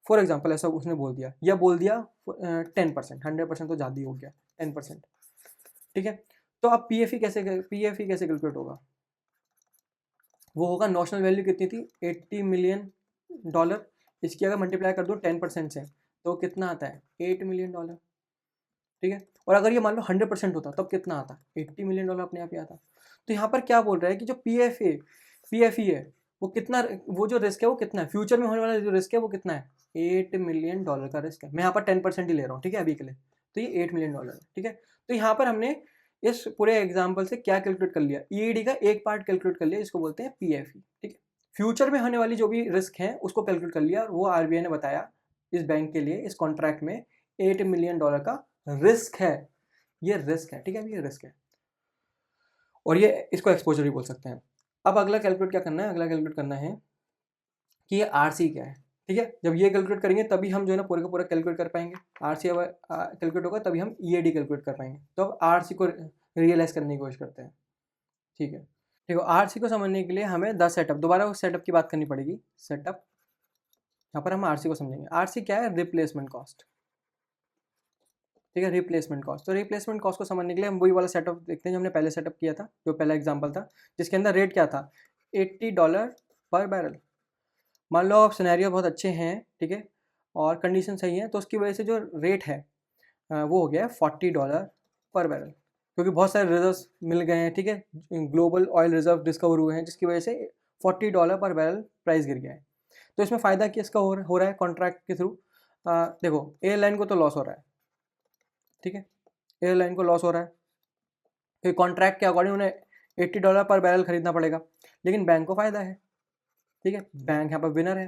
फॉर एग्जाम्पल ऐसा उसने बोल दिया, या बोल दिया 10%, 100% तो ज़्यादा ही हो गया, 10%, ठीक है। तो अब PFE कैसे कैलकुलेट होगा? वो होगा नॉशनल वैल्यू कितनी थी? $80 मिलियन, इसकी अगर मल्टीप्लाई कर दो 10% से तो कितना आता है? $8 मिलियन, ठीक है। और अगर ये मान लो 100% होता तब कितना आता? $80 मिलियन अपने आप ही आता। तो यहाँ पर क्या बोल रहा है कि जो PFE है वो कितना, वो जो रिस्क है वो कितना है, फ्यूचर में होने वाला जो रिस्क है वो कितना है? $8 मिलियन का रिस्क है। मैं यहाँ पर 10% ही ले रहा हूँ, ठीक है, अभी के लिए, तो ये $8 मिलियन है, ठीक है। तो यहाँ पर हमने इस पूरे एग्जाम्पल से क्या कैलकुलेट कर लिया? EAD का एक पार्ट कैलकुलेट कर लिया, इसको बोलते हैं PFE, ठीक है। फ्यूचर में होने वाली जो भी रिस्क है उसको कैलकुलेट कर लिया, और वो आरबीआई ने बताया इस बैंक के लिए, इस कॉन्ट्रैक्ट में $8 मिलियन का रिस्क है, ये रिस्क है, ठीक है, ये रिस्क है, और ये इसको एक्सपोजर भी बोल सकते हैं। अब अगला कैलकुलेट क्या करना है? अगला कैलकुलेट करना है कि ये आरसी क्या है, ठीक है। जब ये कैलकुलेट करेंगे तभी हम जो है ना पूरे का पूरा कैलकुलेट कर पाएंगे। आरसी अब कैलकुलेट होगा तभी हम EAD कैलकुलेट कर पाएंगे। तो अब आरसी को रियलाइज करने की कोशिश करते हैं, ठीक है। देखो आरसी को समझने के लिए हमें द सेटअप, दोबारा उस सेटअप की बात करनी पड़ेगी। सेटअप यहाँ पर हम आरसी को समझेंगे। आरसी क्या है? रिप्लेसमेंट कॉस्ट, ठीक है, रिप्लेसमेंट कॉस्ट। तो रिप्लेसमेंट कॉस्ट को समझने के लिए हम वही वाला सेटअप देखते हैं जो हमने पहले सेटअप किया था, जो पहला एग्जांपल था, जिसके अंदर रेट क्या था? $80 पर बैरल। मान लो आप सिनेरियो बहुत अच्छे हैं, ठीक है, और कंडीशन सही है, तो उसकी वजह से जो रेट है वो हो गया है $40 पर बैरल, क्योंकि बहुत सारे रिजर्व्स मिल गए हैं, ठीक है, ग्लोबल ऑयल रिजर्व डिस्कवर हुए हैं, जिसकी वजह से $40 पर बैरल प्राइस गिर गया है। तो इसमें फ़ायदा किसका हो रहा है कॉन्ट्रैक्ट के थ्रू? देखो, एयरलाइन को तो लॉस हो रहा है, ठीक है, एयरलाइन को लॉस हो रहा है, फिर कॉन्ट्रैक्ट के अकॉर्डिंग उन्हें $80 पर बैरल खरीदना पड़ेगा, लेकिन बैंक को फ़ायदा है, ठीक है, बैंक यहाँ पर विनर है,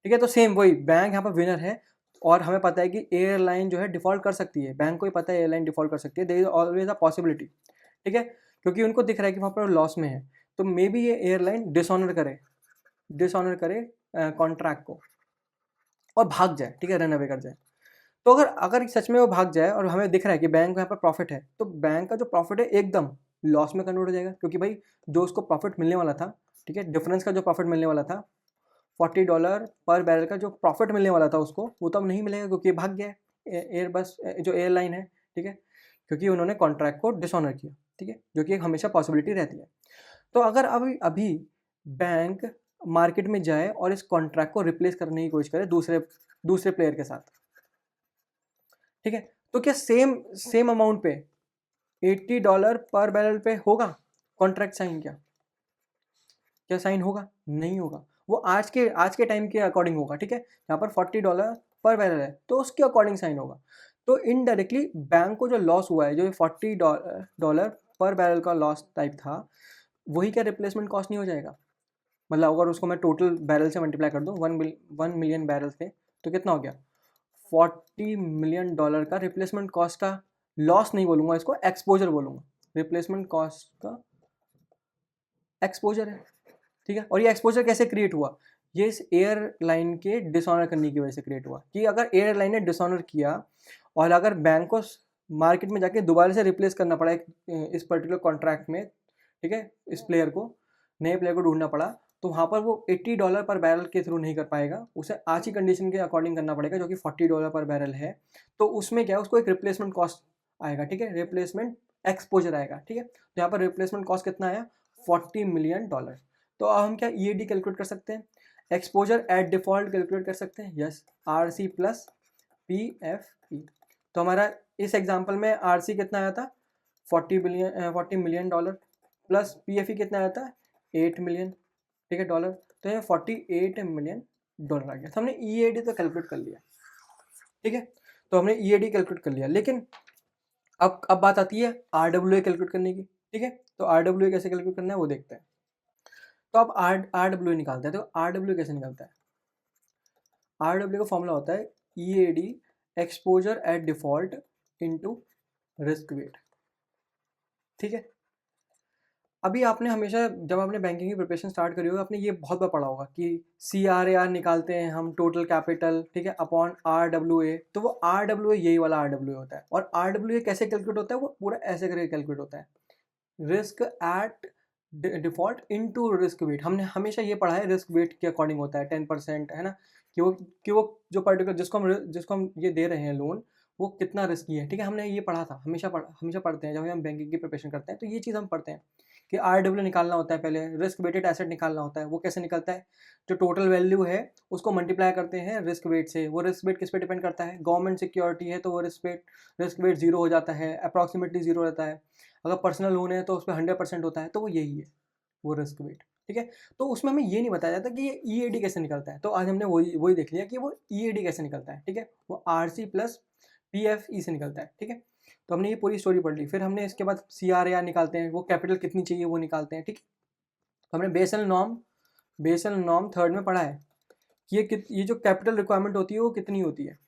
ठीक है। तो सेम वही, बैंक यहाँ पर विनर है, और हमें पता है कि एयरलाइन जो है डिफ़ॉल्ट कर सकती है, बैंक को ही पता है एयरलाइन डिफ़ॉल्ट कर सकती है, there is always a possibility, ठीक है, क्योंकि उनको दिख रहा है कि वहाँ पर लॉस में है, तो मे बी ये एयरलाइन डिसऑनर करे कॉन्ट्रैक्ट को और भाग जाए, ठीक है, रन अवे कर जाए। तो अगर अगर सच में वो भाग जाए और हमें दिख रहा है कि बैंक को यहाँ पर प्रॉफिट है, तो बैंक का जो प्रॉफिट है एकदम लॉस में कन्वर्ट हो जाएगा, क्योंकि भाई जो उसको प्रॉफिट मिलने वाला था, ठीक है, डिफरेंस का जो प्रॉफिट मिलने वाला था, $40 पर बैरल का जो प्रॉफिट मिलने वाला था उसको, वो तो अब नहीं मिलेगा, क्योंकि ये भाग गया है एयरबस जो एयरलाइन है, ठीक है, क्योंकि उन्होंने कॉन्ट्रैक्ट को डिसऑनर किया, ठीक है, जो कि एक हमेशा पॉसिबिलिटी रहती है। तो अगर अभी अभी बैंक मार्केट में जाए और इस कॉन्ट्रैक्ट को रिप्लेस करने की कोशिश करे दूसरे प्लेयर के साथ, ठीक है, तो क्या सेम अमाउंट पे $80 पर बैरल पे होगा कॉन्ट्रैक्ट साइन? क्या साइन होगा? नहीं होगा। वो आज के टाइम के अकॉर्डिंग होगा, ठीक है, यहाँ पर $40 पर बैरल है, तो उसके अकॉर्डिंग साइन होगा। तो इनडायरेक्टली बैंक को जो लॉस हुआ है, जो $40 पर बैरल का लॉस टाइप था, वही क्या रिप्लेसमेंट कॉस्ट नहीं हो जाएगा? मतलब अगर उसको मैं टोटल बैरल से मल्टीप्लाई कर दूँ, 1 मिलियन बैरल थे, तो कितना हो गया? $40 मिलियन का रिप्लेसमेंट कॉस्ट का लॉस नहीं बोलूँगा, इसको एक्सपोजर बोलूँगा। रिप्लेसमेंट कॉस्ट का एक्सपोजर है, ठीक है। और ये एक्सपोजर कैसे क्रिएट हुआ? ये इस एयरलाइन के डिसऑनर करने की वजह से क्रिएट हुआ, कि अगर एयरलाइन ने डिसऑनर किया और अगर बैंक को मार्केट में जाके दोबारा से रिप्लेस करना पड़ा इस पर्टिकुलर कॉन्ट्रैक्ट में, ठीक है, इस प्लेयर को, नए प्लेयर को ढूंढना पड़ा, तो वहाँ पर वो $80 पर बैरल के थ्रू नहीं कर पाएगा, उसे आज ही कंडीशन के अकॉर्डिंग करना पड़ेगा, जो कि $40 पर बैरल है। तो उसमें क्या है, उसको एक रिप्लेसमेंट कॉस्ट आएगा, ठीक है, रिप्लेसमेंट एक्सपोजर आएगा, ठीक है। तो यहाँ पर रिप्लेसमेंट कॉस्ट कितना आया? $40 मिलियन। तो अब हम क्या EAD कैलकुलेट कर सकते हैं, एक्सपोजर एट डिफॉल्ट कैलकुलेट कर सकते हैं, यस, RC प्लस PFE। तो हमारा इस एग्जांपल में RC कितना आया था? $40 मिलियन प्लस PFE कितना आया था? 8 मिलियन, ठीक है, डॉलर। तो ये $48 मिलियन आ गया। तो हमने EAD तो कैलकुलेट कर लिया, ठीक है, तो हमने EAD कैलकुलेट कर लिया, लेकिन अब बात आती है RWA कैलकुलेट करने की, ठीक है। तो RWA कैसे कैलकुलेट करना है वो देखते हैं। तो अब RWA निकालते हैं। तो RWA कैसे निकलता है? RWA का फॉर्मूला होता है EAD exposure at default into risk weight, ठीक है। अभी आपने हमेशा जब आपने बैंकिंग की प्रिपरेशन स्टार्ट करी होगी, आपने ये बहुत बार पढ़ा होगा कि CRAR निकालते हैं हम, टोटल कैपिटल, ठीक है, अपॉन RWA। तो वो RWA यही वाला RWA होता है। और RWA कैसे कैलकुलेट होता है? वो पूरा ऐसे करके कैलकुलेट होता है, risk at default into risk wait. हमने हमेशा ये पढ़ा है, रिस्क वेट के अकॉर्डिंग होता है 10%, है ना, कि वो जो पर्टिकुलर जिसको हम ये दे रहे हैं लोन, वो कितना रिस्की है, ठीक है। हमने ये पढ़ा था, हमेशा पढ़ते हैं जब हम बैंकिंग की प्रिपरेशन करते हैं, तो ये चीज़ हम पढ़ते हैं कि RWA निकालना होता है, पहले रिस्क वेटेड एसेट निकालना होता है। वो कैसे निकलता है? जो टोटल वैल्यू है उसको मल्टीप्लाई करते हैं रिस्क वेट से। वो रिस्क वेट किस पे डिपेंड करता है? गवर्नमेंट सिक्योरिटी है तो वो रिस्क वेट 0 हो जाता है, अप्रॉक्सीमेटली 0 रहता है। अगर पर्सनल लोन है तो उस पर 100% होता है, तो वो यही है, वो रिस्क वेट, ठीक है। तो उसमें हमें ये नहीं बताया जाता कि ये EAD कैसे निकलता है। तो आज हमने वही देख लिया कि वो EAD कैसे निकलता है, ठीक है। वो RC प्लस PFE से निकलता है, ठीक है। तो हमने ये पूरी स्टोरी पढ़ ली। फिर हमने इसके बाद CRAR निकालते हैं, वो कैपिटल कितनी चाहिए वो निकालते हैं, ठीक है। तो हमने बेसल नॉर्म थर्ड में पढ़ा है कि ये जो कैपिटल रिक्वायरमेंट होती है वो कितनी होती है?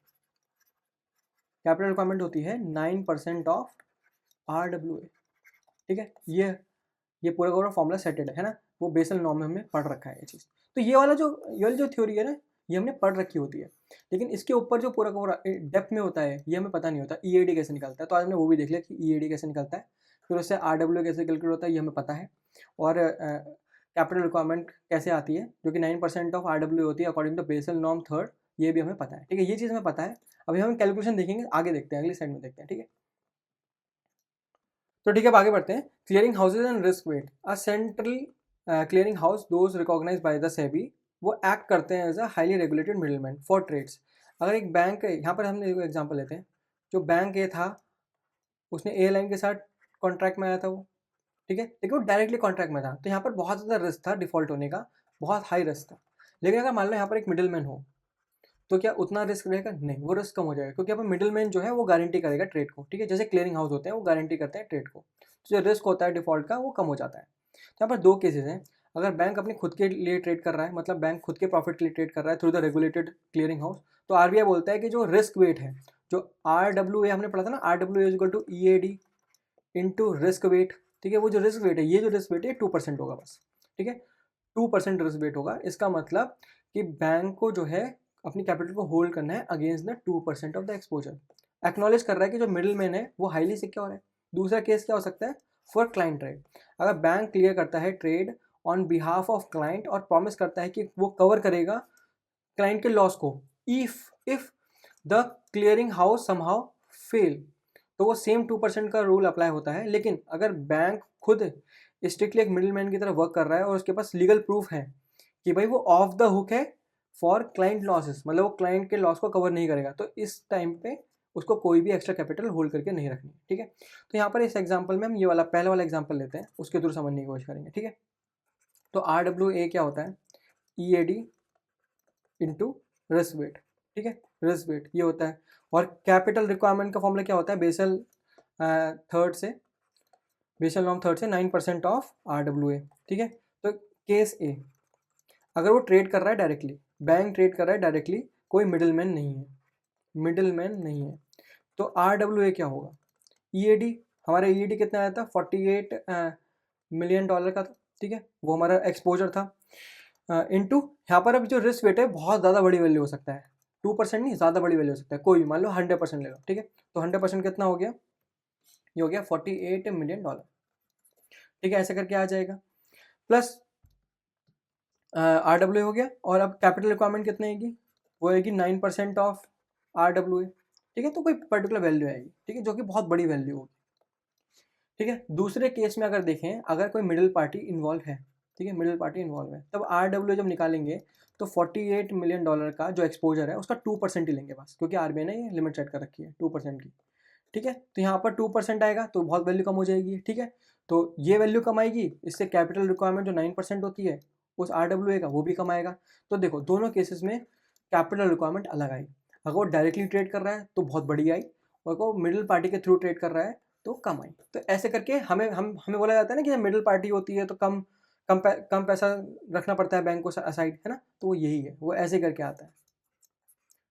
कैपिटल रिक्वायरमेंट होती है 9% ऑफ RWA, ठीक है। ये पूरा का पूरा फॉर्मूला सेटेड है ना, वो बेसल नॉर्म में हमने पढ़ रखा है ये चीज़। तो ये वाला जो थ्योरी है ना, ये हमने पढ़ रखी होती है, लेकिन इसके ऊपर जो पूरा का पूरा डेप्थ में होता है ये हमें पता नहीं होता। EAD कैसे निकलता है, तो आज हमने वो भी देख लिया कि EAD कैसे निकलता है। फिर उससे RWA कैसे कैलकुलेट होता है ये हमें पता है। और कैपिटल रिक्वायरमेंट कैसे आती है, जो कि 9% ऑफ RWA होती है according to Basel norm third, ये भी हमें पता है, ठीक है, ये चीज़ हमें पता है। अभी हम कैलकुलेशन देखेंगे, आगे देखते हैं, अगली स्लाइड में देखते हैं, ठीक है। तो ठीक है, अब आगे बढ़ते हैं। Clearing houses and risk weight. A central clearing house those recognise by the SEBI, वो एक्ट करते हैं as a highly regulated middleman for trades. अगर एक बैंक, यहाँ पर हमने एग्जांपल लेते हैं, जो बैंक ए था उसने एयरलाइन के साथ कॉन्ट्रैक्ट में आया था वो, ठीक है, लेकिन वो डायरेक्टली कॉन्ट्रैक्ट में था, तो यहाँ पर बहुत ज़्यादा रिस्क था डिफॉल्ट होने का, बहुत हाई रिस्क था। लेकिन अगर मान लो यहाँ पर एक मिडिल हो, तो क्या उतना रिस्क रहेगा? नहीं, वो रिस्क कम हो जाएगा, क्योंकि यहाँ पर मिडिल जो है वो गारंटी करेगा ट्रेड को, ठीक है, जैसे क्लियरिंग हाउस होते हैं वो गारंटी करते हैं ट्रेड को, तो जो रिस्क होता है डिफॉल्ट का वो कम हो जाता है। तो यहाँ पर दो केसेस हैं। अगर बैंक अपने खुद के लिए ट्रेड कर रहा है, मतलब बैंक खुद के प्रॉफिट के लिए ट्रेड कर रहा है through the regulated clearing house, तो RBI बोलता है कि जो रिस्क वेट है, जो RWA हमने पढ़ा था ना, RWA is equal to EAD into risk weight, ठीक है, वो जो रिस्क वेट है, ये जो रिस्क वेट है 2% होगा बस, ठीक है, 2% रिस्क वेट होगा। इसका मतलब कि बैंक को जो है अपनी कैपिटल को होल्ड करना है against the 2% of the exposure. Acknowledge कर रहा है कि जो मिडिल मैन है वो हाईली सिक्योर है। दूसरा केस क्या हो सकता है? फॉर क्लाइंट ट्रेड, अगर बैंक क्लियर करता है trade on behalf of client और प्रॉमिस करता है कि वो कवर करेगा क्लाइंट के लॉस को, if the clearing house somehow fail, तो वो सेम 2% का रूल अप्लाई होता है। लेकिन अगर बैंक खुद स्ट्रिक्टली एक मिडिल मैन की तरह वर्क कर रहा है और उसके पास लीगल प्रूफ है कि भाई वो ऑफ द हुक है फॉर क्लाइंट लॉसेस, मतलब वो क्लाइंट के लॉस को कवर नहीं करेगा, तो इस टाइम पे उसको कोई भी एक्स्ट्रा कैपिटल होल्ड करके नहीं रखनी, ठीक है। तो यहाँ पर इस एग्जांपल में हम ये वाला पहला वाला एग्जांपल लेते हैं, उसके थ्रू समझने की कोशिश करेंगे, ठीक है। तो RWA क्या होता है? EAD इंटू रिस्क वेट, ठीक है, रिस्क वेट ये होता है। और कैपिटल रिक्वायरमेंट का फॉर्मूला क्या होता है? बेसल थर्ड से, बेसल नॉर्म थर्ड से 9% ऑफ RWA, ठीक है। तो केस ए, अगर वो ट्रेड कर रहा है डायरेक्टली, बैंक ट्रेड कर रहा है डायरेक्टली, कोई मिडिल मैन नहीं है, तो RWA क्या होगा? EAD, हमारा EAD कितना आया था? 48 मिलियन डॉलर का था, ठीक है, वो हमारा एक्सपोजर था, इनटू यहाँ पर अब जो रिस्क वेट है बहुत ज़्यादा बड़ी वैल्यू हो सकता है, 2% नहीं, ज़्यादा बड़ी वैल्यू हो सकता है, कोई भी मान लो 100% ले लो, ठीक है। तो 100% कितना हो गया? ये हो गया 48 मिलियन डॉलर, ठीक है, ऐसे करके आ जाएगा। प्लस RWA हो गया, और अब कैपिटल रिक्वायरमेंट कितनी आएगी? वो आएगी 9% ऑफ RWA, ठीक है, तो कोई पर्टिकुलर वैल्यू आएगी, ठीक है, जो कि बहुत बड़ी वैल्यू होगी, ठीक है। दूसरे केस में अगर देखें, अगर कोई मिडिल पार्टी इन्वॉल्व है, ठीक है, मिडिल पार्टी इन्वॉल्व है, तब RWA जब निकालेंगे तो 48 मिलियन डॉलर का जो एक्सपोजर है उसका 2% ही लेंगे बस, क्योंकि RBI ने ये लिमिट सेट कर रखी है 2% की, ठीक है। तो यहाँ पर 2% आएगा तो बहुत वैल्यू कम हो जाएगी, ठीक है। तो ये वैल्यू कम आएगी, इससे कैपिटल रिक्वायरमेंट जो 9% होती है उस RWA का, वो भी कम आएगा। तो देखो दोनों केसेस में कैपिटल रिक्वायरमेंट अलग आई। अगर वो डायरेक्टली ट्रेड कर रहा है तो बहुत बड़ी आई, और अगर वो मिडिल पार्टी के थ्रू ट्रेड कर रहा है तो कम आई। तो ऐसे करके हमें बोला जाता है ना कि मिडिल पार्टी होती है तो कम पैसा रखना पड़ता है बैंक को असाइड, है ना, तो वो यही है, वो ऐसे करके आता है,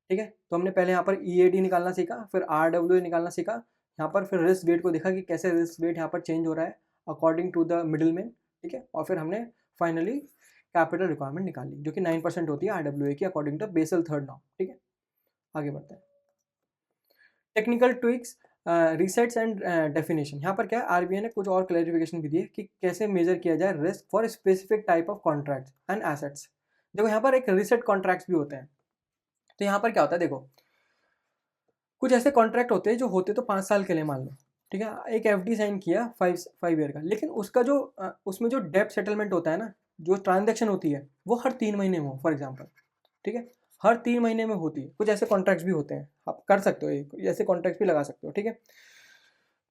ठीक है। तो हमने पहले यहाँ पर EAD निकालना सीखा, फिर RWA निकालना सीखा, यहाँ पर फिर रिस्क वेट को देखा कि कैसे रिस्क वेट यहाँ पर चेंज हो रहा है according to the middle man, ठीक है, और फिर हमने फाइनली कैपिटल रिक्वायरमेंट निकाली जो कि 9% होती है RWA की according to Basel third norm, ठीक है। आगे बढ़ते हैं। Technical tweaks, resets and definition. यहाँ पर क्या है, RBI ने कुछ और क्लैरिफिकेशन भी दी है कि कैसे मेजर किया जाए risk for specific type of contracts and assets. देखो यहाँ पर एक रिसेट कॉन्ट्रैक्ट्स भी होते हैं। तो यहाँ पर क्या होता है, देखो कुछ ऐसे कॉन्ट्रैक्ट होते हैं जो होते तो 5 साल के लिए, मान लो, ठीक है, एक FD साइन किया 5 ईयर का, लेकिन उसका जो उसमें जो डेब्ट सेटलमेंट होता है ना, जो ट्रांजेक्शन होती है वो हर 3 महीने में हो, फॉर एग्जाम्पल, ठीक है, हर 3 महीने में होती है। कुछ ऐसे कॉन्ट्रैक्ट्स भी होते हैं, आप कर सकते हो, ऐसे कॉन्ट्रैक्ट भी लगा सकते हो, ठीक है।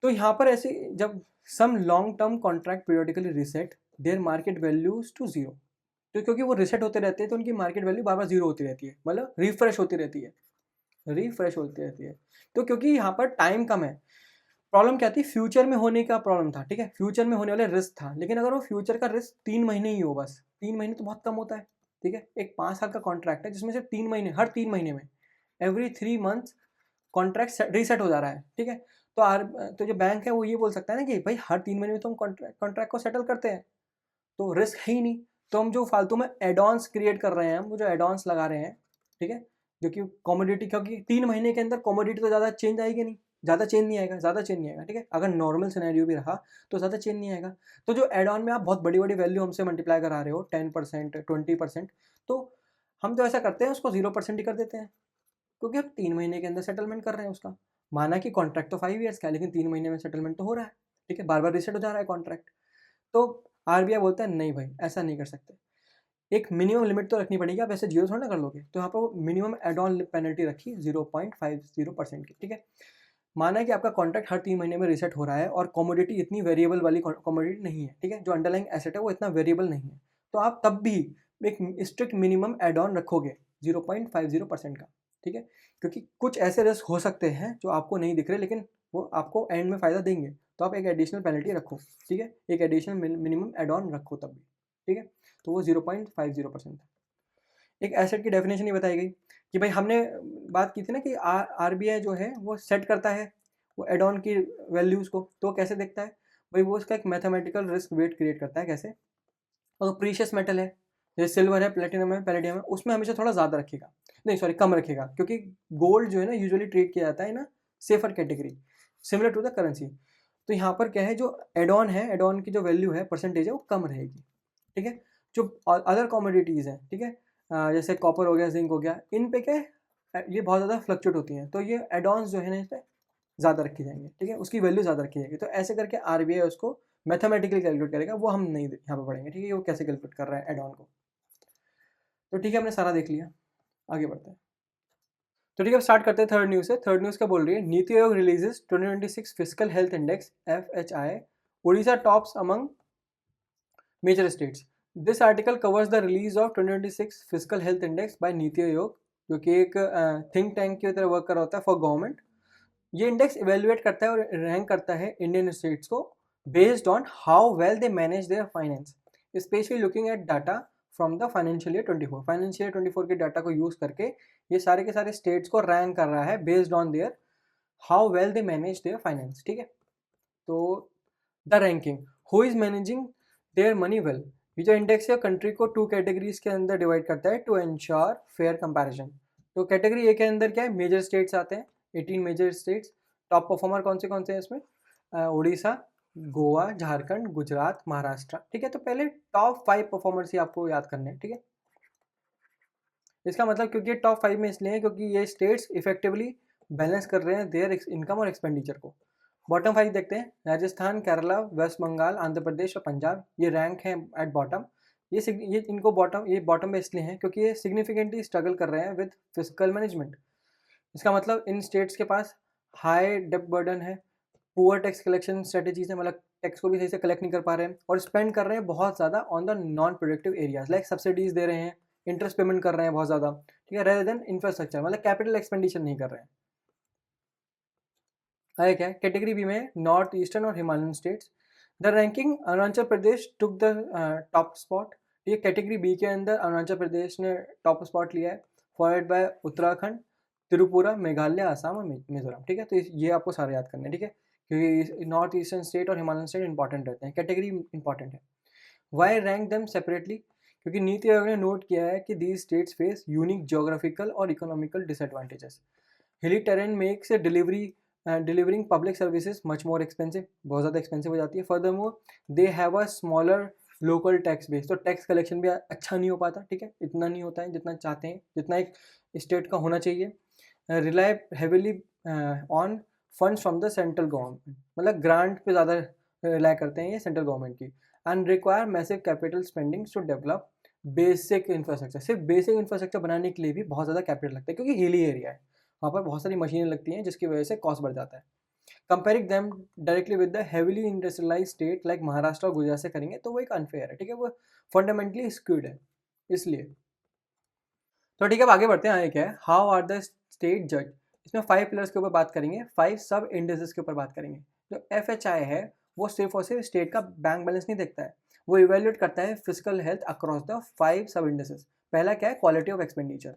तो यहाँ पर ऐसे जब some long term contract periodically reset their market values to zero, तो क्योंकि वो रिसेट होते रहते हैं तो उनकी मार्केट वैल्यू बार बार जीरो होती रहती है, मतलब रिफ्रेश होती रहती है। तो क्योंकि यहाँ पर टाइम कम है, प्रॉब्लम क्या थी, फ्यूचर में होने का प्रॉब्लम था, ठीक है, फ्यूचर में होने वाले रिस्क था। लेकिन अगर वो फ्यूचर का रिस्क 3 महीने ही हो, बस 3 महीने तो बहुत कम होता है, ठीक है। एक 5 साल का कॉन्ट्रैक्ट है जिसमें से 3 महीने, हर 3 महीने में एवरी 3 मंथ्स कॉन्ट्रैक्ट रीसेट हो जा रहा है, ठीक है। तो जो बैंक है वो ये बोल सकता है ना कि भाई हर 3 महीने में तो हम कॉन्ट्रैक्ट को सेटल करते हैं, तो रिस्क है ही नहीं, तो हम जो फालतू में एडॉन्स क्रिएट कर रहे हैं, हम वो जो एडॉन्स लगा रहे हैं, ठीक है, जो कि कॉमोडिटी, क्योंकि 3 महीने के अंदर कॉमोडिटी तो ज़्यादा चेंज आएगी नहीं, ज़्यादा चेंज नहीं आएगा, ज़्यादा चेंज नहीं आएगा, ठीक है। अगर नॉर्मल सिनेरियो भी रहा तो ज़्यादा चेंज नहीं आएगा। तो जो एड ऑन में आप बहुत बड़ी बड़ी वैल्यू हमसे मल्टीप्लाई करा रहे हो 10%, 20%, तो हम तो ऐसा करते हैं उसको 0% ही कर देते हैं, क्योंकि हम 3 महीने के अंदर सेटलमेंट कर रहे हैं उसका। माना कि कॉन्ट्रैक्ट तो 5 ईयर्स का है, लेकिन 3 महीने में सेटलमेंट तो हो रहा है, ठीक है, बार बार रीसेट हो जा रहा है कॉन्ट्रैक्ट। तो आरबीआई बोलता है नहीं भाई, ऐसा नहीं कर सकते, एक मिनिमम लिमिट तो रखनी पड़ेगी, आप ऐसे जीरो थोड़ा ना कर लोगे। तो यहाँ पर मिनिमम एड ऑन पेनल्टी रखी 0.50% की, ठीक है। माना है कि आपका कॉन्ट्रैक्ट हर 3 महीने में रीसेट हो रहा है और कमोडिटी इतनी वेरिएबल वाली कमोडिटी नहीं है, ठीक है, जो अंडरलाइंग एसेट है वो इतना वेरिएबल नहीं है, तो आप तब भी एक स्ट्रिक्ट मिनिमम एड ऑन रखोगे 0.50% का, ठीक है, क्योंकि कुछ ऐसे रिस्क हो सकते हैं जो आपको नहीं दिख रहे लेकिन वो आपको एंड में फ़ायदा देंगे, तो आप एक एडिशनल पेनल्टी रखो, ठीक है, एक एडिशनल मिनिमम एड ऑन रखो तब भी, ठीक है। तो वो 0.50% था। एक एसेट की डेफिनेशन ही बताई गई कि भाई हमने बात की थी ना कि आरबीआई जो है वो सेट करता है वो एड ऑन की वैल्यूज़ को, तो वो कैसे देखता है भाई, वो उसका एक मैथमेटिकल रिस्क वेट क्रिएट करता है। कैसे? अगर प्रीशियस मेटल है, जैसे सिल्वर है, प्लेटिनम है, पैलेडियम है, उसमें हमेशा थोड़ा ज़्यादा रखेगा, नहीं सॉरी कम रखेगा, क्योंकि गोल्ड जो है ना यूजुअली ट्रीट किया जाता है ना safer category, similar to the currency. तो यहाँ पर क्या है, जो एड ऑन है, एड ऑन की जो वैल्यू है, परसेंटेज है, वो कम रहेगी, ठीक है। जो अदर कमोडिटीज़ हैं, ठीक है, जैसे कॉपर हो गया, जिंक हो गया, इन पे क्या है, ये बहुत ज़्यादा फ्लक्चुएट होती हैं, तो ये एड ऑन्स जो है ना इस पर ज़्यादा रखे जाएंगे, ठीक है, उसकी वैल्यू ज़्यादा रखी जाएगी। तो ऐसे करके आरबीआई उसको मैथमेटिकली कैलकुलेट करेगा, वो हम नहीं यहाँ पे पढ़ेंगे, ठीक है, वो कैसे कैलकुलेट कर रहा है एड ऑन को। तो ठीक है, हमने सारा देख लिया, आगे बढ़ते हैं। तो ठीक है, स्टार्ट करते हैं थर्ड न्यूज़ से। थर्ड न्यूज़ क्या बोल रही है, NITI Aayog releases 2026 physical health index FHI, Orissa tops among major states. This article covers the release of 2026 physical health index by NITI Aayog, जो कि एक थिंक टैंक की तरह वर्क कर रहा होता है फॉर गवर्नमेंट। ये इंडेक्स इवेल्युएट करता है और रैंक करता है इंडियन स्टेट्स को based on how well they manage there finance, specially looking at data from the financial year 24। Financial year 24 के डाटा को यूज करके ये सारे के सारे स्टेट्स को रैंक कर रहा है based on their how well they manage there finance, ठीक है। तो the ranking, who is managing their money well, ये जो इंडेक्स है कंट्री को 2 कैटेगरीज के अंदर डिवाइड करता है टू एंश्योर फेयर कंपैरिजन। तो कैटेगरी ए के अंदर क्या है, मेजर स्टेट्स आते हैं, 18 मेजर स्टेट्स। टॉप परफॉर्मर कौन से हैं इसमें, उड़ीसा, गोवा, झारखंड, गुजरात, महाराष्ट्र, ठीक है। तो पहले टॉप 5 परफॉर्मर्स ही आपको याद करने हैं, ठीक है। इसका मतलब क्योंकि टॉप 5 में इसलिए है क्योंकि ये स्टेट्स इफेक्टिवली बैलेंस कर रहे हैं देयर इनकम और एक्सपेंडिचर को। बॉटम 5 देखते हैं, राजस्थान, केरला, वेस्ट बंगाल, आंध्र प्रदेश और पंजाब, ये रैंक है एट बॉटम। ये इनको बॉटम में इसलिए हैं क्योंकि ये सिग्निफिकेंटली स्ट्रगल कर रहे हैं विद फिजिकल मैनेजमेंट। इसका मतलब इन स्टेट्स के पास हाई डेब्ट बर्डन है, पुअर टैक्स कलेक्शन स्ट्रेटेजीज है, मतलब टैक्स को भी सही से कलेक्ट नहीं कर पा रहे हैं और स्पेंड कर रहे हैं बहुत ज़्यादा on the non productive areas, like subsidies दे रहे हैं, इंटरेस्ट पेमेंट कर रहे हैं बहुत ज़्यादा, ठीक है, रेदर देन इंफ्रास्ट्रक्चर, मतलब कैपिटल एक्सपेंडिचर नहीं कर रहे हैं। आगे क्या है, कैटेगरी बी में नॉर्थ ईस्टर्न और Himalayan states. The ranking, Arunachal Pradesh took the top spot. ये कैटेगरी बी के अंदर अरुणाचल प्रदेश ने टॉप स्पॉट लिया है, फॉलोड बाय उत्तराखंड, त्रिपुरा, मेघालय, आसाम और मिजोरम, ठीक है। तो ये आपको सारे याद करने हैं, ठीक है, क्योंकि नॉर्थ ईस्टर्न स्टेट और हिमालयन स्टेट इंपॉर्टेंट रहते हैं, कैटेगरी इंपॉर्टेंट है। वाई रैंक देम सेपरेटली, क्योंकि नीति आयोग ने नोट किया है कि these states face unique geographical और economical disadvantages. Hilly terrain makes delivering public services much more expensive, बहुत ज़्यादा एक्सपेंसिव हो जाती है। Furthermore they have a smaller local tax base, तो टैक्स कलेक्शन भी अच्छा नहीं हो पाता, ठीक है, इतना नहीं होता है जितना चाहते हैं, जितना एक स्टेट का होना चाहिए। Rely heavily on funds from the central government, मतलब ग्रांट पे ज़्यादा रिलाई करते हैं ये सेंट्रल गवर्नमेंट की। And require massive capital spending to develop basic infrastructure, सिर्फ बेसिक इंफ्रास्ट्रक्चर बनाने के लिए भी बहुत ज़्यादा कैपिटल लगता है, क्योंकि हिली एरिया है, वहाँ पर बहुत सारी मशीनें लगती हैं जिसकी वजह से कॉस्ट बढ़ जाता है। Comparing them directly with the heavily industrialise state like Maharashtra और गुजरात से करेंगे तो वो एक अनफेयर है, ठीक है, वो फंडामेंटली स्क्यूड है इसलिए। तो ठीक है, अब आगे बढ़ते हैं। आगे क्या है, हाउ आर द स्टेट जज, इसमें 5 पिलर्स के ऊपर बात करेंगे, 5 सब इंडिसेस के ऊपर बात करेंगे। जो FHI है वो सिर्फ और सिर्फ स्टेट का बैंक बैलेंस नहीं देखता है, वो इवेल्युएट करता है फिजिकल हेल्थ अक्रॉस द 5 सब इंडिसेस। पहला क्या है, क्वालिटी ऑफ एक्सपेंडिचर,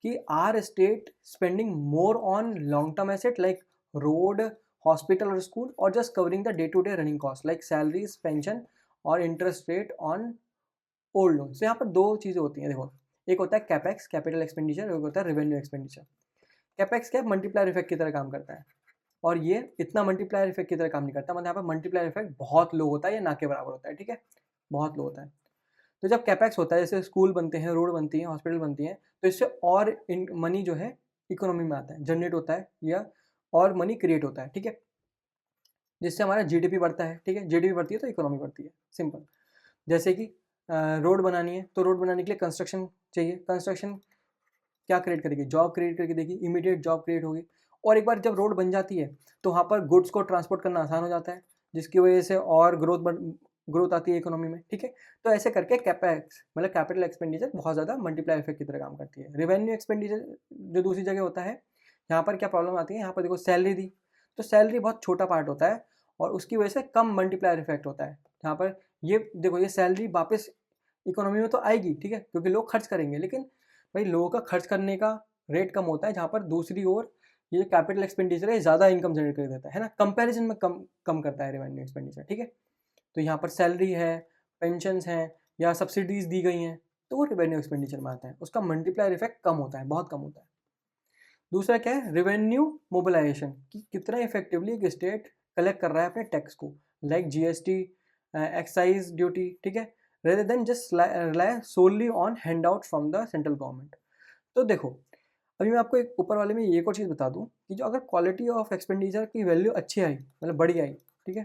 कि are state spending more on long term asset like road, hospital और स्कूल, और just covering the day to day running cost like salaries, pension और interest rate on old loan. से यहाँ पर दो चीज़ें होती हैं, देखो, एक होता है कैपेक्स, कैपिटल एक्सपेंडिचर, एक होता है रेवेन्यू एक्सपेंडिचर। कैपेक्स क्या, मल्टीप्लायर इफेक्ट की तरह काम करता है, और ये इतना मल्टीप्लायर इफेक्ट की तरह काम नहीं करता, मतलब यहाँ पर मल्टीप्लायर इफेक्ट बहुत लो होता है या ना के बराबर होता है, ठीक है, बहुत लो होता है। तो जब कैपेक्स होता है, जैसे स्कूल बनते हैं, रोड बनती हैं, हॉस्पिटल बनती हैं, तो इससे और मनी जो है इकोनॉमी में आता है, जनरेट होता है या और मनी क्रिएट होता है, ठीक है, जिससे हमारा जीडीपी बढ़ता है, ठीक है, जीडीपी बढ़ती है तो इकोनॉमी बढ़ती है, सिंपल। जैसे कि रोड बनानी है तो रोड बनाने के लिए कंस्ट्रक्शन चाहिए, कंस्ट्रक्शन क्या क्रिएट करेगी, जॉब क्रिएट करके देगी, इमीडिएट जॉब क्रिएट होगी, और एक बार जब रोड बन जाती है तो वहाँ पर गुड्स को ट्रांसपोर्ट करना आसान हो जाता है, जिसकी वजह से और ग्रोथ आती है इकोनॉमी में, ठीक है। तो ऐसे करके कैपेक्स मतलब कैपिटल एक्सपेंडिचर बहुत ज़्यादा मल्टीप्लाई इफेक्ट की तरह काम करती है। रेवेन्यू एक्सपेंडिचर जो दूसरी जगह होता है, यहाँ पर क्या प्रॉब्लम आती है, यहाँ पर देखो सैलरी दी, तो सैलरी बहुत छोटा पार्ट होता है और उसकी वजह से कम मल्टीप्लायर इफेक्ट होता है। यहाँ पर ये देखो, ये सैलरी वापस इकोनॉमी में तो आएगी, ठीक है, क्योंकि लोग खर्च करेंगे, लेकिन भाई लोगों का खर्च करने का रेट कम होता है, जहाँ पर दूसरी ओर ये कैपिटल एक्सपेंडिचर है ज़्यादा इनकम जनरेट कर देता है ना, कंपैरिजन में कम करता है रेवेन्यू एक्सपेंडिचर, ठीक है। तो यहाँ पर सैलरी है, पेंशन्स हैं या सब्सिडीज दी गई हैं, तो वो रेवेन्यू एक्सपेंडिचर में आता है, उसका मल्टीप्लायर इफेक्ट कम होता है, बहुत कम होता है। दूसरा क्या है, रेवेन्यू मोबिलाइजेशन, कि कितना इफेक्टिवली एक स्टेट कलेक्ट कर रहा है अपने टैक्स को, लाइक जीएसटी, एक्साइज ड्यूटी, ठीक है, rather than just rely solely on handout from the central government. तो देखो, अभी मैं आपको एक ऊपर वाले में एक और चीज़ बता दूं कि जो अगर क्वालिटी ऑफ एक्सपेंडिचर की वैल्यू अच्छी आई, मतलब बड़ी आई, ठीक है,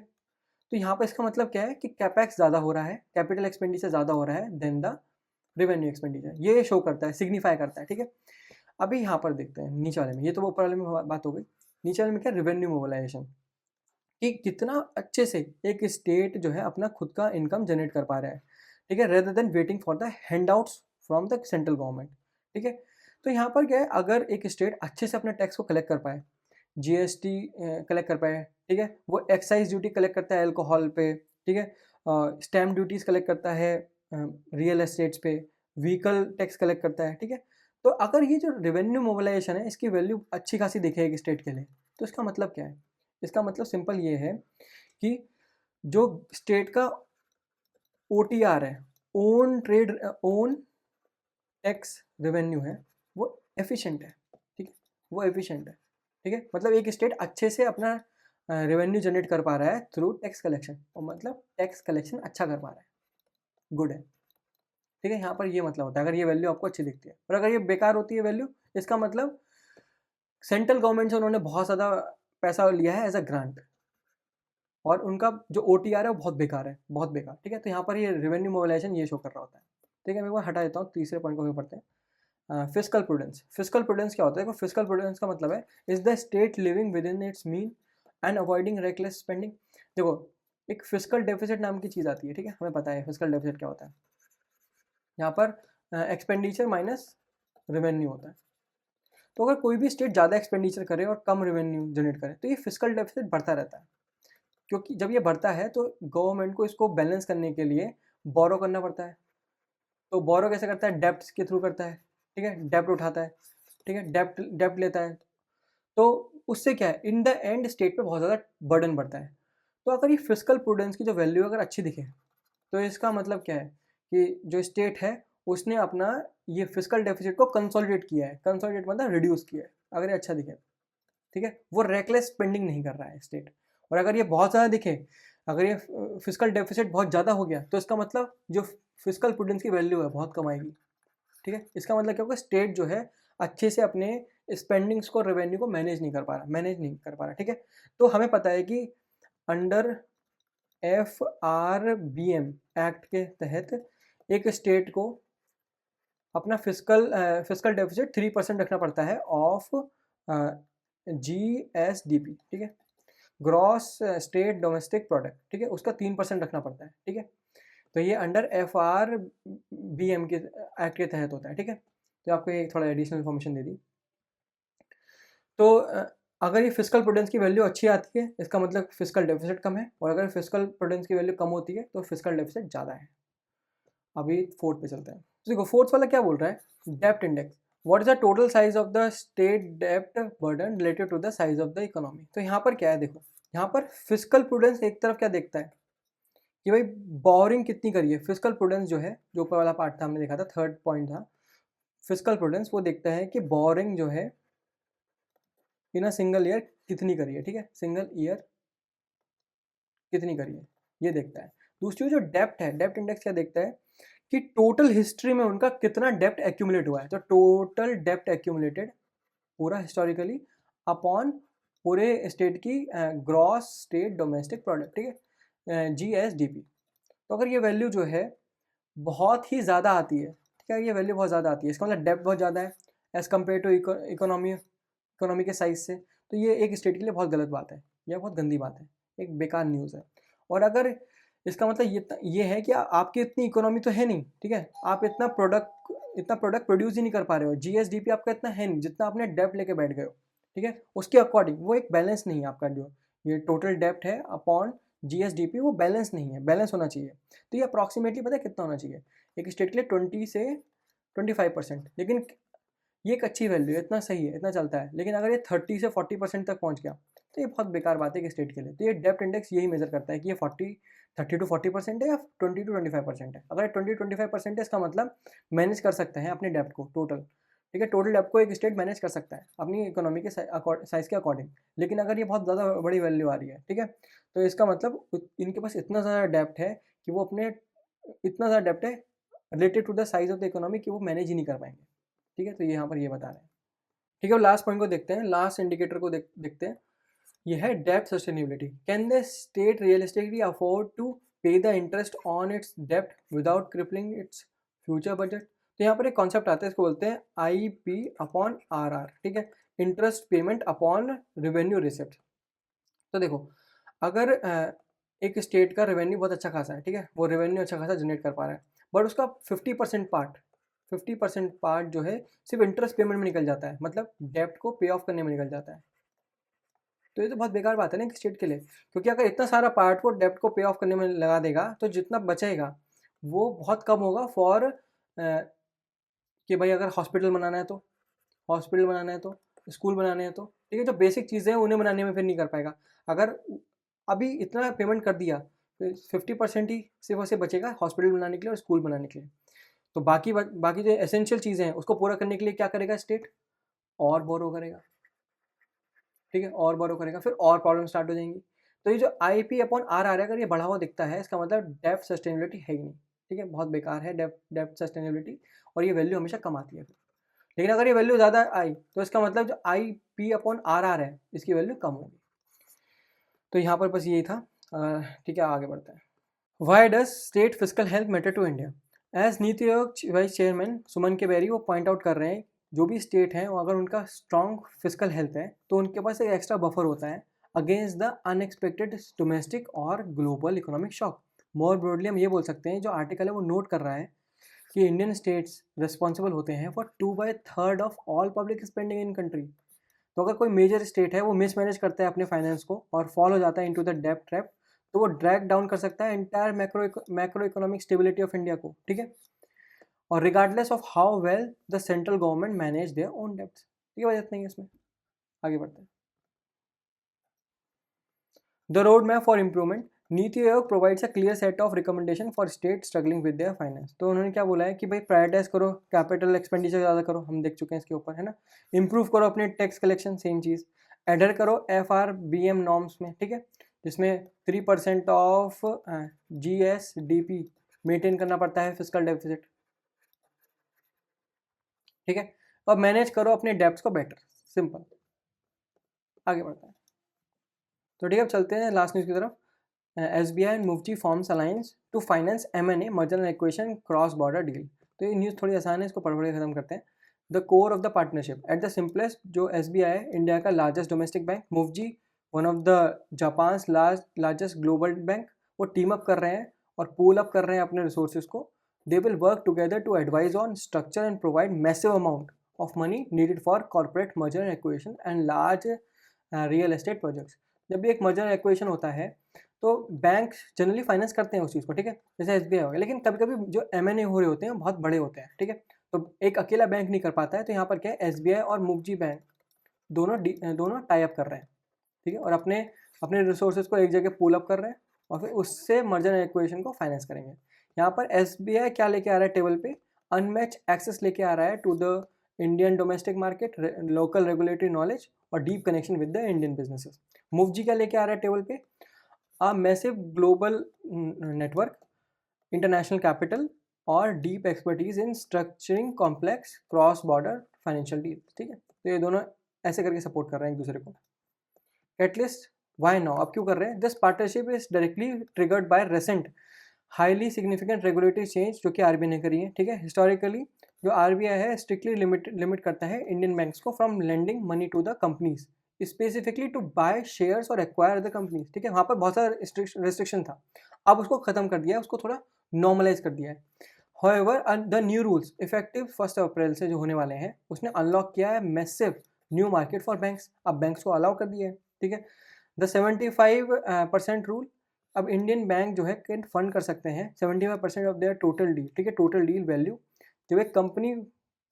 तो यहाँ पर इसका मतलब क्या है कि कैपेक्स ज़्यादा हो रहा है, कैपिटल एक्सपेंडिचर ज़्यादा हो रहा है देन द रेवेन्यू एक्सपेंडिचर, ये शो करता है, सिग्निफाई करता है, ठीक है। अभी यहाँ पर देखते हैं नीचे वाले में, ये तो ऊपर वाले में बात हो गई, नीचे वाले में क्या, रेवेन्यू मोबिलाइजेशन, कि कितना अच्छे से एक स्टेट जो है अपना खुद का इनकम जनरेट कर पा रहा है, ठीक है, rather then waiting for the handouts from the central government, ठीक है। तो यहाँ पर क्या है, अगर एक स्टेट अच्छे से अपने टैक्स को कलेक्ट कर पाए, जीएसटी कलेक्ट कर पाए, ठीक है, वो एक्साइज ड्यूटी कलेक्ट करता है अल्कोहल पे, ठीक है, स्टैम्प ड्यूटीज़ कलेक्ट करता है रियल एस्टेट्स पे, व्हीकल टैक्स कलेक्ट करता है, ठीक है। तो अगर ये जो रेवेन्यू मोबिलाइजेशन है, इसकी वैल्यू अच्छी खासी दिखे एक स्टेट के लिए, तो इसका मतलब क्या है, इसका मतलब सिंपल ये है कि जो स्टेट का OTR है, ओन टैक्स रेवेन्यू है, वो एफिशिएंट है, ठीक है, वो एफिशिएंट है, ठीक है, मतलब एक स्टेट अच्छे से अपना रेवेन्यू जनरेट कर पा रहा है थ्रू टैक्स कलेक्शन, और मतलब टैक्स कलेक्शन अच्छा कर पा रहा है, गुड है, ठीक है। यहाँ पर ये मतलब होता है, अगर ये वैल्यू आपको अच्छी दिखती है, और अगर ये बेकार होती है वैल्यू, इसका मतलब सेंट्रल गवर्नमेंट से उन्होंने बहुत ज़्यादा पैसा लिया है एज अ ग्रांट, और उनका जो OTR है वो बहुत बेकार है, बहुत बेकार, ठीक है। तो यहाँ पर ये रेवेन्यू मोबिलाइजेशन ये शो कर रहा होता है, ठीक है। मैं एक बार हटा देता हूँ, तीसरे पॉइंट को भी पढ़ते हैं। फिस्कल प्रूडेंस, फिस्कल प्रूडेंस क्या होता है, देखो फिस्कल प्रूडेंस का मतलब है is the state living with in its mean and avoiding reckless spending. देखो, एक फिस्कल डेफिसिट नाम की चीज़ आती है, ठीक है, हमें पता है फिस्कल डेफिसिट क्या होता है, यहाँ पर एक्सपेंडिचर माइनस रेवेन्यू होता है। तो अगर कोई भी स्टेट ज़्यादा एक्सपेंडिचर करे और कम रेवेन्यू जनरेट करे, तो ये फिस्कल डेफिसिट बढ़ता रहता है, क्योंकि जब ये बढ़ता है तो गवर्नमेंट को इसको बैलेंस करने के लिए बोरो करना पड़ता है। तो बोरो कैसे करता है, डेप्ट के थ्रू करता है, ठीक है, डेप्ट उठाता है, ठीक है, डेप्ट लेता है, तो उससे क्या है, इन द एंड स्टेट पे बहुत ज़्यादा बर्डन बढ़ता है। तो अगर ये फिस्कल प्रूडेंस की जो वैल्यू अगर अच्छी दिखे, तो इसका मतलब क्या है कि जो स्टेट है उसने अपना ये फिस्कल डेफिसिट को कंसोलिडेट किया है, कंसोलिडेट मतलब रिड्यूस किया है, अगर ये अच्छा दिखे, ठीक है, वो रेकलेस स्पेंडिंग नहीं कर रहा है स्टेट। और अगर ये बहुत ज़्यादा दिखे, अगर ये फिस्कल डेफिसिट बहुत ज़्यादा हो गया, तो इसका मतलब जो फिस्कल प्रूडेंस की वैल्यू है बहुत कम आएगी, ठीक है। इसका मतलब क्या होगा, स्टेट जो है अच्छे से अपने स्पेंडिंग्स को, रेवेन्यू को मैनेज नहीं कर पा रहा, ठीक है। तो हमें पता है कि अंडर FRBM एक्ट के तहत एक स्टेट को अपना फिस्कल डेफिसिट 3% रखना पड़ता है ऑफ GSDP, ठीक है, ग्रॉस स्टेट डोमेस्टिक प्रोडक्ट, ठीक है, उसका 3% रखना पड़ता है, ठीक है। तो ये अंडर FRBM के एक्ट के तहत होता है, ठीक है। तो आपको एक थोड़ा एडिशनल इन्फॉर्मेशन दे दी। तो अगर ये फिस्कल प्रूडेंस की वैल्यू अच्छी आती है, इसका मतलब फिस्कल डेफिसिट कम है, और अगर फिस्कल प्रूडेंस की वैल्यू कम होती है तो फिस्कल डेफिसिट ज़्यादा है। अभी फोर्थ पे चलते हैं, तो देखो फोर्थ वाला क्या बोल रहा है, डेप्ट index, what is the total size of the state dept burden related to the size of the economy. तो यहाँ पर क्या है, देखो यहाँ पर फिस्कल प्रूडेंस एक तरफ क्या देखता है कि भाई बोरिंग कितनी करिए, फिस्कल प्रूडेंस जो है, जो ऊपर वाला पार्ट था हमने देखा था, थर्ड पॉइंट था फिस्कल प्रूडेंस, वो देखता है कि बोरिंग जो है इन अ सिंगल ईयर कितनी करी है, ठीक है, सिंगल ईयर कितनी करी है ये देखता है। दूसरी जो डेप्ट है, डेप्ट इंडेक्स क्या देखता है कि टोटल हिस्ट्री में उनका कितना डेप्ट एक्यूमुलेट हुआ है। तो टोटल डेप्ट एक्यूमुलेटेड पूरा हिस्टोरिकली अपॉन पूरे स्टेट की ग्रॉस स्टेट डोमेस्टिक प्रोडक्ट, ठीक है, GSDP। तो अगर ये वैल्यू जो है बहुत ही ज़्यादा आती है, ठीक है, ये वैल्यू बहुत ज़्यादा आती है, इसका मतलब डेप्ट बहुत ज़्यादा है एज़ कम्पेयर टू इकोनॉमी के साइज से, तो ये एक स्टेट के लिए बहुत गलत बात है, यह बहुत गंदी बात है, एक बेकार न्यूज़ है। और अगर इसका मतलब ये है कि आपकी इतनी इकोनॉमी तो है नहीं, ठीक है, आप इतना प्रोडक्ट प्रोड्यूस ही नहीं कर पा रहे हो, GSDP आपका इतना है नहीं जितना आपने डेप्ट लेके बैठ गए हो, ठीक है, उसके अकॉर्डिंग वो एक बैलेंस नहीं है आपका, जो ये टोटल डेप्ट है अपॉन GSDP वो बैलेंस नहीं है, बैलेंस होना चाहिए। तो ये अप्रॉक्सीमेटली पता है कितना होना चाहिए एक स्टेट के लिए, 20 से 25%। लेकिन ये एक अच्छी वैल्यू है, इतना सही है, इतना चलता है। लेकिन अगर ये 30 से 40% तक पहुंच गया तो ये बहुत बेकार बात है कि स्टेट के लिए। तो ये डेप्ट इंडेक्स यही मेजर करता है कि ये 30 to 40% है या 20 to 25% है। अगर 20-25% है इसका मतलब मैनेज कर सकते हैं अपने डेप्ट को टोटल, ठीक है, टोटल डेप्ट को एक स्टेट मैनेज कर सकता है अपनी इकोनॉमी के साइज के अकॉर्डिंग। लेकिन अगर ये बहुत ज़्यादा बड़ी वैल्यू आ रही है, ठीक है, तो इसका मतलब इनके पास इतना ज़्यादा डेप्ट है कि वो अपने इतना ज़्यादा डेप्ट है related to the size of the economy कि वो मैनेज ही नहीं कर पाएंगे, ठीक है। तो यहाँ पर ये बता रहे हैं, ठीक है। लास्ट पॉइंट को देखते हैं, लास्ट इंडिकेटर को देखते हैं। ये है डेप्ट sustainability. Can the state realistically afford to पे the interest on it's dept without crippling its future budget. तो यहाँ पर एक कॉन्सेप्ट आता है, इसको बोलते हैं IP/RR, ठीक है, interest payment upon revenue receipt. तो देखो, अगर एक स्टेट का रेवेन्यू बहुत अच्छा खासा है, ठीक है, वो रेवेन्यू अच्छा खासा जनरेट कर पा रहा है, बट उसका 50% पार्ट जो है सिर्फ इंटरेस्ट पेमेंट में निकल जाता है, मतलब डेप्ट को पे ऑफ करने में निकल जाता है। तो ये तो बहुत बेकार बात है ना एक स्टेट के लिए, क्योंकि अगर इतना सारा पार्ट वो डेप्ट को पे ऑफ करने में लगा देगा तो जितना बचेगा वो बहुत कम होगा फॉर कि भाई अगर हॉस्पिटल बनाना है तो स्कूल बनाने हैं तो, ठीक है, जो बेसिक चीज़ें हैं उन्हें बनाने में फिर नहीं कर पाएगा। अगर अभी इतना पेमेंट कर दिया तो 50% ही सिर्फ उसे बचेगा हॉस्पिटल बनाने के लिए और स्कूल बनाने के लिए। तो बाकी जो एसेंशियल चीज़ें हैं उसको पूरा करने के लिए क्या करेगा स्टेट, और बोरो करेगा, ठीक है, और बोरो करेगा, फिर और प्रॉब्लम स्टार्ट हो जाएंगी। तो ये जो IP/RR अगर ये बढ़ा हुआ दिखता है इसका मतलब डेप्ट सस्टेनेबिलिटी है ही नहीं, ठीक है, बहुत बेकार है डेप्ट सस्टेनेबिलिटी, और ये वैल्यू हमेशा कम आती है। लेकिन अगर ये वैल्यू ज़्यादा आई तो इसका मतलब जो IP/RR है इसकी वैल्यू कम होगी। तो यहाँ पर बस यही था, ठीक है, आगे बढ़ते हैं। Why does state physical health matter to India? As NITI Aayog vice chairman सुमन के बेरी वो पॉइंट आउट कर रहे हैं, जो भी स्टेट हैं वो अगर उनका स्ट्रॉन्ग फिजिकल हेल्थ है तो उनके पास एक एक्स्ट्रा बफर होता है अगेंस्ट द अनएक्सपेक्टेड डोमेस्टिक और ग्लोबल इकोनॉमिक शॉक। मोर ब्रॉडली हम ये बोल सकते हैं, जो आर्टिकल है वो नोट कर रहा है कि इंडियन स्टेट्स रिस्पॉन्सिबल होते हैं for 2/3 of all public spending in country. तो अगर कोई मेजर स्टेट है वो मिसमैनेज करता है अपने फाइनेंस को और फॉल हो जाता है इनटू द डेब्ट ट्रैप, तो वो ड्रैग डाउन कर सकता है entire macro economic stability of India को, ठीक है, और regardless of how well the central government manage their own debts. ये वजह नहीं है इसमें। आगे बढ़ते हैं। The road map for improvement. NITI Aayog provides a clear set of recommendation for state struggling with their finance. तो उन्होंने क्या बोला है कि भाई प्रायोरिटाइज करो, कैपिटल एक्सपेंडिचर ज़्यादा करो, हम देख चुके हैं इसके ऊपर, है ना। इम्प्रूव करो अपने टैक्स कलेक्शन, सेम चीज़। एडर करो FRBM नॉर्म्स में, ठीक है, जिसमें 3% ऑफ GSDP मेंटेन करना पड़ता है फिजिकल डेफिसिट, ठीक है, और मैनेज करो अपने डेब्ट्स को बेटर, सिंपल। आगे बढ़ता है। तो ठीक है, अब चलते हैं लास्ट न्यूज़ की तरफ। SBI एंड मुफ्ती forms alliance to finance M&A merger and acquisition cross border deal. तो ये न्यूज़ थोड़ी आसान है, इसको पढ़ पढ़ के खत्म करते हैं। The core of the partnership at the simplest, जो SBI है इंडिया का लार्जेस्ट डोमेस्टिक बैंक, मुफ्जी one of the Japan largest global bank, वो टीम अप कर रहे हैं और पूल अप कर रहे हैं अपने रिसोर्सेज को। They will work together to advise on structure and provide massive amount of money needed for corporate merger and acquisition and large real estate projects. जब भी एक मर्जर एंड एक्विजिशन होता है तो बैंक जनरली फाइनेंस करते हैं उस चीज़ को, ठीक है, जैसे SBI हो गया। लेकिन कभी कभी जो M&A हो रहे होते हैं बहुत बड़े होते हैं, ठीक है, तो एक अकेला बैंक नहीं कर पाता है। तो यहाँ पर क्या है, SBI और मुफ्जी बैंक दोनों टाई अप कर रहे हैं, ठीक है, और अपने अपने रिसोर्सेज को एक जगह पूल अप कर रहे हैं और फिर उससे मर्जर एंड एक्विजिशन को फाइनेंस करेंगे। यहाँ पर SBI क्या लेके आ रहा है टेबल पे, अनमैच एक्सेस लेके आ रहा है to the Indian domestic market, local regulatory knowledge और deep connection with the Indian businesses. मूव जी क्या लेके आ रहा है टेबल पे? A massive global network, international capital और deep expertise in structuring complex cross border financial deal. ठीक है, तो ये दोनों ऐसे करके सपोर्ट कर रहे हैं एक दूसरे को। एटलीस्ट वाई नाउ, अब क्यों कर रहे हैं? This partnership is directly triggered by रेसेंट highly significant regulatory change जो कि आरबीआई ने करी है। ठीक है, हिस्टोरिकली जो आरबीआई है स्ट्रिक्टली लिमिट करता है इंडियन बैंक्स को from lending money to the companies, specifically to buy shares और एक्वायर द कंपनीज। ठीक है, वहाँ पर बहुत सारा रेस्ट्रिक्शन था, अब उसको खत्म कर दिया है, उसको थोड़ा नॉर्मलाइज कर दिया है। However the new rules effective 1 अप्रैल से जो होने वाले हैं उसने अनलॉक किया है massive new market for banks. अब बैंक्स को अलाउ कर दिया है। ठीक है, द 75% रूल, अब इंडियन बैंक जो है कैन फंड कर सकते हैं 75% ऑफ देयर टोटल डील। ठीक है, टोटल डील वैल्यू जब एक कंपनी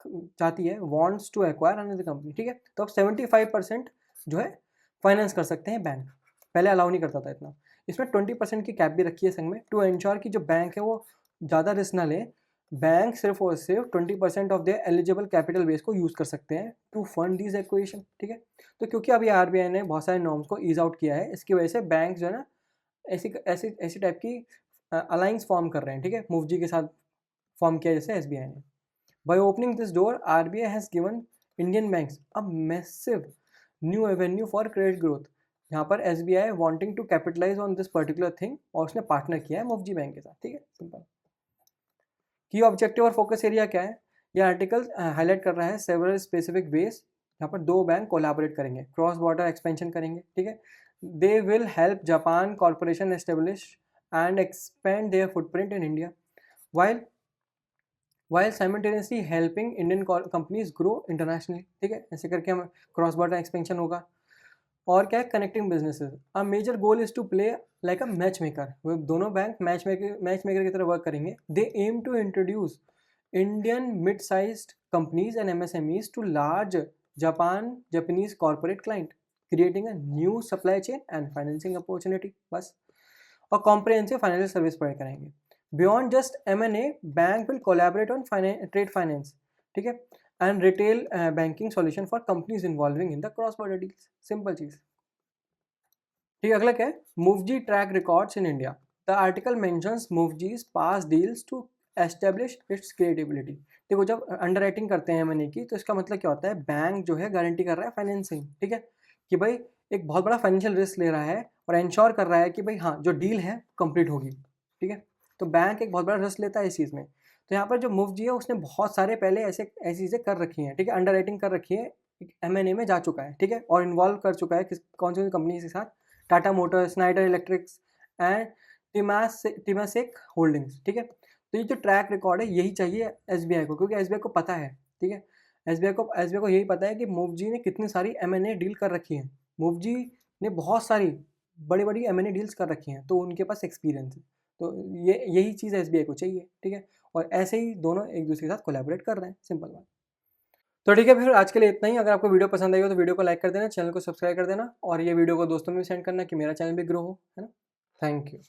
चाहती है wants to acquire another company. ठीक है, तो अब 75% जो है फाइनेंस कर सकते हैं बैंक, पहले अलाउ नहीं करता था इतना। इसमें 20% की कैप भी रखी है संग में, टू एंश्योर कि जो बैंक है वो ज़्यादा रिस्क ना ले। बैंक सिर्फ और सिर्फ 20% of their eligible capital base को यूज़ कर सकते हैं टू फंड दीज एक्विजिशन। ठीक है, तो क्योंकि अभी आरबीआई ने बहुत सारे नॉर्म्स को ईज आउट किया है, इसकी वजह से बैंक जो है ना ऐसी टाइप की अलाइंस फॉर्म कर रहे हैं। ठीक है, मूव जी के साथ फॉर्म किया जैसे एसबीआई ने। By opening this door RBI has given Indian banks a massive new avenue for credit growth. यहाँ पर SBI wanting to capitalise on this particular thing और उसने पार्टनर किया है मूव जी बैंक के साथ। ठीक है, सिंपल। की ऑब्जेक्टिव और फोकस एरिया क्या है? ये आर्टिकल हाईलाइट कर रहा है सेवरल स्पेसिफिक वेज यहाँ पर दो बैंक कोलैबोरेट करेंगे, क्रॉस बॉर्डर एक्सपेंशन करेंगे। ठीक है, they will help Japan corporation establish and expand their footprint in India while simultaneously helping Indian companies grow internationally. ठीक है, ऐसे करके हम क्रॉस बॉर्डर एक्सपेंशन होगा। और क्या है? Connecting businesses. A major goal is to play like a match maker. वो दोनों बैंक मैच मेकर की तरह वर्क करेंगे। They aim to introduce Indian mid sized companies and MSMEs to large Japanese corporate client, creating a new supply chain and financing opportunity. बस, और comprehensive financial service provide करेंगे। Beyond just M&A, bank will collaborate on trade finance. ठीक है, and retail banking solution for companies involving in the cross border deals. Simple चीज। ठीक है, अगला क्या है? मूवजी track records in India. The article mentions मूवजीज past deals to establish its credibility. देखो, जब अंडर राइटिंग करते हैं M&A की, तो इसका मतलब क्या होता है? बैंक जो है गारंटी कर रहा है फाइनेंसिंग। ठीक है, कि भाई एक बहुत बड़ा फाइनेंशियल रिस्क ले रहा है और इंश्योर कर रहा है कि भाई हाँ, जो डील है कंप्लीट होगी। ठीक है, तो बैंक एक बहुत बड़ा रिस्क लेता है इस चीज़ में। तो यहाँ पर जो मूव जी है उसने बहुत सारे पहले ऐसी चीज़ें कर रखी हैं। ठीक है, अंडर राइटिंग कर रखी है, M&A में जा चुका है। ठीक है, और इन्वॉल्व कर चुका है कौन सी कंपनी के साथ? Tata Motors, Schneider Electrics and Temasek Holdings. ठीक है, तो ये जो ट्रैक रिकॉर्ड है यही चाहिए एसबीआई को, क्योंकि एसबीआई को पता है। ठीक है, एसबीआई को यही पता है कि मूव जी ने कितनी सारी M&A डील कर रखी है। मूव जी ने बहुत सारी बड़ी बड़ी M&A डील्स कर रखी हैं, तो उनके पास एक्सपीरियंस है। तो यही चीज़ एसबीआई को चाहिए। ठीक है, और ऐसे ही दोनों एक दूसरे के साथ कोलैबोरेट कर रहे हैं। सिंपल बात। तो ठीक है, फिर आज के लिए इतना ही। अगर आपको वीडियो पसंद आई हो तो वीडियो को लाइक कर देना, चैनल को सब्सक्राइब कर देना और ये वीडियो को दोस्तों में सेंड करना कि मेरा चैनल भी ग्रो हो, है ना। Thank you.